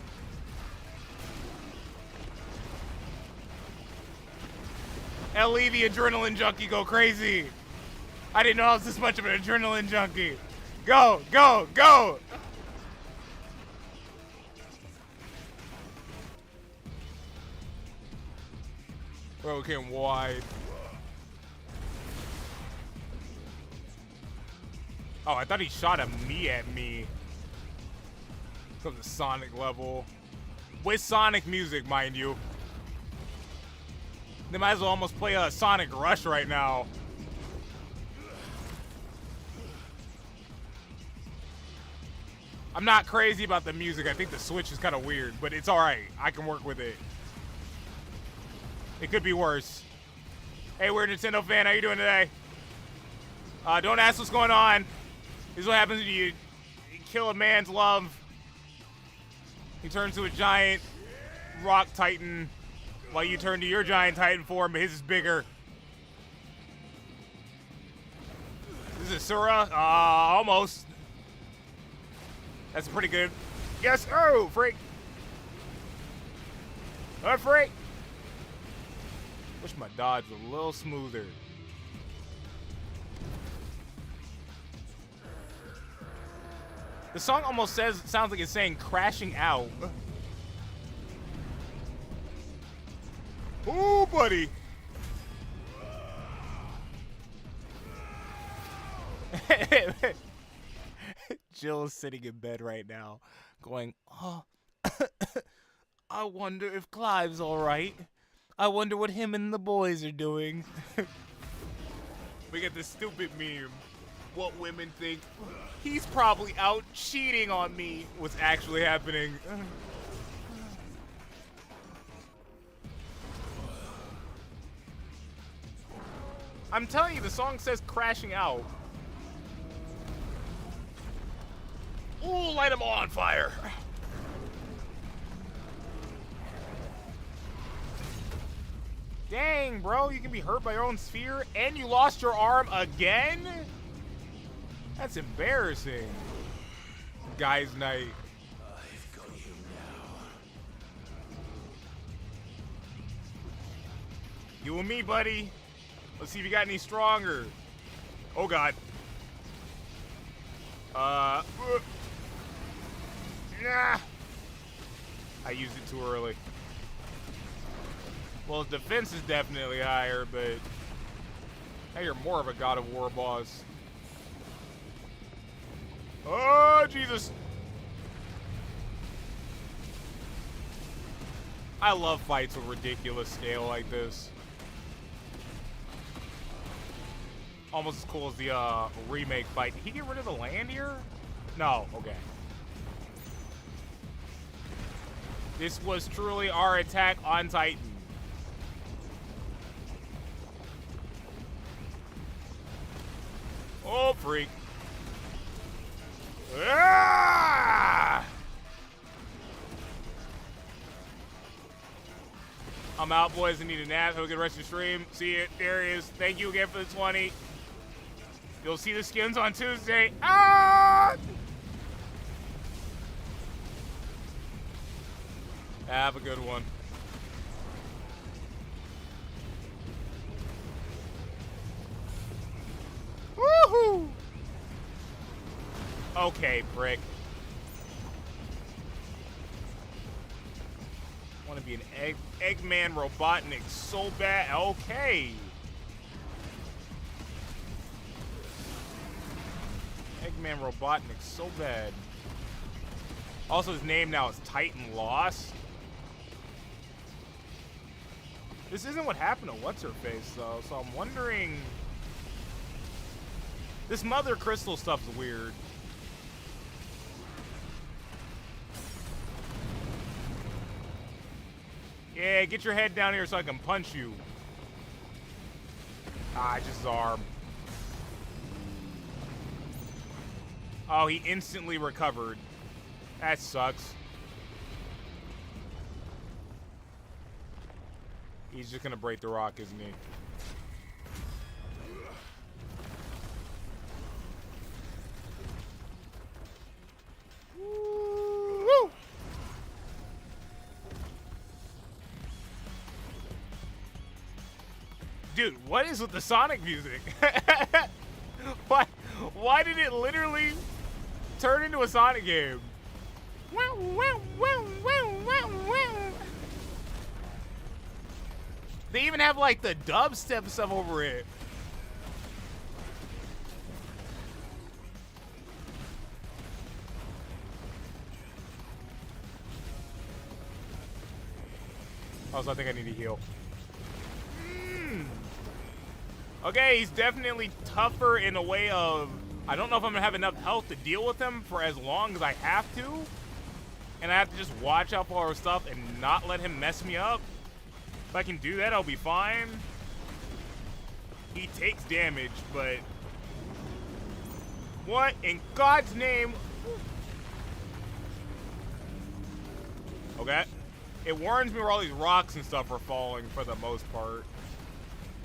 Ellie, the adrenaline junkie, go crazy. I didn't know I was this much of an adrenaline junkie. Go, go, go! Bro, came wide. Oh, I thought he shot at me. From the Sonic level. With Sonic music, mind you. They might as well almost play a Sonic Rush right now. I'm not crazy about the music. I think the Switch is kind of weird, but it's alright. I can work with it. It could be worse. Hey, we're a Nintendo fan. How you doing today? Don't ask what's going on. This is what happens when you kill a man's love. He turns to a giant rock titan while you turn to your giant titan form, but his is bigger. This is Sura? Almost. That's pretty good. Yes. Oh, freak. Oh, freak. Wish my dodge was a little smoother. The song almost sounds like it's saying crashing out. Ooh, buddy. Jill is sitting in bed right now going, oh, I wonder if Clive's all right. I wonder what him and the boys are doing. We get this stupid meme. What women think he's probably out cheating on me. What's actually happening. I'm telling you, the song says crashing out. Ooh, light them all on fire. Dang, bro, you can be hurt by your own sphere and you lost your arm again? That's embarrassing. Guys' night. I've got you now. You and me, buddy. Let's see if you got any stronger. Oh, God. Nah. I used it too early. Well, his defense is definitely higher, but now you're more of a God of War boss. Oh, Jesus. I love fights with ridiculous scale like this. Almost as cool as the remake fight. Did he get rid of the land here? No, okay. This was truly our attack on Titan. Oh, freak. Ah! I'm out, boys. I need a nap. Have a good rest of your stream. See you. There he is. Thank you again for the 20. You'll see the skins on Tuesday. Ah! Have a good one. Woohoo! Okay, prick. Want to be an Eggman Robotnik so bad. Okay. Eggman Robotnik so bad. Also, his name now is Titan Lost. This isn't what happened to What's-Her-Face, though, so I'm wondering... This Mother Crystal stuff's weird. Yeah, get your head down here so I can punch you. Ah, just his arm. Oh, he instantly recovered. That sucks. He's just gonna break the rock, isn't he? Woo! Dude, what is with the Sonic music? Why did it literally turn into a Sonic game? They even have like the dubstep stuff over it. Also, I think I need to heal. Okay, he's definitely tougher in a way of... I don't know if I'm going to have enough health to deal with him for as long as I have to. And I have to just watch out for our stuff and not let him mess me up. If I can do that, I'll be fine. He takes damage, but... What in God's name? Okay. It warns me where all these rocks and stuff are falling for the most part.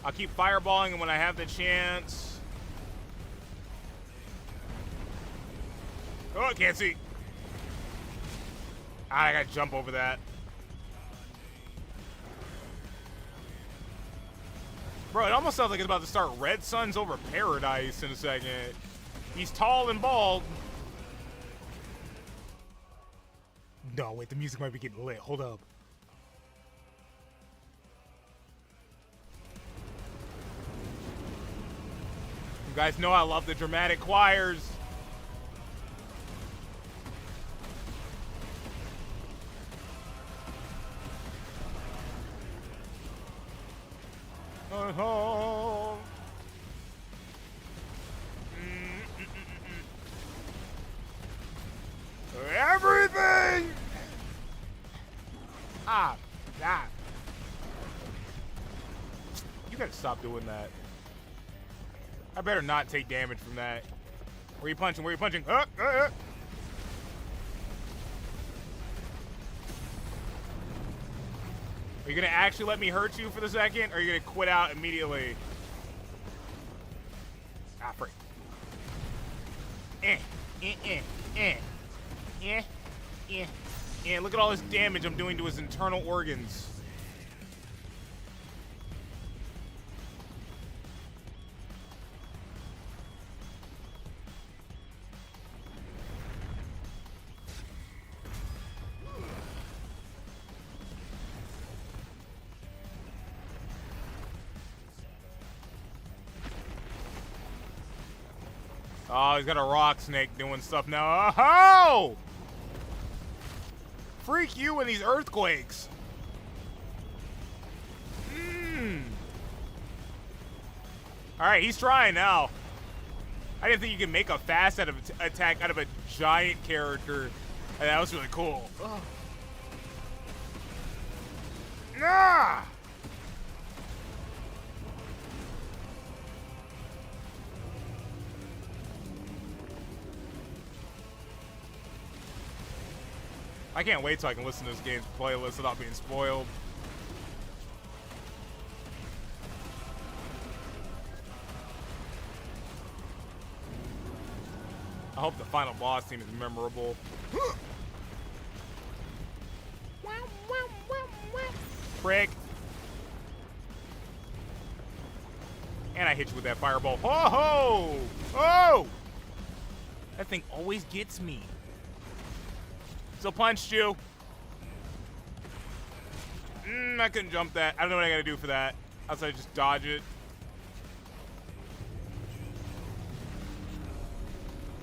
I'll keep fireballing him when I have the chance. Oh, I can't see. I gotta jump over that. Bro, it almost sounds like it's about to start Red Suns over Paradise in a second. He's tall and bald. No, wait, the music might be getting lit. Hold up. You guys know I love the dramatic choirs. stop doing that. I better not take damage from that. Where you punching? Where you punching? Are you gonna actually let me hurt you for the second, or are you gonna quit out immediately? Ah, freak. Look at all this damage I'm doing to his internal organs. Oh, he's got a rock snake doing stuff now. Oh! Freak you in these earthquakes. Alright, he's trying now. I didn't think you could make a fast attack out of a giant character. And that was really cool. Oh. Nah! I can't wait till I can listen to this game's playlist without being spoiled. I hope the final boss team is memorable. Prick. And I hit you with that fireball. Ho ho! Oh! That thing always gets me. Still punched you. I couldn't jump that. I don't know what I gotta do for that. Outside just dodge it.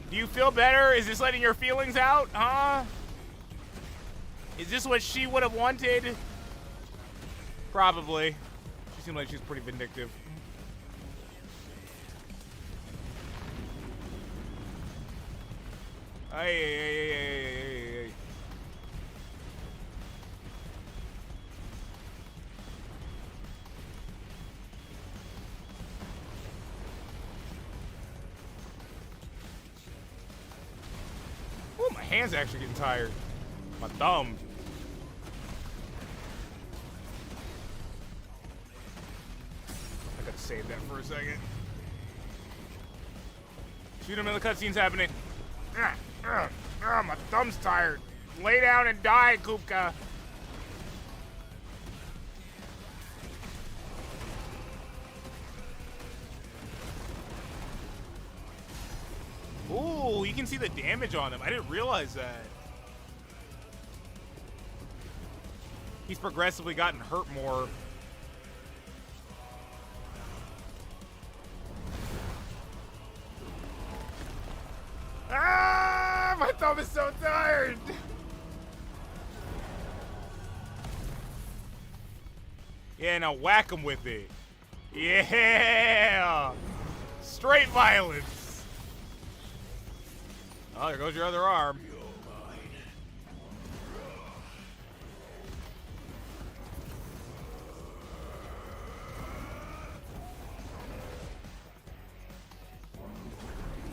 Do you feel better? Is this letting your feelings out? Huh? Is this what she would have wanted? Probably. She seemed like she's pretty vindictive. Hey. Oh, my hand's actually getting tired. My thumb. I gotta save that for a second. Shoot him in the cutscene's happening. My thumb's tired. Lay down and die, Kupka. Ooh, you can see the damage on him. I didn't realize that. He's progressively gotten hurt more. Ah, my thumb is so tired. Yeah, now whack him with it. Yeah. Straight violence. Oh, there goes your other arm.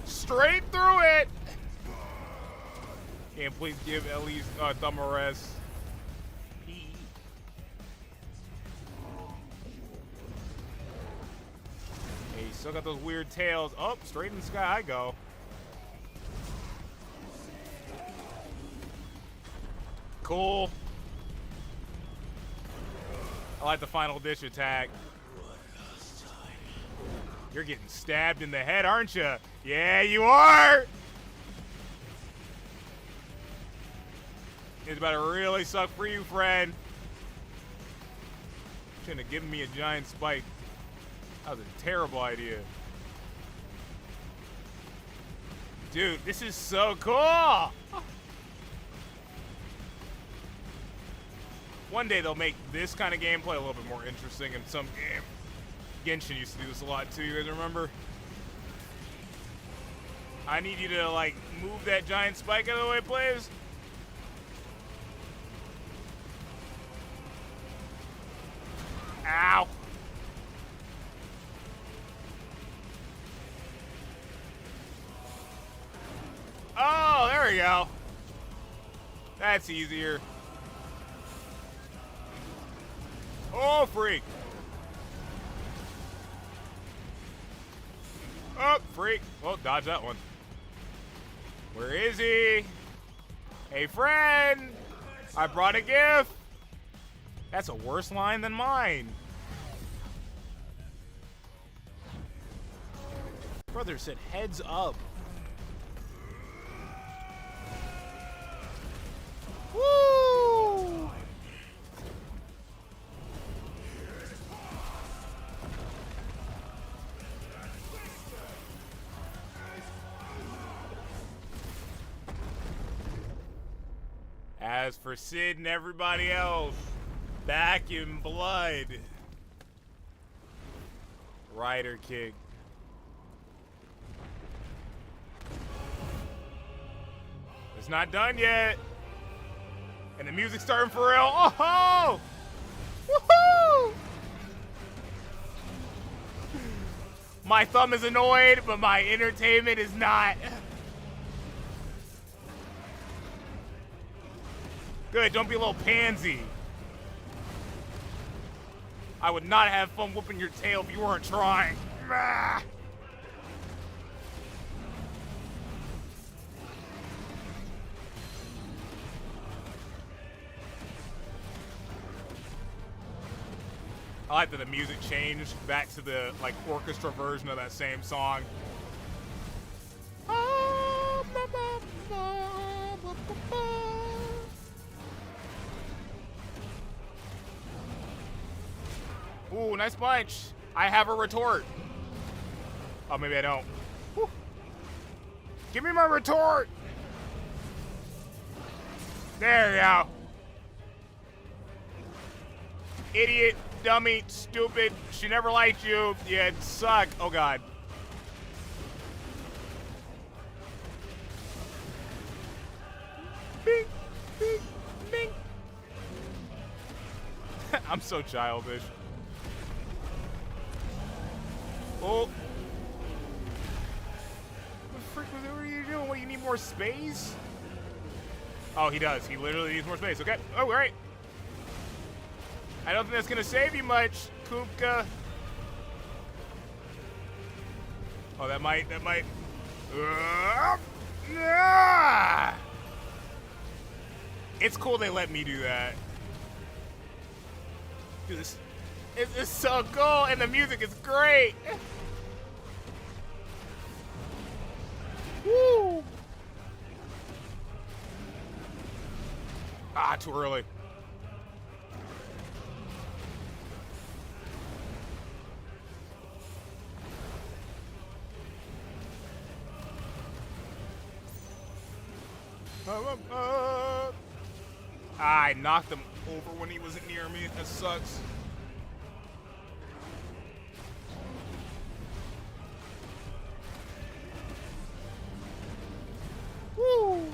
Straight through it. Can please give Ellie's thumb a rest. Hey, still got those weird tails. Oh, straight in the sky I go. Cool. I like the final dish attack. You're getting stabbed in the head, aren't you? Yeah, you are! It's about to really suck for you, friend. Shouldn't have given me a giant spike. That was a terrible idea. Dude, this is so cool! One day they'll make this kind of gameplay a little bit more interesting in some game. Genshin used to do this a lot too, you guys remember? I need you to, like, move that giant spike out of the way, please. Ow. we go. That's easier. Oh, freak. Oh, freak. Well, dodge that one. Where is he? Hey, friend. I brought a gift. That's a worse line than mine. Brother said heads up. Woo! As for Sid and everybody else, back in blood. Rider kick. It's not done yet. And the music's starting for real. Oh! Woohoo! My thumb is annoyed, but my entertainment is not. Good, don't be a little pansy. I would not have fun whooping your tail if you weren't trying. Ah. I like that the music changed back to the like orchestra version of that same song. Ooh, nice punch. I have a retort. Oh, maybe I don't. Whew. Give me my retort. There you go. Idiot, dummy, stupid. She never liked you. You suck. Oh, God. Bing, bing, bing. I'm so childish. Oh. What the frick was what are you doing? What, you need more space? Oh, he does. He literally needs more space. Okay. Oh, great. I don't think that's going to save you much, Kupka. Oh, that might. It's cool they let me do that. Dude, this is so cool, and the music is great. Woo! Ah, too early. I knocked him over when he wasn't near me. That sucks. Woo!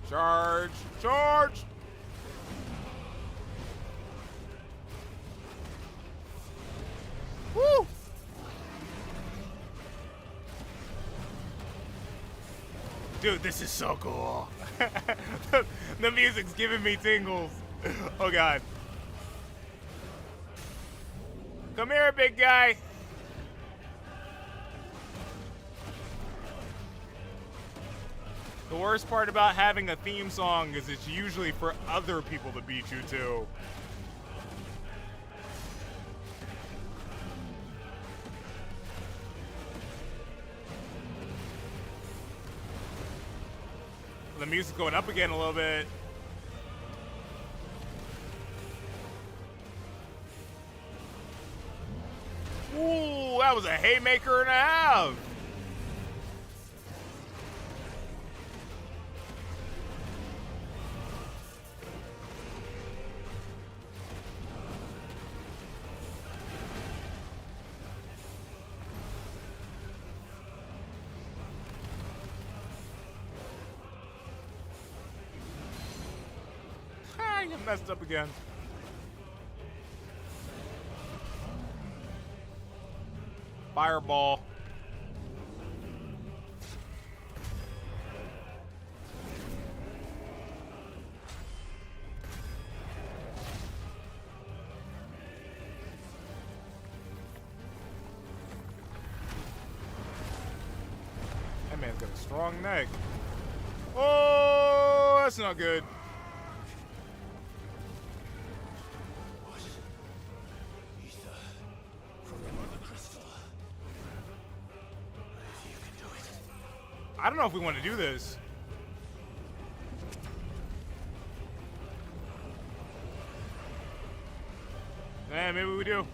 Charge! Charge! Woo! Dude, this is so cool. The music's giving me tingles. Oh, God. Come here, big guy. The worst part about having a theme song is it's usually for other people to beat you to. The music's going up again a little bit. Ooh, that was a haymaker and a half. get messed up again. Fireball. That man's got a strong neck. Oh, that's not good. I don't know if we want to do this. Yeah, maybe we do.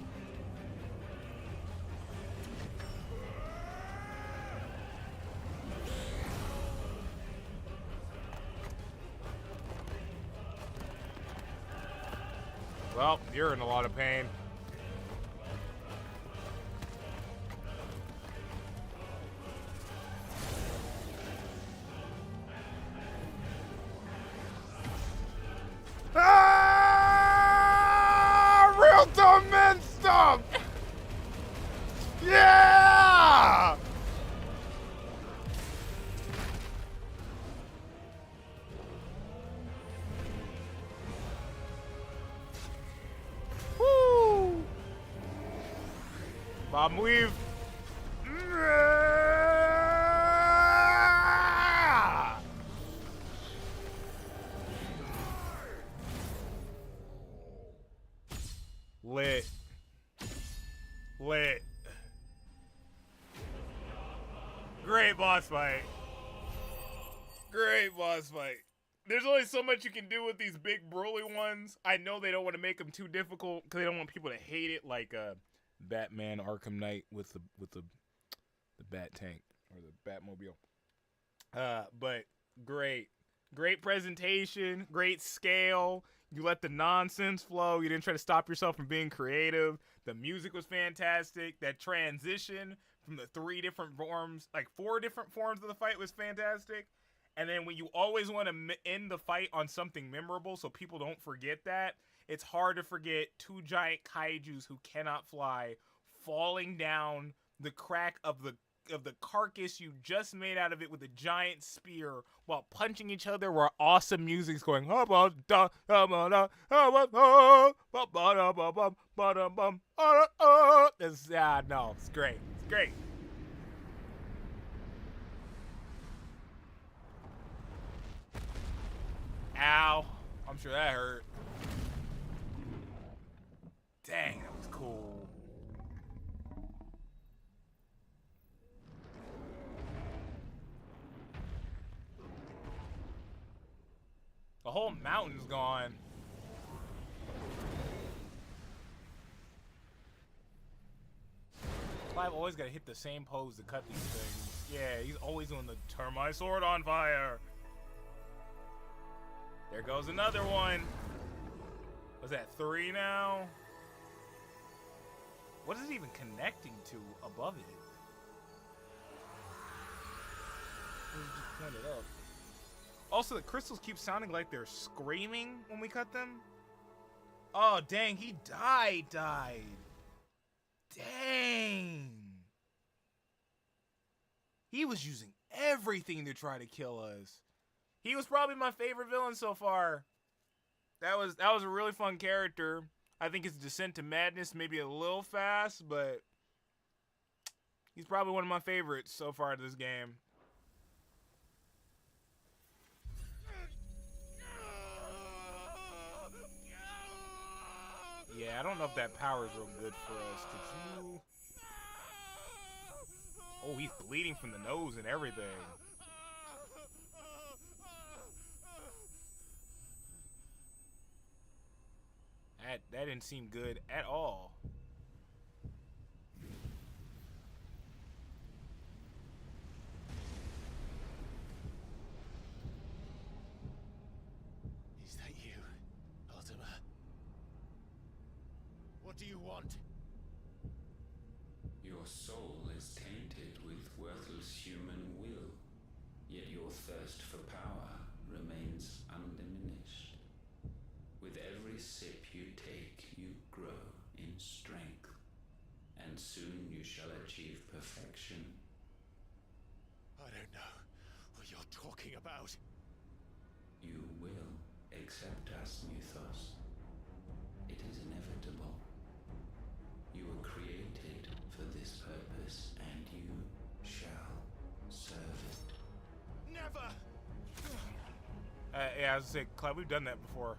Well, you're in a lot of pain. Ah! Real dumb men stuff! Yeah! Woo! Bob and weave. Lit. Lit. Great boss fight. Great boss fight. There's only so much you can do with these big broly ones. I know they don't want to make them too difficult because they don't want people to hate it, like Batman Arkham Knight with the Bat Tank or the Batmobile. But great presentation, great scale. You let the nonsense flow. You didn't try to stop yourself from being creative. The music was fantastic. That transition from the 3 different forms, like 4 different forms of the fight was fantastic. And then when you always want to end the fight on something memorable so people don't forget that, it's hard to forget 2 giant kaijus who cannot fly falling down the crack of the carcass you just made out of it with a giant spear while punching each other while awesome music's going. It's great. It's great. Ow. I'm sure that hurt. Dang, that was cool. The whole mountain's gone. Clive always gotta hit the same pose to cut these things. Yeah, he's always doing the turn my sword on fire. There goes another one. Was that 3 now? What is it even connecting to above it? Just point it up. Also, the crystals keep sounding like they're screaming when we cut them. Oh, dang, he died. Dang. He was using everything to try to kill us. He was probably my favorite villain so far. That was a really fun character. I think his descent to madness may be a little fast, but he's probably one of my favorites so far in this game. Yeah, I don't know if that power is real good for us. Could you... Oh, he's bleeding from the nose and everything. That didn't seem good at all. Is that you, Ultima? What do you want? Your soul is tainted with worthless human will, yet your thirst for power remains undiminished. With talking about? You will accept us, Mythos. It is inevitable. You were created for this purpose, and you shall serve it. Never! Yeah, I was gonna say, Clive, we've done that before.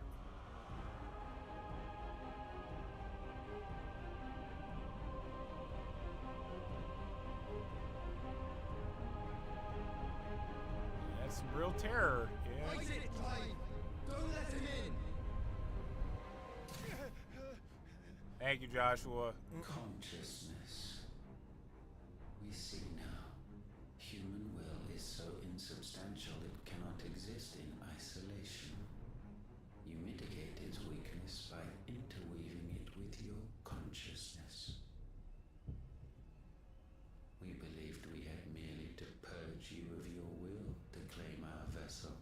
That's some real terror. Yeah. Fight it, Clive! Don't let him in! Thank you, Joshua. Consciousness. We see now. Human will is so insubstantial it cannot exist in isolation. You mitigate its weakness by interweaving it with your consciousness. We believed we had merely to purge you of your will to claim our vessel.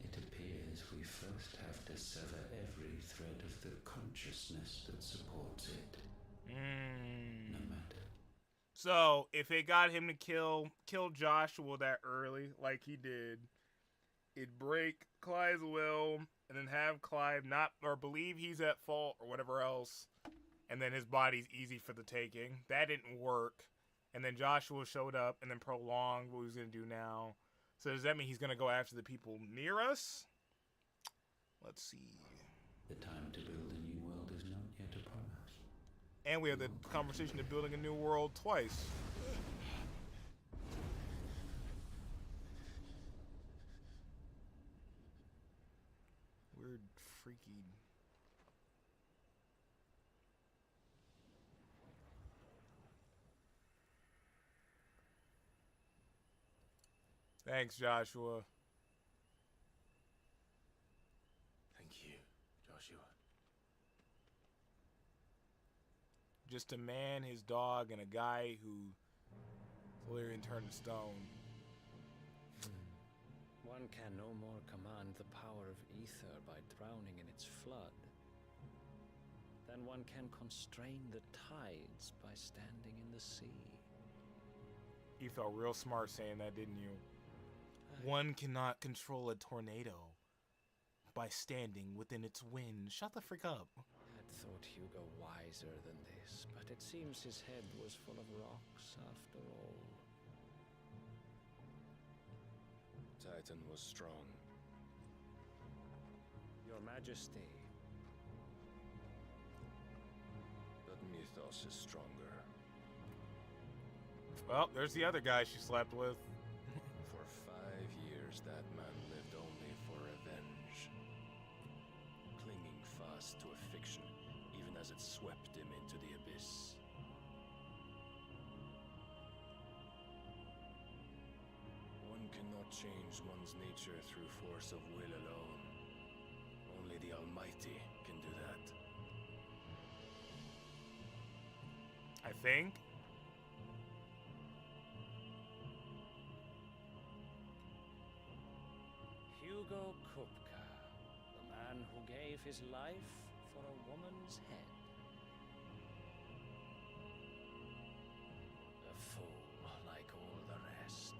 It appears we first have to sever every thread of the consciousness that supports it. No matter. So, if it got him to kill Joshua that early, like he did, it'd break Clive's will, and then have Clive not, or believe he's at fault, or whatever else, and then his body's easy for the taking. That didn't work. And then Joshua showed up, and then prolonged what he was going to do now. So does that mean he's going to go after the people near us? Let's see. The time to build a new world is not yet upon us. And we have the conversation of building a new world twice. Weird, freaky. Thanks, Joshua. Thank you, Joshua. Just a man, his dog, and a guy who Valyrian turned to stone. One can no more command the power of ether by drowning in its flood than one can constrain the tides by standing in the sea. You felt real smart saying that, didn't you? One cannot control a tornado by standing within its wind. Shut the frick up. I'd thought Hugo wiser than this, but it seems his head was full of rocks after all. Titan was strong. Your Majesty. But Mythos is stronger. Well, there's the other guy she slept with. For 5 years, that man lived only for revenge. Clinging fast to a fiction, even as it swept him into the abyss. One cannot change one's nature through force of will alone. Only the Almighty can do that. I think. Hugo Kupka, the man who gave his life for a woman's head. A fool like all the rest.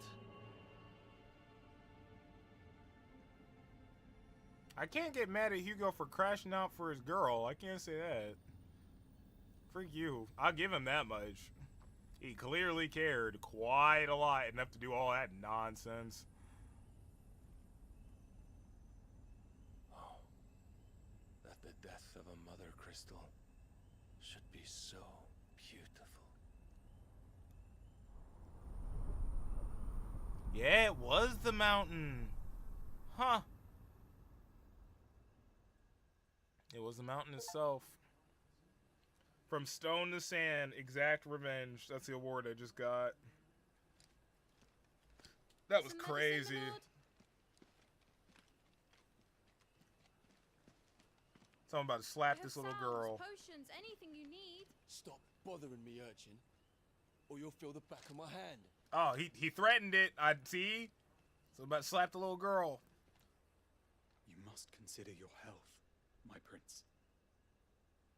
I can't get mad at Hugo for crashing out for his girl. I can't say that. Freak you. I'll give him that much. He clearly cared quite a lot, enough to do all that nonsense. Oh, that the death of a mother crystal should be so beautiful. Yeah, it was the mountain. Huh. It was the mountain itself. From stone to sand, exact revenge. That's the award I just got. That was crazy. So I'm about to slap this little girl. Potions, anything you need. Stop bothering me, urchin, or you'll feel the back of my hand. Oh, he threatened it. I see. So I'm about to slap the little girl. You must consider your health, my prince.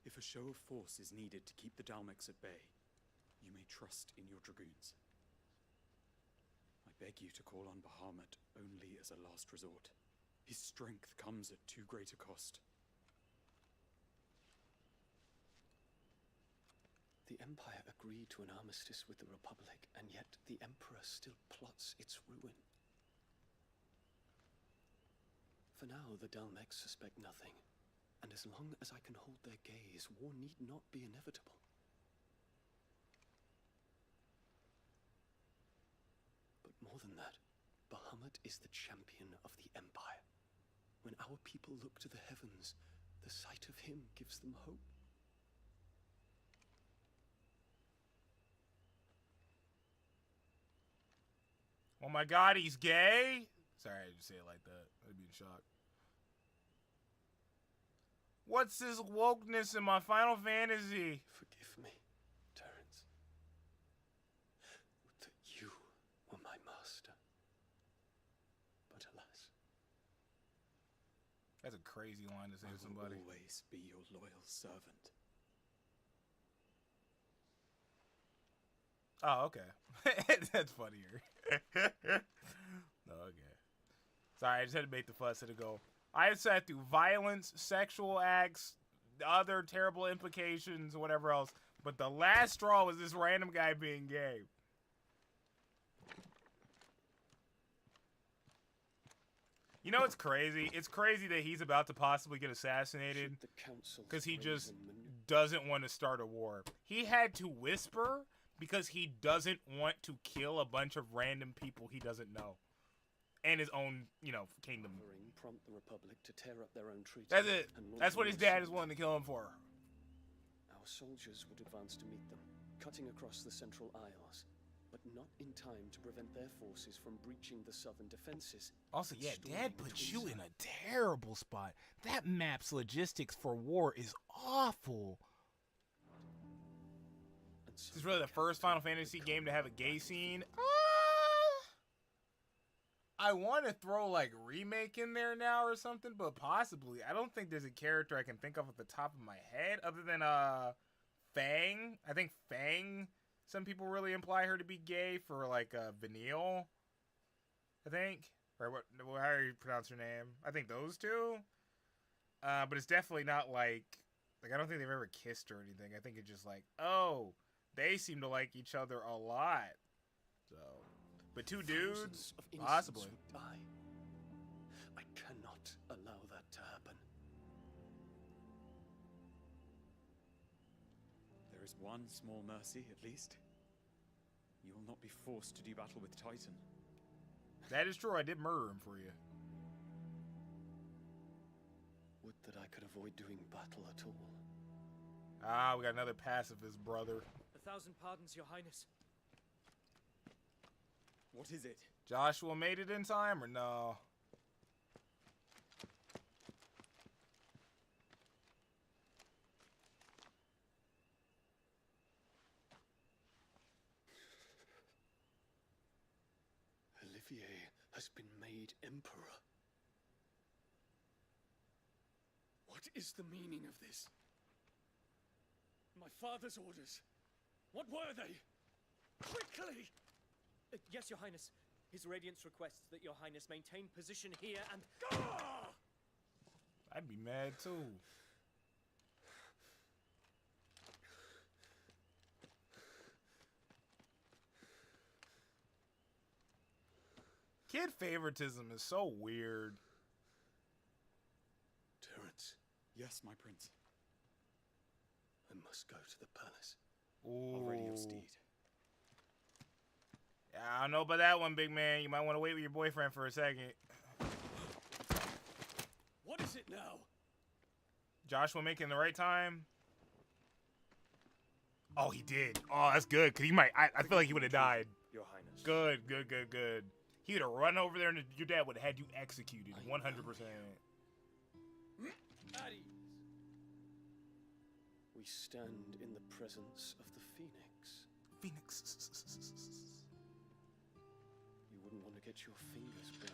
If a show of force is needed to keep the Dalmex at bay, you may trust in your dragoons. I beg you to call on Bahamut only as a last resort. His strength comes at too great a cost. The Empire agreed to an armistice with the Republic, and yet the Emperor still plots its ruin. For now, the Dalmex suspect nothing, and as long as I can hold their gaze, war need not be inevitable. But more than that, Bahamut is the champion of the Empire. When our people look to the heavens, the sight of him gives them hope. Oh my god, he's gay? Sorry, I just say it like that. I'd be in shock. What's this wokeness in my Final Fantasy? Forgive me, Terence. Would that you were my master. But alas. That's a crazy line to say to somebody. I will always be your loyal servant. Oh, okay. That's funnier. Okay. Sorry, I just had to make the fuss of it go. I have sat through violence, sexual acts, other terrible implications, whatever else. But the last straw was this random guy being gay. You know what's crazy? It's crazy that he's about to possibly get assassinated because he just doesn't want to start a war. He had to whisper because he doesn't want to kill a bunch of random people he doesn't know. And his own, kingdom. Prompt the Republic to tear up their own treaty. That's it. That's what his dad is willing to kill him for. Our soldiers would advance to meet them, cutting across the Central Isles, but not in time to prevent their forces from breaching the southern defenses. Also, yeah, Dad put you in a terrible spot. That map's logistics for war is awful. This is really the first Final Fantasy game to have a gay scene. I want to throw like remake in there now or something, but possibly. I don't think there's a character I can think of at the top of my head other than Fang. I think Fang, some people really imply her to be gay for like Vanille. I think. Or how do you pronounce her name? I think those two. But it's definitely not like I don't think they've ever kissed or anything. I think it's just like, oh, they seem to like each other a lot. So, but two dudes, possibly. I cannot allow that to happen. There is one small mercy, at least. You will not be forced to do battle with Titan. That is true. I did murder him for you. Would that I could avoid doing battle at all. Ah, we got another pacifist brother. 1,000 pardons, Your Highness. What is it? Joshua made it in time or no? Olivier has been made emperor. What is the meaning of this? My father's orders. What were they? Quickly! Yes, Your Highness. His Radiance requests that Your Highness maintain position here and... I'd be mad too. Kid favoritism is so weird. Terence. Yes, my prince. I must go to the palace. Ooh. Already of steed. Yeah, I don't know about that one, big man. You might want to wait with your boyfriend for a second. What is it now? Joshua making the right time. Oh, he did. Oh, that's good. Cause he might. I feel like he would have died. Your Highness. Good, good, good, good. He would have run over there, and your dad would have had you executed. 100%. We stand in the presence of the Phoenix. Phoenix. You wouldn't want to get your fingers burned.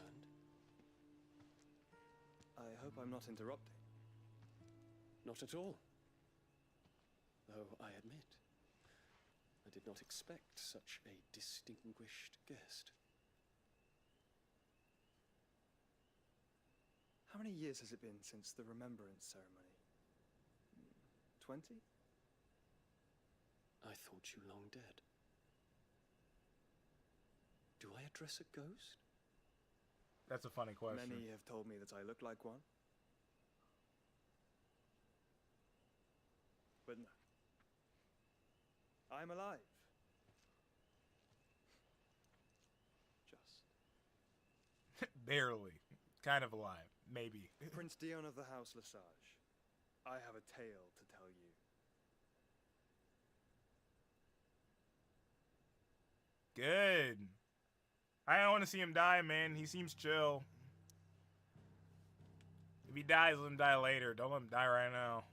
I hope I'm not interrupting. Not at all. Though I admit, I did not expect such a distinguished guest. many years has it been since the Remembrance Ceremony? 20? I thought you long dead. Do I address a ghost? That's a funny question. Many have told me that I look like one. But no. I'm alive. Just. Barely. Kind of alive. Maybe. Prince Dion of the House Lesage. I have a tale to tell you. Good. I don't want to see him die, man. He seems chill. If he dies, let him die later. Don't let him die right now.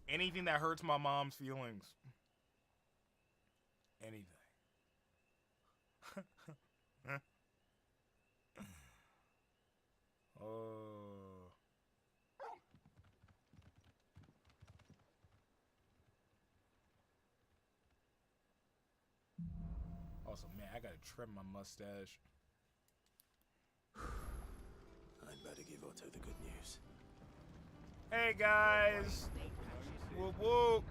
Anything that hurts my mom's feelings. Anything. Oh. Also, man, I gotta trim my mustache. I'd better give Otto the good news. Hey guys! Whoop whoop!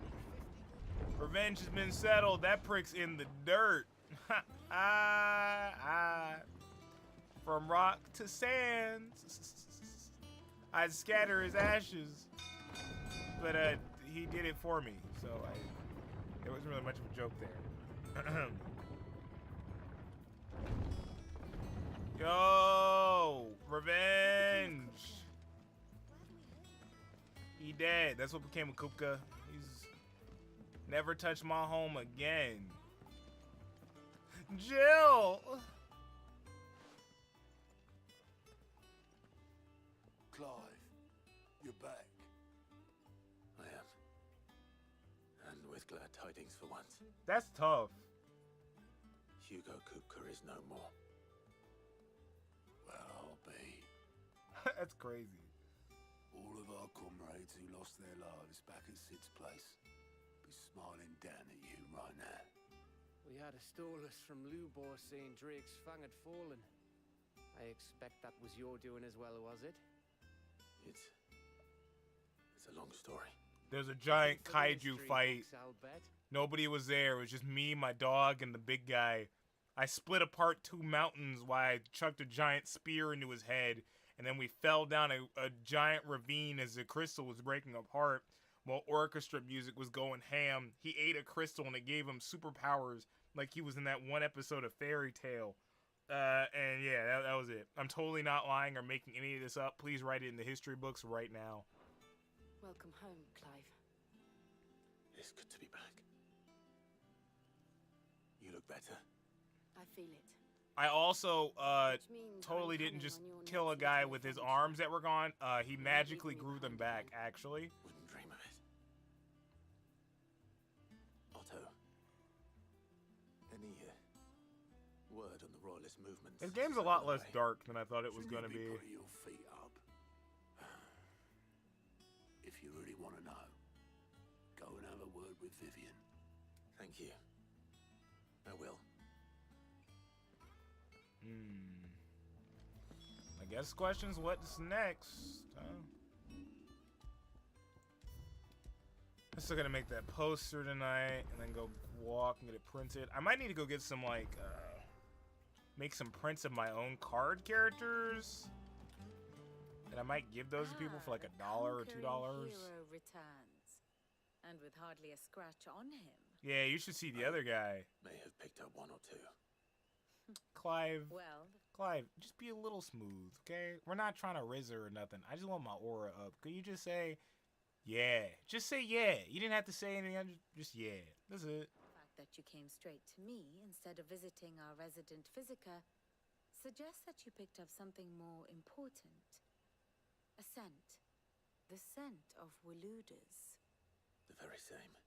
Revenge has been settled. That prick's in the dirt. From rock to sand, I'd scatter his ashes, but he did it for me, so there wasn't really much of a joke there. Yo, revenge. He dead. That's what became of Kupka. He's never touched my home again. Jill. Clive, you're back. I am. And with glad tidings for once. That's tough. Hugo Kupka is no more. Well, I'll be. That's crazy. All of our comrades who lost their lives back at Sid's place be smiling down at you right now. We had a stolus from Lubor saying Drake's fang had fallen. I expect that was your doing as well, was it? It's a long story. There's a giant kaiju fight. Nobody was there. It was just me, my dog, and the big guy. I split apart 2 mountains while I chucked a giant spear into his head, and then we fell down a giant ravine as the crystal was breaking apart while orchestra music was going ham. He ate a crystal and it gave him superpowers like he was in that one episode of Fairy Tale. And yeah, that was it. I'm totally not lying or making any of this up. Please write it in the history books right now. Welcome home, Clive. It's good to be back. You look better. I feel it. I also totally didn't just kill a guy with his arms that were gone. He magically grew them back, actually. Wouldn't dream of it. Otto, any word on the Royalist movement? This game's a lot less dark than I thought it was going to be. Put your feet up. If you really want to know, go and have a word with Vivian. Thank you. I will. I guess questions, what's next? I'm still gonna make that poster tonight and then go walk and get it printed. I might need to go get some, like, make some prints of my own card characters. And I might give those to people for like $1 or $2. Hero returns, and with hardly a scratch on him. Yeah, you should see the other guy. May have picked up 1 or 2. Clive. Well, Clive, just be a little smooth, okay? We're not trying to rizz her or nothing. I just want my aura up. Could you just say, yeah? Just say yeah. You didn't have to say anything. Just yeah. That's it. The fact that you came straight to me instead of visiting our resident Physica suggests that you picked up something more important. A scent. The scent of Waludas. The very same.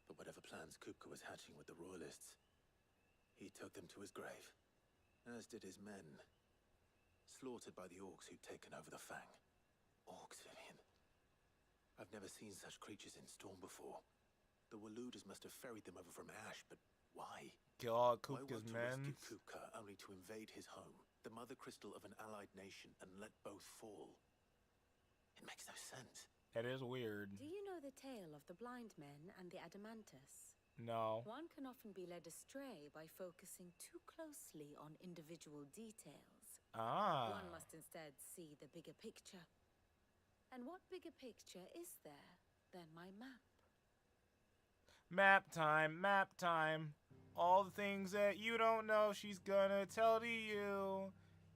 But whatever plans Kupka was hatching with the Royalists, he took them to his grave, as did his men, slaughtered by the orcs who'd taken over the Fang. Orcs, Vivian. I've never seen such creatures in Storm before. The Waludas must have ferried them over from Ash, but why? Kill all Why Kupka's want to rescue men. Kupka only to invade his home, the mother crystal of an allied nation, and let both fall? It makes no sense. That is weird. Do you know the tale of the blind men and the adamantus? No. One can often be led astray by focusing too closely on individual details. Ah. One must instead see the bigger picture. And what bigger picture is there than my map? Map time, map time. All the things that you don't know, she's gonna tell to you.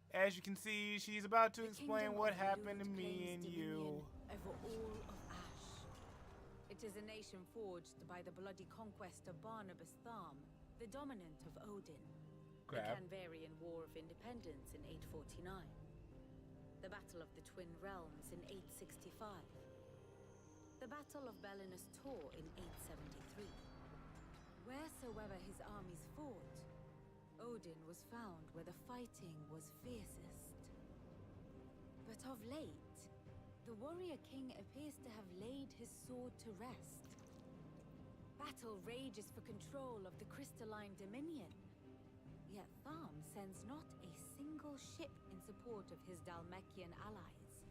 As you can see, she's about to explain what happened to me and you. Over all of Ash. It is a nation forged by the bloody conquest of Barnabas Tharm, the dominant of Odin. The Crap. Canvarian War of Independence in 849. The Battle of the Twin Realms in 865. The Battle of Belinus Tor in 873. Wheresoever his armies fought, Odin was found where the fighting was fiercest. But of late, the warrior king appears to have laid his sword to rest. Battle rages for control of the crystalline dominion. Yet Tharm sends not a single ship in support of his Dhalmekian allies.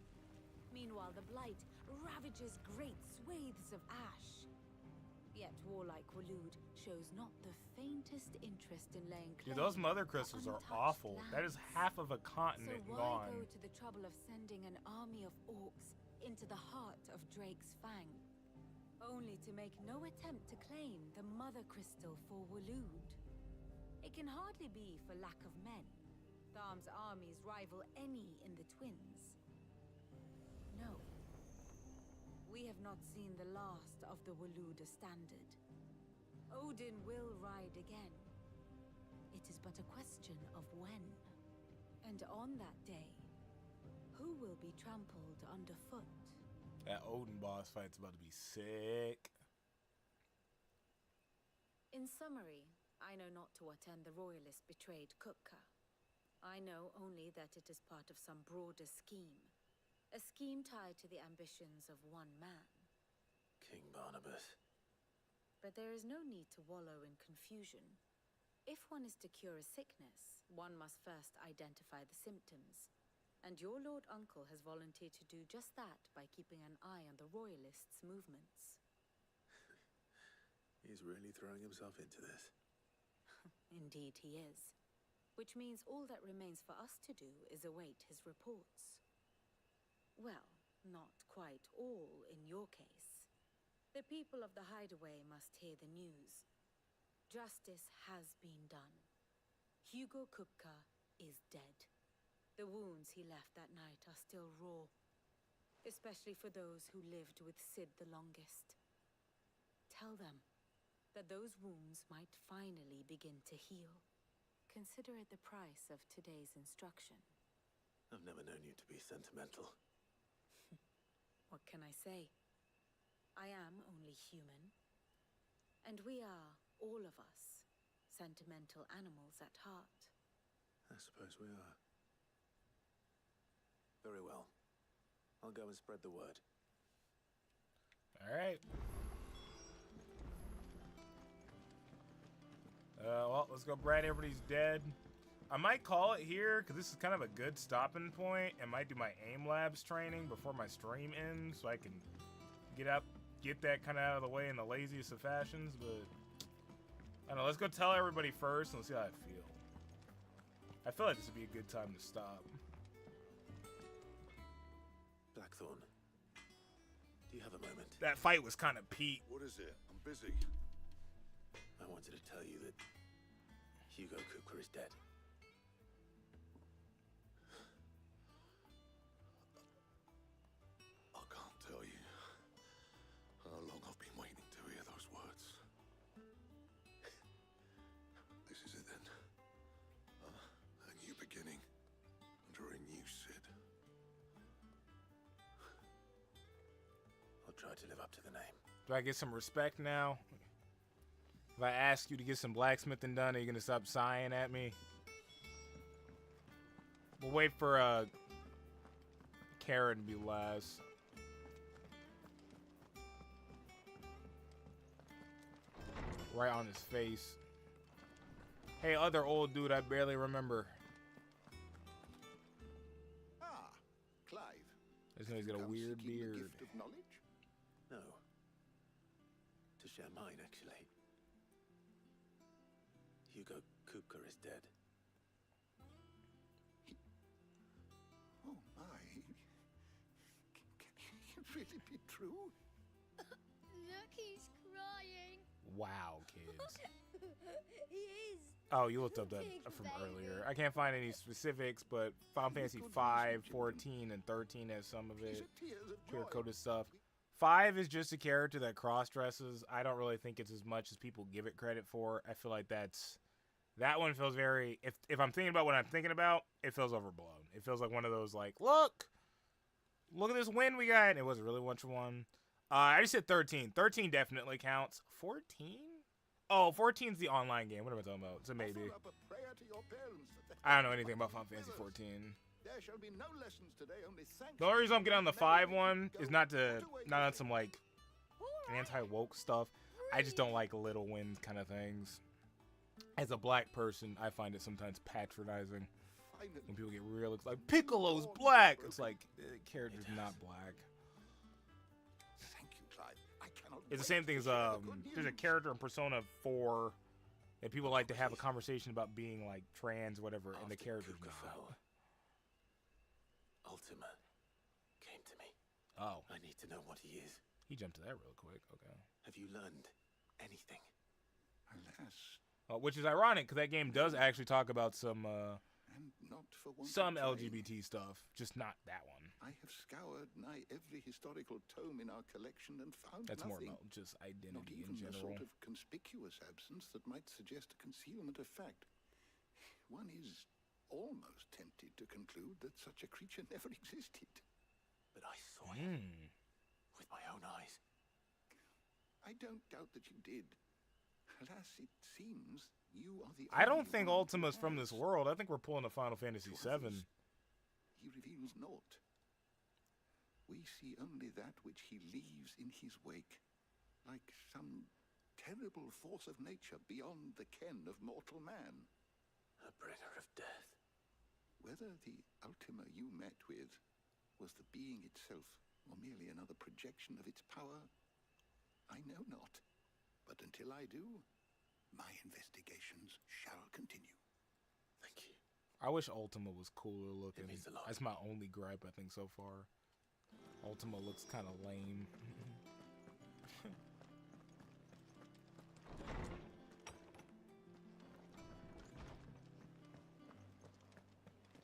Meanwhile, the Blight ravages great swathes of Ash. Yet warlike Waloed shows not the faintest interest in laying claim. Dude, those mother crystals are awful. That is half of a So continent why gone. go to the trouble of sending an army of orcs into the heart of Drake's Fang, only to make no attempt to claim the mother crystal for Waloed? It can hardly be for lack of men. Tharm's armies rival any in the Twins. No. We have not seen the last of the Waloeder standard. Odin will ride again. It is but a question of when. And on that day, who will be trampled underfoot? That Odin boss fight's about to be sick. In summary, I know not to what end the royalist betrayed Kupka. I know only that it is part of some broader scheme. A scheme tied to the ambitions of one man. King Barnabas. But there is no need to wallow in confusion. If one is to cure a sickness, one must first identify the symptoms. And your Lord Uncle has volunteered to do just that by keeping an eye on the royalists' movements. He's really throwing himself into this. Indeed he is. Which means all that remains for us to do is await his reports. Well, not quite all in your case. The people of the Hideaway must hear the news. Justice has been done. Hugo Kupka is dead. The wounds he left that night are still raw, especially for those who lived with Sid the longest. Tell them that those wounds might finally begin to heal. Consider it the price of today's instruction. I've never known you to be sentimental. What can I say? I am only human. And we are, all of us, sentimental animals at heart. I suppose we are. Very well. I'll go and spread the word. All right. Well, let's go. Brad, everybody's dead. I might call it here because this is kind of a good stopping point. I might do my AIM Labs training before my stream ends so I can get that kind of out of the way in the laziest of fashions. But I don't know. Let's go tell everybody first and let's see how I feel. I feel like this would be a good time to stop. Blackthorn, do you have a moment? That fight was kind of peak. What is it? I'm busy. I wanted to tell you that Hugo Kupka is dead. I can't tell you how long I've been waiting to hear those words. This is it then. A new beginning under a new Sid. I'll try to live up to the name. Do I get some respect now? If I ask you to get some blacksmithing done, are you gonna stop sighing at me? We'll wait for Karen to be last. Right on his face. Hey, other old dude I barely remember. Ah, Clive. I just know he's got a Come weird seeking the beard. gift of knowledge? No. To share mine, actually. Hugo Kupka is dead. Oh my. Can it really be true? Look, he's crying. Wow, kids. He is. Oh, you looked up that Big from baby. earlier. I can't find any specifics, but Final Fantasy 5, 14, and 13 has some of it. Clear-coded stuff. 5 is just a character that cross-dresses. I don't really think it's as much as people give it credit for. I feel like that one feels very... If I'm thinking about what I'm thinking about, it feels overblown. It feels like one of those, like, look at this win we got. It wasn't really much of one. I just said 13. 13 definitely counts. 14? Oh, 14's the online game. What am I talking about? It's a maybe. I don't know anything about Final Fantasy 14. There shall be no lessons today, only thanks. The only reason I'm getting on the 5 one is not on some like anti-woke stuff. I just don't like little wins kind of things. As a black person, I find it sometimes patronizing when people get real. It's like Piccolo's black. It's like the character's not black. Thank you, Clive. I cannot. It's the same thing as there's a character in Persona 4 and people like to have a conversation about being like trans, whatever, and the character's not. Ultima came to me. Oh. I need to know what he is. He jumped to that real quick. Okay. Have you learned anything? Alas. Which is ironic because that game does actually talk about some And not for want some of trying. LGBT stuff, just not that one. I have scoured nigh every historical tome in our collection and found That's more nothing. about just Not identity even in a general. sort of conspicuous absence that might suggest a concealment of fact. One is almost tempted to conclude that such a creature never existed. But I saw him with my own eyes. I don't doubt that you did. Alas, it seems you are the I don't only think one who Ultima's from has. this world. I think we're pulling a Final Fantasy To 7. others, he reveals naught. We see only that which he leaves in his wake, like some terrible force of nature beyond the ken of mortal man. A bringer of death. Whether the Ultima you met with was the being itself, or merely another projection of its power, I know not. But until I do, my investigations shall continue. Thank you. I wish Ultima was cooler looking. means a lot. That's my only gripe, I think, so far. Ultima looks kind of lame.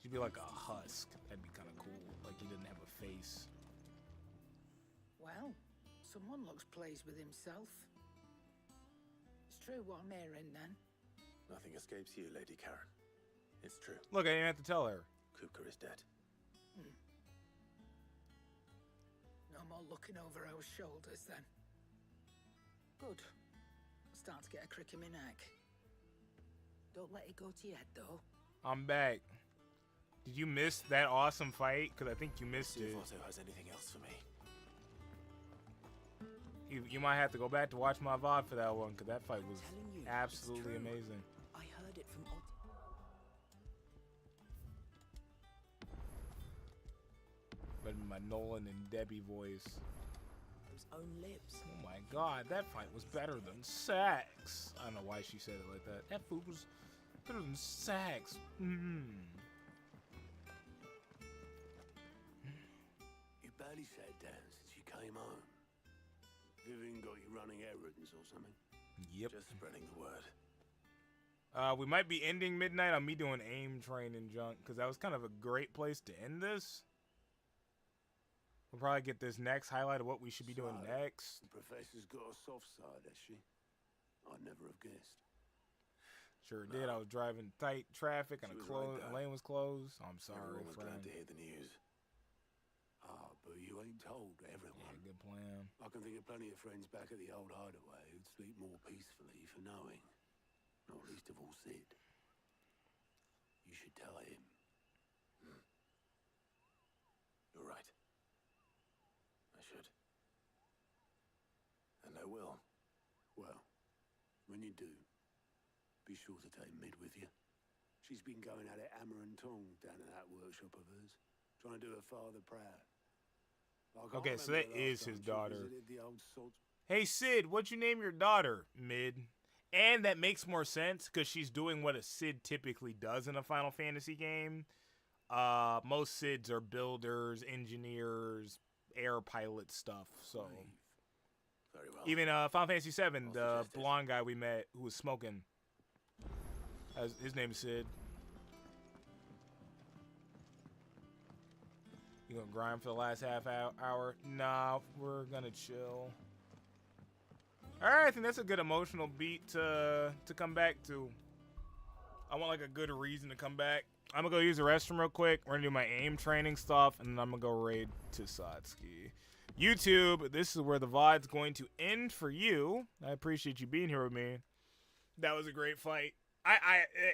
She'd be like a husk. That'd be kind of cool. Like he didn't have a face. Well, someone looks pleased with himself. It's true what I'm hearing, then. Nothing escapes you, Lady Karen. It's true. Look, I didn't have to tell her. Kupka is dead. No more looking over our shoulders, then. Good. I'm starting to get a crick in my neck. Don't let it go to your head, though. I'm back. Did you miss that awesome fight? Because I think you missed See it. if Otto has anything else for me. You might have to go back to watch my VOD for that one, because that fight was absolutely amazing. I heard it from But my Nolan and Debbie voice. Otto's own lips. Oh my god, that fight was better than sex. I don't know why she said it like that. That food was better than sex. You barely sat down since you came home. Vivian got you running errands or something? Yep. Just spreading the word. We might be ending midnight on me doing aim training junk, because that was kind of a great place to end this. We'll probably get this next highlight of what we should be doing next. The professor's got a soft side, has she? I'd never have guessed. Sure did. I was driving tight traffic and She a was right, though. lane was closed. I'm sorry, Everyone was glad friend. to hear the news. Ah, but you ain't told everyone. Yeah, good plan. I can think of plenty of friends back at the old hideaway who'd sleep more peacefully for knowing. Not least of all Sid. You should tell him. You're right. I should. And I will. Well, when you do, be Be sure to take Mid with you. She's been going at it hammer and tong down at that workshop of hers, trying to do her father proud. I can't Okay, so remember that the last is his time she daughter. visited the old sod. Hey, Sid, what'd you name your daughter? Mid. And that makes more sense because she's doing what a Sid typically does in a Final Fantasy game. Most Sids are builders, engineers, air pilot stuff. So Very well. even Final Fantasy VII, the blonde guy we met who was smoking, his name is Sid. You gonna grind for the last half hour? Nah, we're gonna chill. All right, I think that's a good emotional beat to come back to. I want like a good reason to come back. I'm gonna go use the restroom real quick. We're gonna do my aim training stuff, and then I'm gonna go raid to Satsuki. YouTube, this is where the VOD's going to end for you. I appreciate you being here with me. That was a great fight.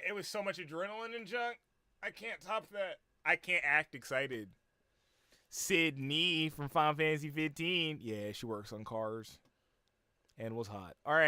It was so much adrenaline and junk. I can't top that. I can't act excited. Sydney from Final Fantasy 15. Yeah, she works on cars and was hot. All right.